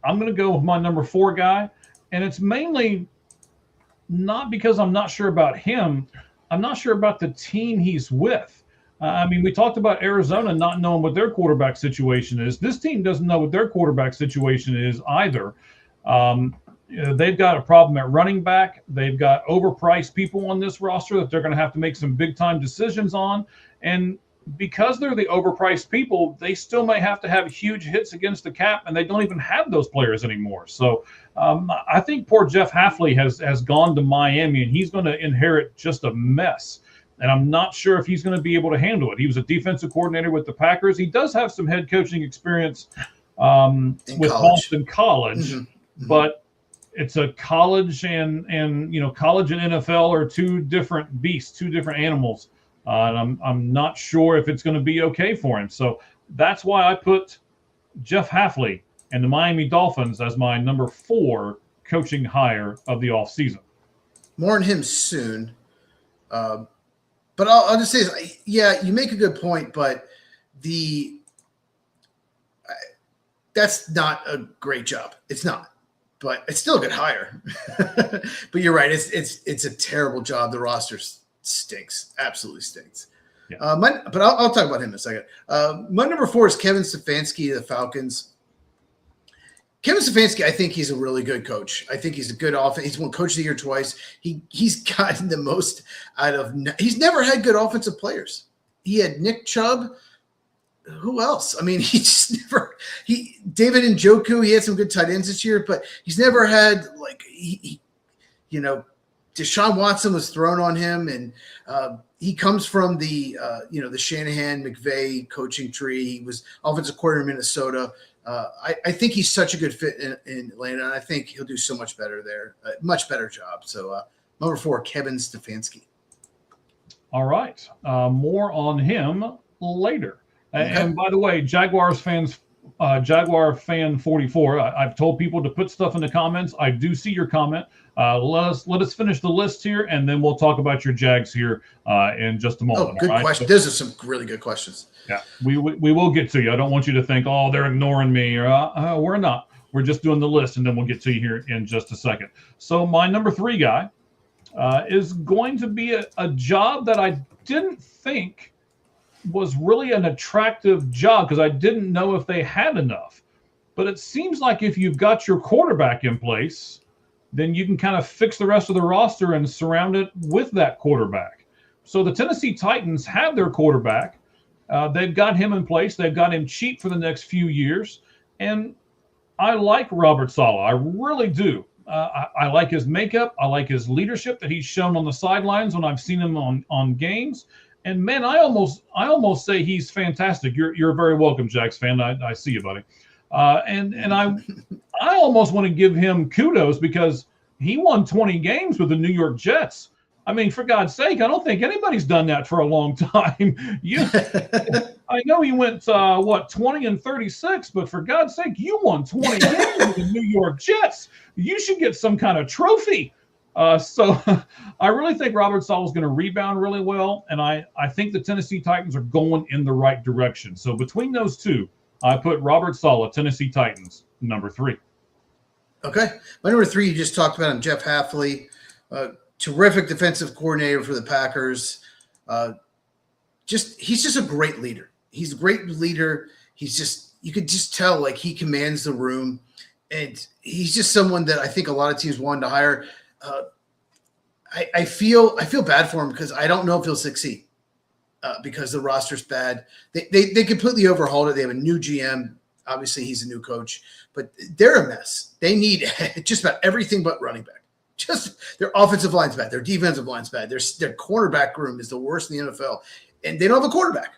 I'm going to go with my number 4 guy, and it's mainly not because I'm not sure about him. I'm not sure about the team he's with. I mean, we talked about Arizona not knowing what their quarterback situation is. This team doesn't know what their quarterback situation is either. They've got a problem at running back. They've got overpriced people on this roster that they're going to have to make some big-time decisions on. And because they're the overpriced people, they still may have to have huge hits against the cap, and they don't even have those players anymore. So I think poor Jeff Hafley has gone to Miami, and he's going to inherit just a mess. And I'm not sure if he's going to be able to handle it. He was a defensive coordinator with the Packers. He does have some head coaching experience with Boston College, but it's a college and college and NFL are 2 different beasts, 2 different animals. And I'm not sure if it's going to be okay for him. So that's why I put Jeff Hafley and the Miami Dolphins as my number 4 coaching hire of the offseason. More on him soon. But I'll just say this. Yeah, you make a good point, but that's not a great job. It's not. But it's still a good hire. But you're right. It's a terrible job. The roster stinks. Absolutely stinks. Yeah. But I'll talk about him in a second. My number 4 is Kevin Stefanski of the Falcons. Kevin Stefanski, I think he's a really good coach. I think he's a good offense. He's won Coach of the Year twice. He's gotten the most out of – he's never had good offensive players. He had Nick Chubb. Who else? I mean, he just never – David Njoku, he had some good tight ends this year, but he's never had Deshaun Watson was thrown on him, and he comes from the Shanahan McVay coaching tree. He was offensive coordinator in Minnesota. I think he's such a good fit in Atlanta, and I think he'll do so much better there, much better job. So number 4, Kevin Stefanski. All right, more on him later. Okay. And by the way, Jaguar fan 44. I've told people to put stuff in the comments. I do see your comment. Let us finish the list here, and then we'll talk about your Jags here in just a moment. Oh, good question. Those are some really good questions. Yeah, we will get to you. I don't want you to think, oh, they're ignoring me, or we're not. We're just doing the list, and then we'll get to you here in just a second. So my number 3 guy is going to be a job that I didn't think was really an attractive job because I didn't know if they had enough. But it seems like if you've got your quarterback in place, then you can kind of fix the rest of the roster and surround it with that quarterback. So the Tennessee Titans have their quarterback. They've got him in place. They've got him cheap for the next few years. And I like Robert Saleh. I really do. I like his makeup. I like his leadership that he's shown on the sidelines when I've seen him on games. And man, I almost say he's fantastic. You're very welcome, Jags fan. I see you, buddy. And I almost want to give him kudos because he won 20 games with the New York Jets. I mean, for God's sake, I don't think anybody's done that for a long time. I know he went 20-36, but for God's sake, you won 20 games with the New York Jets. You should get some kind of trophy. So I really think Robert Saleh is going to rebound really well, and I think the Tennessee Titans are going in the right direction. So between those 2, I put Robert Saleh, Tennessee Titans, number 3. Okay. My number 3, you just talked about him, Jeff Hafley, terrific defensive coordinator for the Packers. He's just a great leader. He's a great leader. He's just you could just tell like he commands the room, and he's just someone that I think a lot of teams wanted to hire. I feel bad for him because I don't know if he'll succeed because the roster's bad. They completely overhauled it. They have a new GM. Obviously, he's a new coach, but they're a mess. They need just about everything but running back. Just their offensive line's bad. Their defensive line's bad. Their cornerback room is the worst in the NFL, and they don't have a quarterback.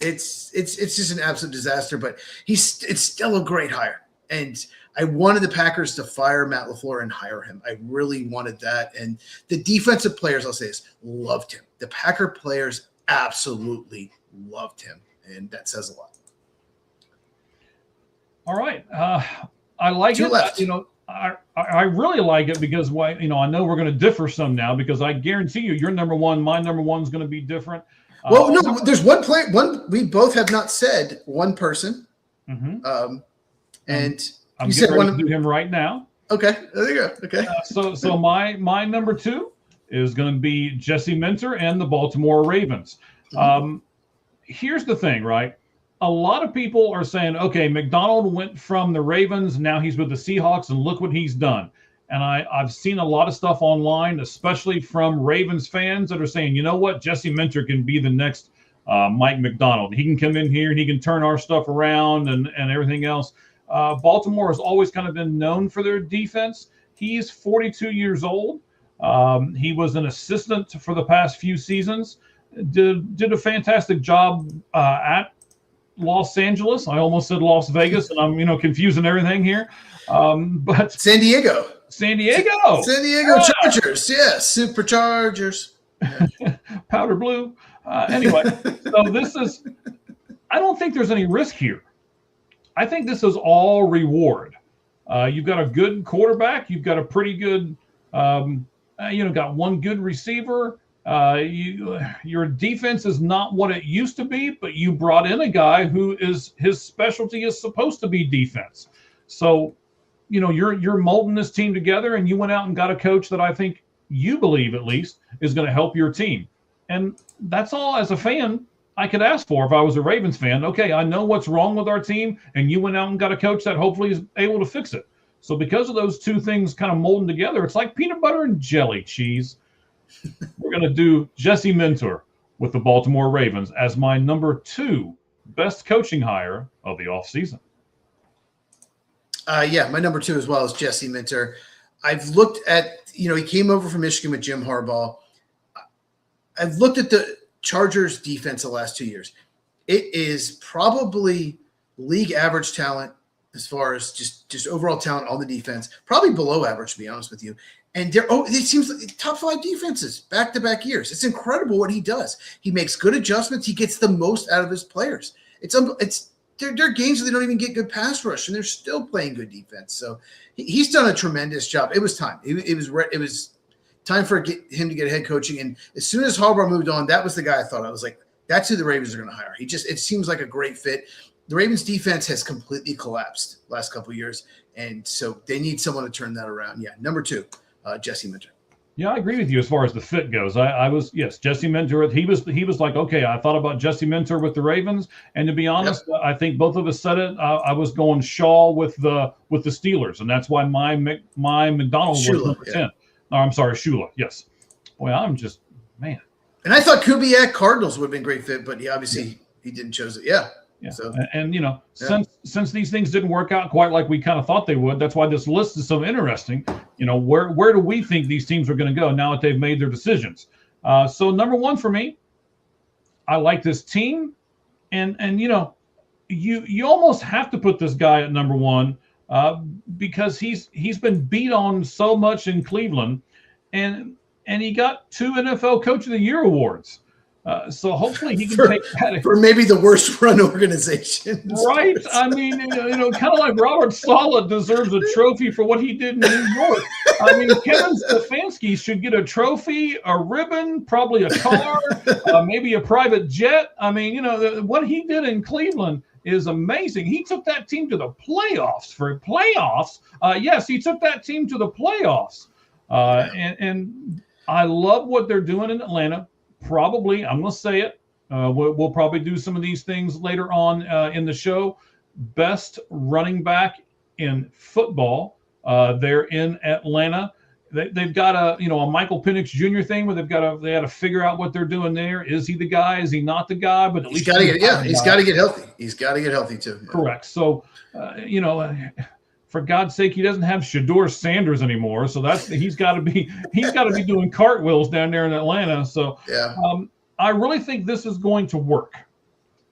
It's just an absolute disaster. But it's still a great hire, and I wanted the Packers to fire Matt LaFleur and hire him. I really wanted that. And the defensive players, I'll say this, loved him. The Packer players absolutely loved him. And that says a lot. All right. I like Two it. left. I really like it because I know we're going to differ some now because I guarantee you your number one, my number one is going to be different. Well, no, there's one player. We both have not said one person. Mm-hmm. And I'm you getting said ready one. to do him right now. Okay, there you go. Okay. So my number two is going to be Jesse Minter and the Baltimore Ravens. Here's the thing, right? A lot of people are saying, okay, McDonald went from the Ravens, now he's with the Seahawks, and look what he's done. And I've seen a lot of stuff online, especially from Ravens fans that are saying, you know what, Jesse Minter can be the next Mike McDonald. He can come in here and he can turn our stuff around and everything else. Baltimore has always kind of been known for their defense. He's 42 years old. He was an assistant for the past few seasons. Did a fantastic job at Los Angeles. I almost said Las Vegas, and I'm confusing everything here. But San Diego Chargers, yes, Superchargers, powder blue. Anyway, so this is. I don't think there's any risk here. I think this is all reward. You've got a good quarterback. You've got a pretty good. Got one good receiver. Your defense is not what it used to be, but you brought in a guy who is his specialty is supposed to be defense. So, you're molding this team together, and you went out and got a coach that I think you believe at least is going to help your team. And that's all as a fan I could ask for if I was a Ravens fan. Okay, I know what's wrong with our team, and you went out and got a coach that hopefully is able to fix it. So because of those two things kind of molding together, it's like peanut butter and jelly cheese. We're going to do Jesse Minter with the Baltimore Ravens as my number two best coaching hire of the offseason. My number two as well is Jesse Minter. I've looked at, he came over from Michigan with Jim Harbaugh. I've looked at the Chargers defense the last 2 years. It is probably league average talent as far as just overall talent on the defense, probably below average, to be honest with you. And it seems like top 5 defenses back-to-back years. It's incredible what he does. He makes good adjustments. He gets the most out of his players. There are games where they don't even get good pass rush, and they're still playing good defense. So he's done a tremendous job. It was time. It was time for him to get head coaching. And as soon as Harbaugh moved on, that was the guy I thought. I was like, that's who the Ravens are going to hire. It seems like a great fit. The Ravens defense has completely collapsed last couple of years, and so they need someone to turn that around. Yeah, number two. Jesse Minter. Yeah, I agree with you as far as the fit goes. Jesse Minter. He was like, okay, I thought about Jesse Minter with the Ravens, and to be honest, yep. I think both of us said it. I was going Shaw with the Steelers, and that's why my McDonald was number 10. No, I'm sorry, Shula. Yes. Boy, I'm just man. And I thought Kubiak Cardinals would have been a great fit, but he didn't choose it. Yeah. Yeah. So, since these things didn't work out quite like we kind of thought they would, that's why this list is so interesting. Where do we think these teams are going to go now that they've made their decisions? So number one for me, I like this team, and you almost have to put this guy at number one because he's been beat on so much in Cleveland, and he got 2 NFL Coach of the Year awards. So hopefully he can take that for maybe the worst run organization. Right. I mean, kind of like Robert Saleh deserves a trophy for what he did in New York. I mean, Kevin Stefanski should get a trophy, a ribbon, probably a car, maybe a private jet. I mean, what he did in Cleveland is amazing. He took that team to the playoffs. Yes, he took that team to the playoffs. And I love what they're doing in Atlanta. Probably, I'm going to say it. We'll probably do some of these things later on in the show. best running back in football. They're in Atlanta. They've got a Michael Penix Jr. thing where they got to figure out what they're doing there. Is he the guy? Is he not the guy? But at He's least got to get healthy. He's got to get healthy too. Yeah. Correct. So, for God's sake, he doesn't have Shedeur Sanders anymore. So he's got to be doing cartwheels down there in Atlanta. So yeah. I really think this is going to work,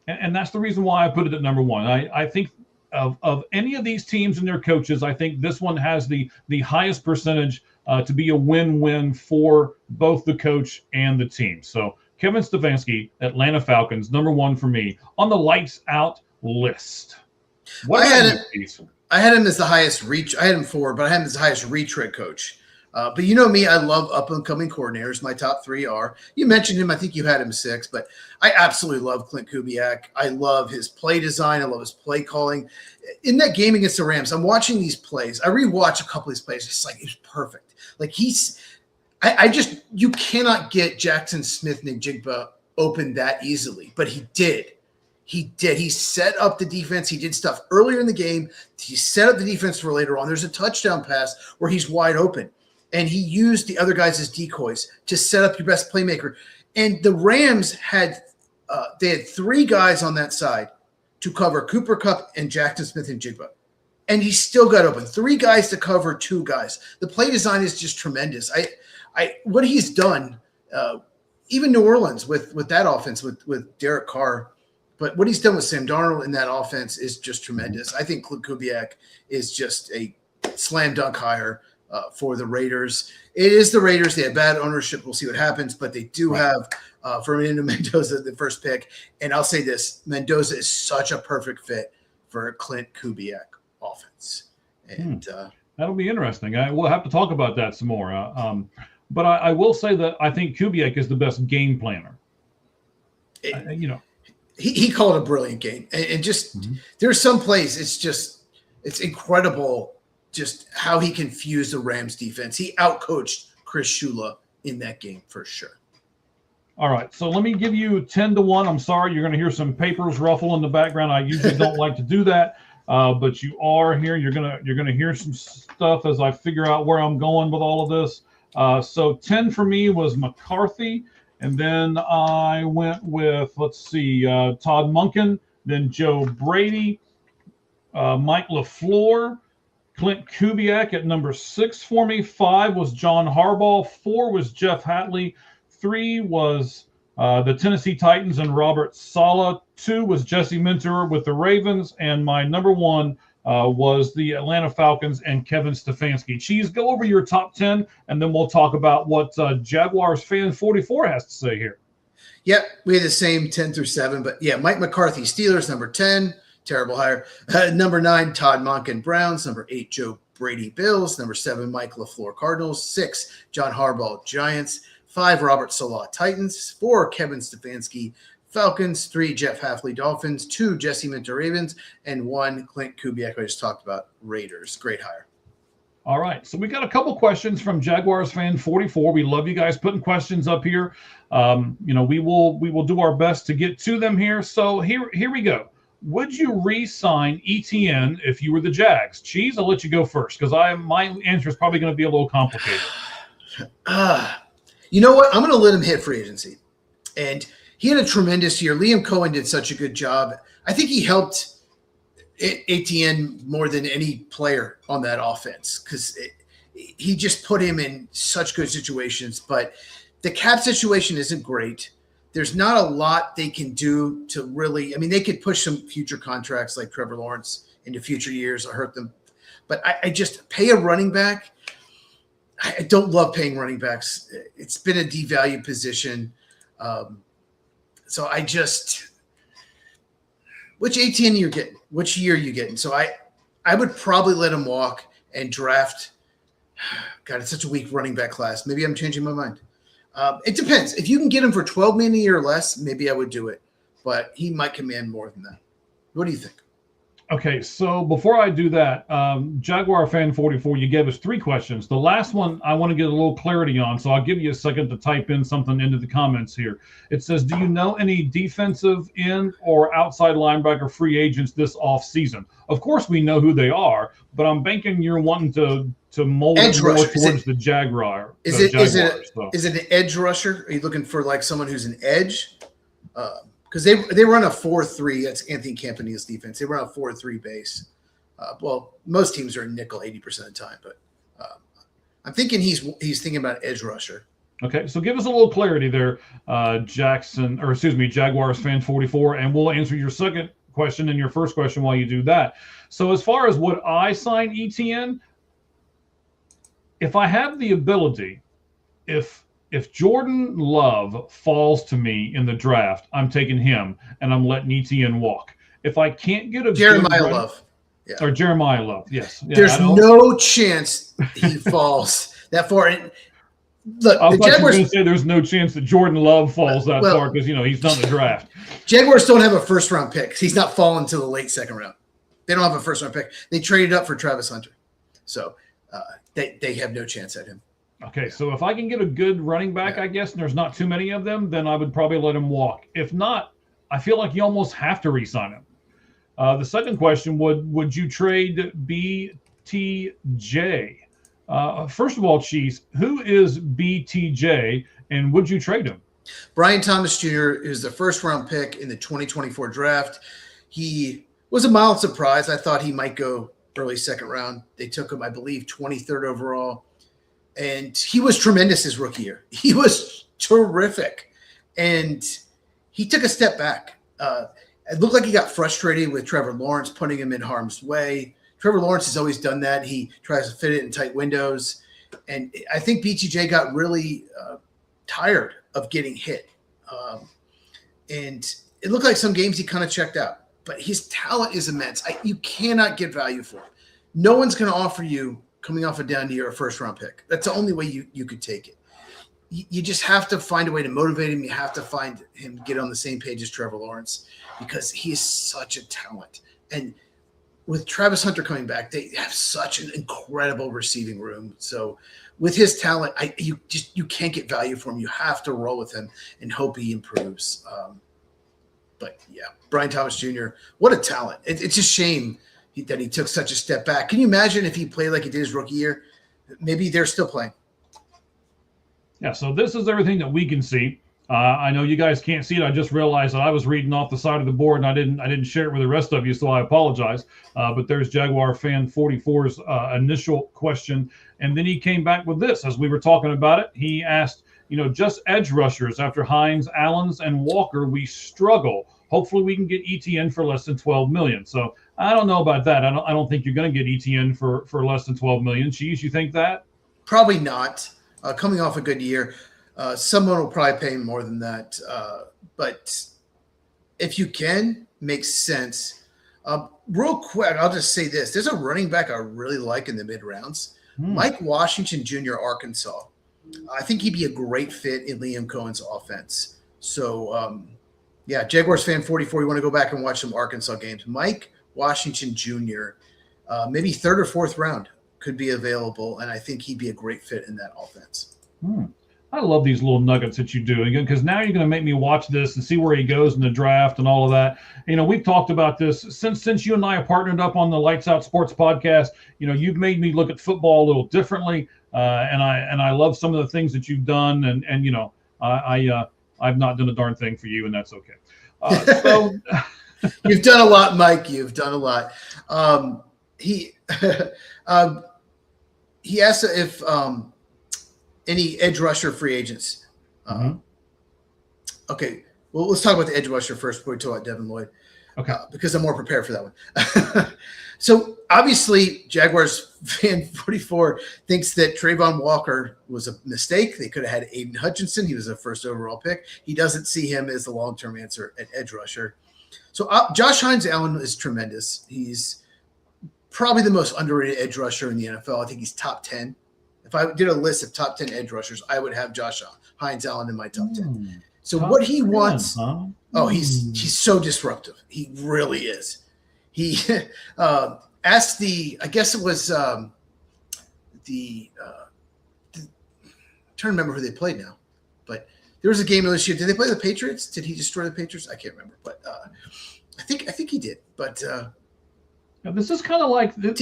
and that's the reason why I put it at number one. I think of any of these teams and their coaches, I think this one has the highest percentage to be a win-win for both the coach and the team. So Kevin Stefanski, Atlanta Falcons, number one for me on the lights out list. I had him as the highest reach. I had him 4, but I had him as the highest retread coach. But you know me, I love up-and-coming coordinators. My top 3 are. You mentioned him. I think you had him 6, but I absolutely love Klint Kubiak. I love his play design. I love his play calling. In that game against the Rams, I'm watching these plays. I rewatch a couple of these plays. It's like it's perfect. Like you cannot get Jackson Smith-Njigba open that easily, but he did. He set up the defense. He did stuff earlier in the game. He set up the defense for later on. There's a touchdown pass where he's wide open, and he used the other guys as decoys to set up your best playmaker. And the Rams had 3 guys on that side to cover Cooper Kupp and Jackson Smith-Njigba. And he still got open. 3 guys to cover 2 guys. The play design is just tremendous. What he's done, even New Orleans with that offense with Derek Carr, but what he's done with Sam Darnold in that offense is just tremendous. I think Klint Kubiak is just a slam dunk hire for the Raiders. It is the Raiders. They have bad ownership. We'll see what happens, but they do have Fernando Mendoza, the first pick. And I'll say this, Mendoza is such a perfect fit for Klint Kubiak offense. And that'll be interesting. We'll have to talk about that some more. But I will say that I think Kubiak is the best game planner. He called a brilliant game. And just there's some plays, it's incredible just how he confused the Rams defense. He outcoached Chris Shula in that game for sure. All right, so let me give you 10-1. I'm sorry, you're going to hear some papers ruffle in the background. I usually don't like to do that, but you are here. You're gonna hear some stuff as I figure out where I'm going with all of this. So 10 for me was McCarthy, and then I went with Todd Monken, then Joe Brady, Mike LaFleur, Klint Kubiak at number 6 for me. 5 was John Harbaugh. 4 was Jeff Hatley. 3 was the Tennessee Titans and Robert Saleh. 2 was Jesse Minter with the Ravens. And my number 1 was the Atlanta Falcons and Kevin Stefanski. Cheese, go over your top 10, and then we'll talk about what Jaguars fan 44 has to say here. Yep, we had the same 10 through 7. But, yeah, Mike McCarthy, Steelers, number 10. Terrible hire. Number 9, Todd Monken, Browns. Number 8, Joe Brady, Bills. Number 7, Mike LaFleur, Cardinals. 6, John Harbaugh, Giants. 5, Robert Saleh, Titans. 4, Kevin Stefanski, Falcons. 3, Jeff Hafley, Dolphins. 2, Jesse Minter, Ravens. And 1, Klint Kubiak, I just talked about, Raiders. Great hire. All right, so we got a couple questions from Jaguars fan 44. We love you guys putting questions up here. We will do our best to get to them here. So here we go. Would you re-sign ETN if you were the Jags? Cheese, I'll let you go first because my answer is probably going to be a little complicated. You know what? I'm going to let him hit free agency. And he had a tremendous year. Liam Cohen did such a good job. I think he helped ETN more than any player on that offense because he just put him in such good situations. But the cap situation isn't great. There's not a lot they can do to really – I mean, they could push some future contracts like Trevor Lawrence into future years or hurt them. But I just pay a running back. I don't love paying running backs. It's been a devalued position. So I just – which ATN you're getting? Which year are you getting? So I would probably let him walk and draft – God, it's such a weak running back class. Maybe I'm changing my mind. It depends. If you can get him for $12 million a year or less, maybe I would do it. But he might command more than that. What do you think? Okay, so before I do that, Jaguar Fan 44, you gave us 3 questions. The last one I want to get a little clarity on, so I'll give you a second to type in something into the comments here. It says, do you know any defensive end or outside linebacker free agents this offseason? Of course we know who they are, but I'm banking you're wanting to mold it more towards the Jaguar. Is it an edge rusher? Are you looking for like someone who's an edge? Because they run a 4-3. That's Anthony Campanilla's defense. They run a 4-3 base. Well, most teams are in nickel 80% of the time, but I'm thinking he's thinking about edge rusher. Okay, so give us a little clarity there, Jaguars Fan 44, and we'll answer your second question and your first question while you do that. So as far as would I sign ETN, if I have the ability, if Jordan Love falls to me in the draft, I'm taking him and I'm letting ETN walk. If I can't get a Jeremiah Love. Yeah. Or Jeremiah Love, yes. Yeah, there's no chance he falls that far. Look, I thought you were going to say there's no chance that Jordan Love falls that far because, he's not in the draft. Jaguars don't have a first-round pick. He's not falling to the late second round. They don't have a first-round pick. They traded up for Travis Hunter. So they have no chance at him. Okay, so if I can get a good running back, I guess, and there's not too many of them, then I would probably let him walk. If not, I feel like you almost have to re-sign him. The second question, would you trade BTJ? First of all, Cheese, who is BTJ, and would you trade him? Brian Thomas Jr. is the first-round pick in the 2024 draft. He was a mild surprise. I thought he might go early second round. They took him, I believe, 23rd overall. And he was tremendous his rookie year. He was terrific. And he took a step back. It looked like he got frustrated with Trevor Lawrence, putting him in harm's way. Trevor Lawrence has always done that. He tries to fit it in tight windows. And I think BTJ got really tired of getting hit. And it looked like some games he kind of checked out. But his talent is immense. You cannot get value for him. No one's going to offer you, coming off a down year, a first-round pick. That's the only way you could take it. You just have to find a way to motivate him. You have to find him get on the same page as Trevor Lawrence because he is such a talent. And with Travis Hunter coming back, they have such an incredible receiving room. So with his talent, you can't get value for him. You have to roll with him and hope he improves. But yeah, Brian Thomas Jr., what a talent. It's a shame that he took such a step back. Can you imagine if he played like he did his rookie year? Maybe they're still playing. Yeah, so this is everything that we can see. I know you guys can't see it. I just realized that I was reading off the side of the board and I didn't share it with the rest of you, so I apologize. But there's Jaguar Fan 44's initial question. And then he came back with this. As we were talking about it, he asked, just edge rushers after Hines, Allens, and Walker, we struggle. Hopefully we can get ETN for less than $12 million. So I don't know about that. I don't think you're going to get ETN for less than $12 million. Cheese, you think that? Probably not. Coming off a good year, someone will probably pay him more than that. But if you can, makes sense. Real quick, I'll just say this. There's a running back I really like in the mid-rounds. Mike Washington Jr., Arkansas. I think he'd be a great fit in Liam Cohen's offense. So, Jaguars Fan 44, you want to go back and watch some Arkansas games. Mike Washington Jr., maybe third or fourth round could be available, and I think he'd be a great fit in that offense. I love these little nuggets that you do, again, because now you're going to make me watch this and see where he goes in the draft and all of that. We've talked about this since you and I have partnered up on the Lights Out Sports podcast. You've made me look at football a little differently, and I love some of the things that you've done, and I've not done a darn thing for you, and that's okay. So you've done a lot, Mike. You've done a lot. He asked if any edge rusher free agents. Okay, well, let's talk about the edge rusher first before we talk about Devin Lloyd. Okay, because I'm more prepared for that one. So obviously, Jaguars Fan 44 thinks that Trayvon Walker was a mistake. They could have had Aiden Hutchinson. He was a first overall pick. He doesn't see him as the long-term answer at edge rusher. So Josh Hines-Allen is tremendous. He's probably the most underrated edge rusher in the NFL. I think he's top 10. If I did a list of top 10 edge rushers, I would have Josh Hines-Allen in my top 10. So what he wants, he's so disruptive. He really is. he asked I guess it was I'm trying to remember who they played now, but there was a game this year. Did they play the Patriots? Did he destroy the Patriots? I can't remember, but I think he did. But now, this is kind of like this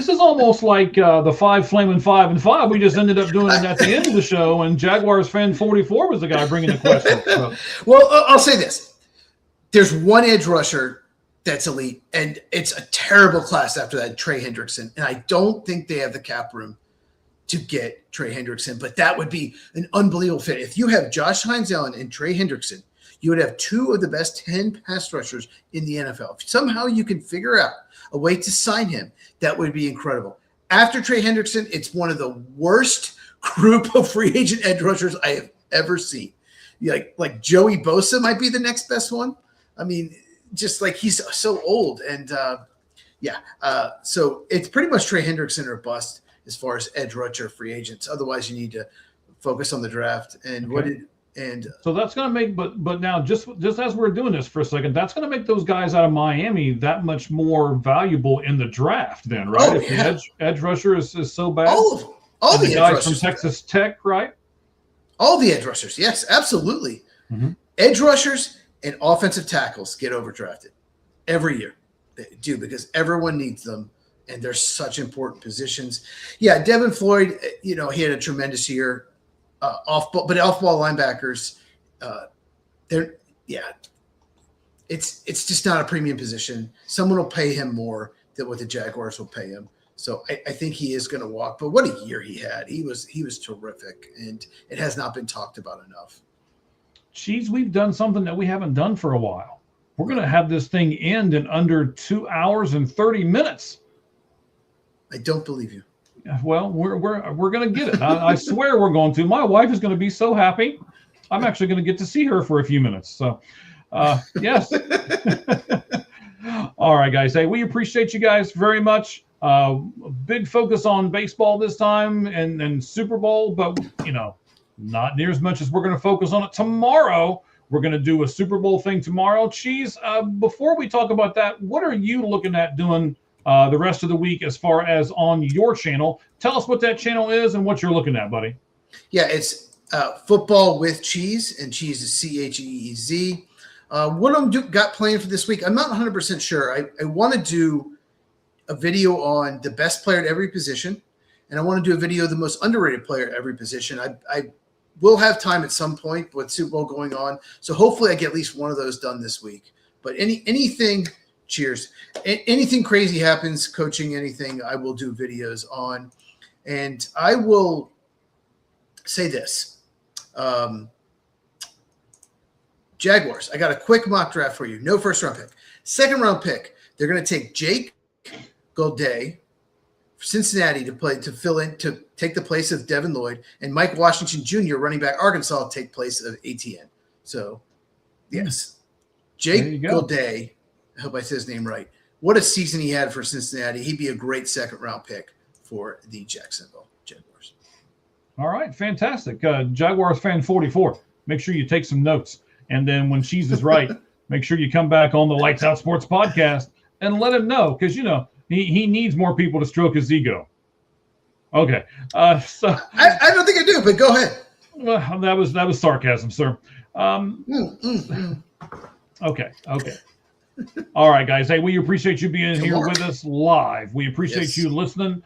is almost like the 5 Flaming 5 and 5. We just ended up doing it at the end of the show, and Jaguars fan 44 was the guy bringing the question. So. Well, I'll say this: there's one edge rusher that's elite, and it's a terrible class after that, Trey Hendrickson, and I don't think they have the cap room to get Trey Hendrickson, but that would be an unbelievable fit. If you have Josh Hines-Allen and Trey Hendrickson, you would have 2 of the best 10 pass rushers in the NFL. If somehow you can figure out a way to sign him, that would be incredible. After Trey Hendrickson, it's one of the worst group of free agent edge rushers I have ever seen. Like Joey Bosa might be the next best one. I mean, just like he's so old. And so it's pretty much Trey Hendrickson or bust as far as edge rusher free agents. Otherwise, you need to focus on the draft. And so that's going to make, but now just as we're doing this for a second, that's going to make those guys out of Miami that much more valuable in the draft then, right? Oh, if yeah. the edge rusher is so bad. All and the guys edge from rushers. Texas Tech, right? All the edge rushers. Yes, absolutely. Mm-hmm. Edge rushers and offensive tackles get overdrafted every year. They do, because everyone needs them, and they're such important positions. Yeah, Devin Floyd, he had a tremendous year. Off-ball linebackers, it's just not a premium position. Someone will pay him more than what the Jaguars will pay him. So I think he is going to walk. But what a year he had! He was terrific, and it has not been talked about enough. Geez, we've done something that we haven't done for a while. We're going to have this thing end in under 2 hours and 30 minutes. I don't believe you. Well, we're going to get it. I swear we're going to. My wife is going to be so happy. I'm actually going to get to see her for a few minutes. So, yes. All right, guys. Hey, we appreciate you guys very much. Big focus on baseball this time and Super Bowl, but, not near as much as we're going to focus on it tomorrow. We're going to do a Super Bowl thing tomorrow. Cheese, before we talk about that, what are you looking at doing the rest of the week as far as on your channel? Tell us what that channel is and what you're looking at, buddy. Yeah, it's Football with Cheese, and Cheese is Cheez. What I'm got planned for this week, I'm not 100% sure. I want to do a video on the best player at every position, and I want to do a video of the most underrated player at every position. I will have time at some point with Super Bowl going on, so hopefully I get at least one of those done this week. But anything – cheers. Anything crazy happens, coaching, anything, I will do videos on. And I will say this. Jaguars, I got a quick mock draft for you. No first-round pick. Second-round pick, they're going to take Jake Gaudet for Cincinnati to take the place of Devin Lloyd, and Mike Washington Jr., running back Arkansas, take place of ATN. So, yes. Jake Gaudet, I hope I said his name right. What a season he had for Cincinnati. He'd be a great second-round pick for the Jacksonville Jaguars. All right, fantastic. Jaguars fan 44. Make sure you take some notes. And then when Cheese is right, make sure you come back on the Lights Out Sports podcast and let him know, because, he needs more people to stroke his ego. Okay. So I don't think I do, but go ahead. Well, that was sarcasm, sir. Okay. All right, guys. Hey, we appreciate you being here with us live. We appreciate you listening.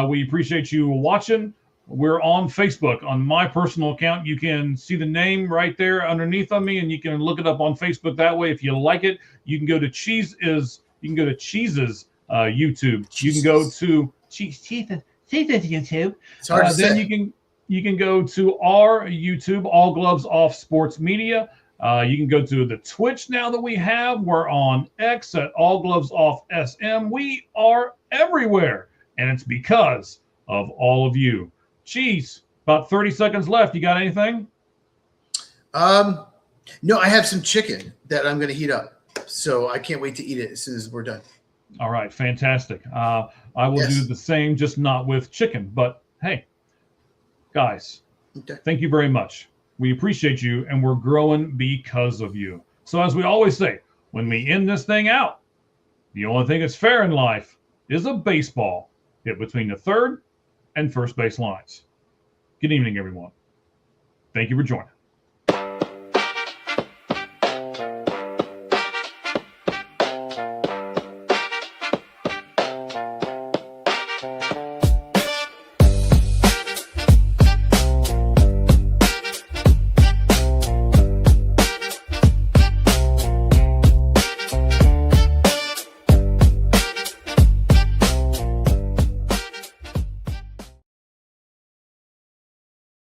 We appreciate you watching. We're on Facebook. On my personal account, you can see the name right there underneath of me, and you can look it up on Facebook that way. If you like it, you can go to Cheese's YouTube. You can go to Cheese's YouTube. It's hard to then say. you can go to our YouTube, All Gloves Off Sports Media. You can go to the Twitch now that we have. We're on X at All Gloves Off SM. We are everywhere, and it's because of all of you. Cheese, about 30 seconds left. You got anything? No, I have some chicken that I'm going to heat up, so I can't wait to eat it as soon as we're done. All right, fantastic. I will do the same, just not with chicken. But hey, guys, thank you very much. We appreciate you, and we're growing because of you. So as we always say, when we end this thing out, The only thing that's fair in life is a baseball hit between the third and first base lines. Good evening, everyone. Thank you for joining.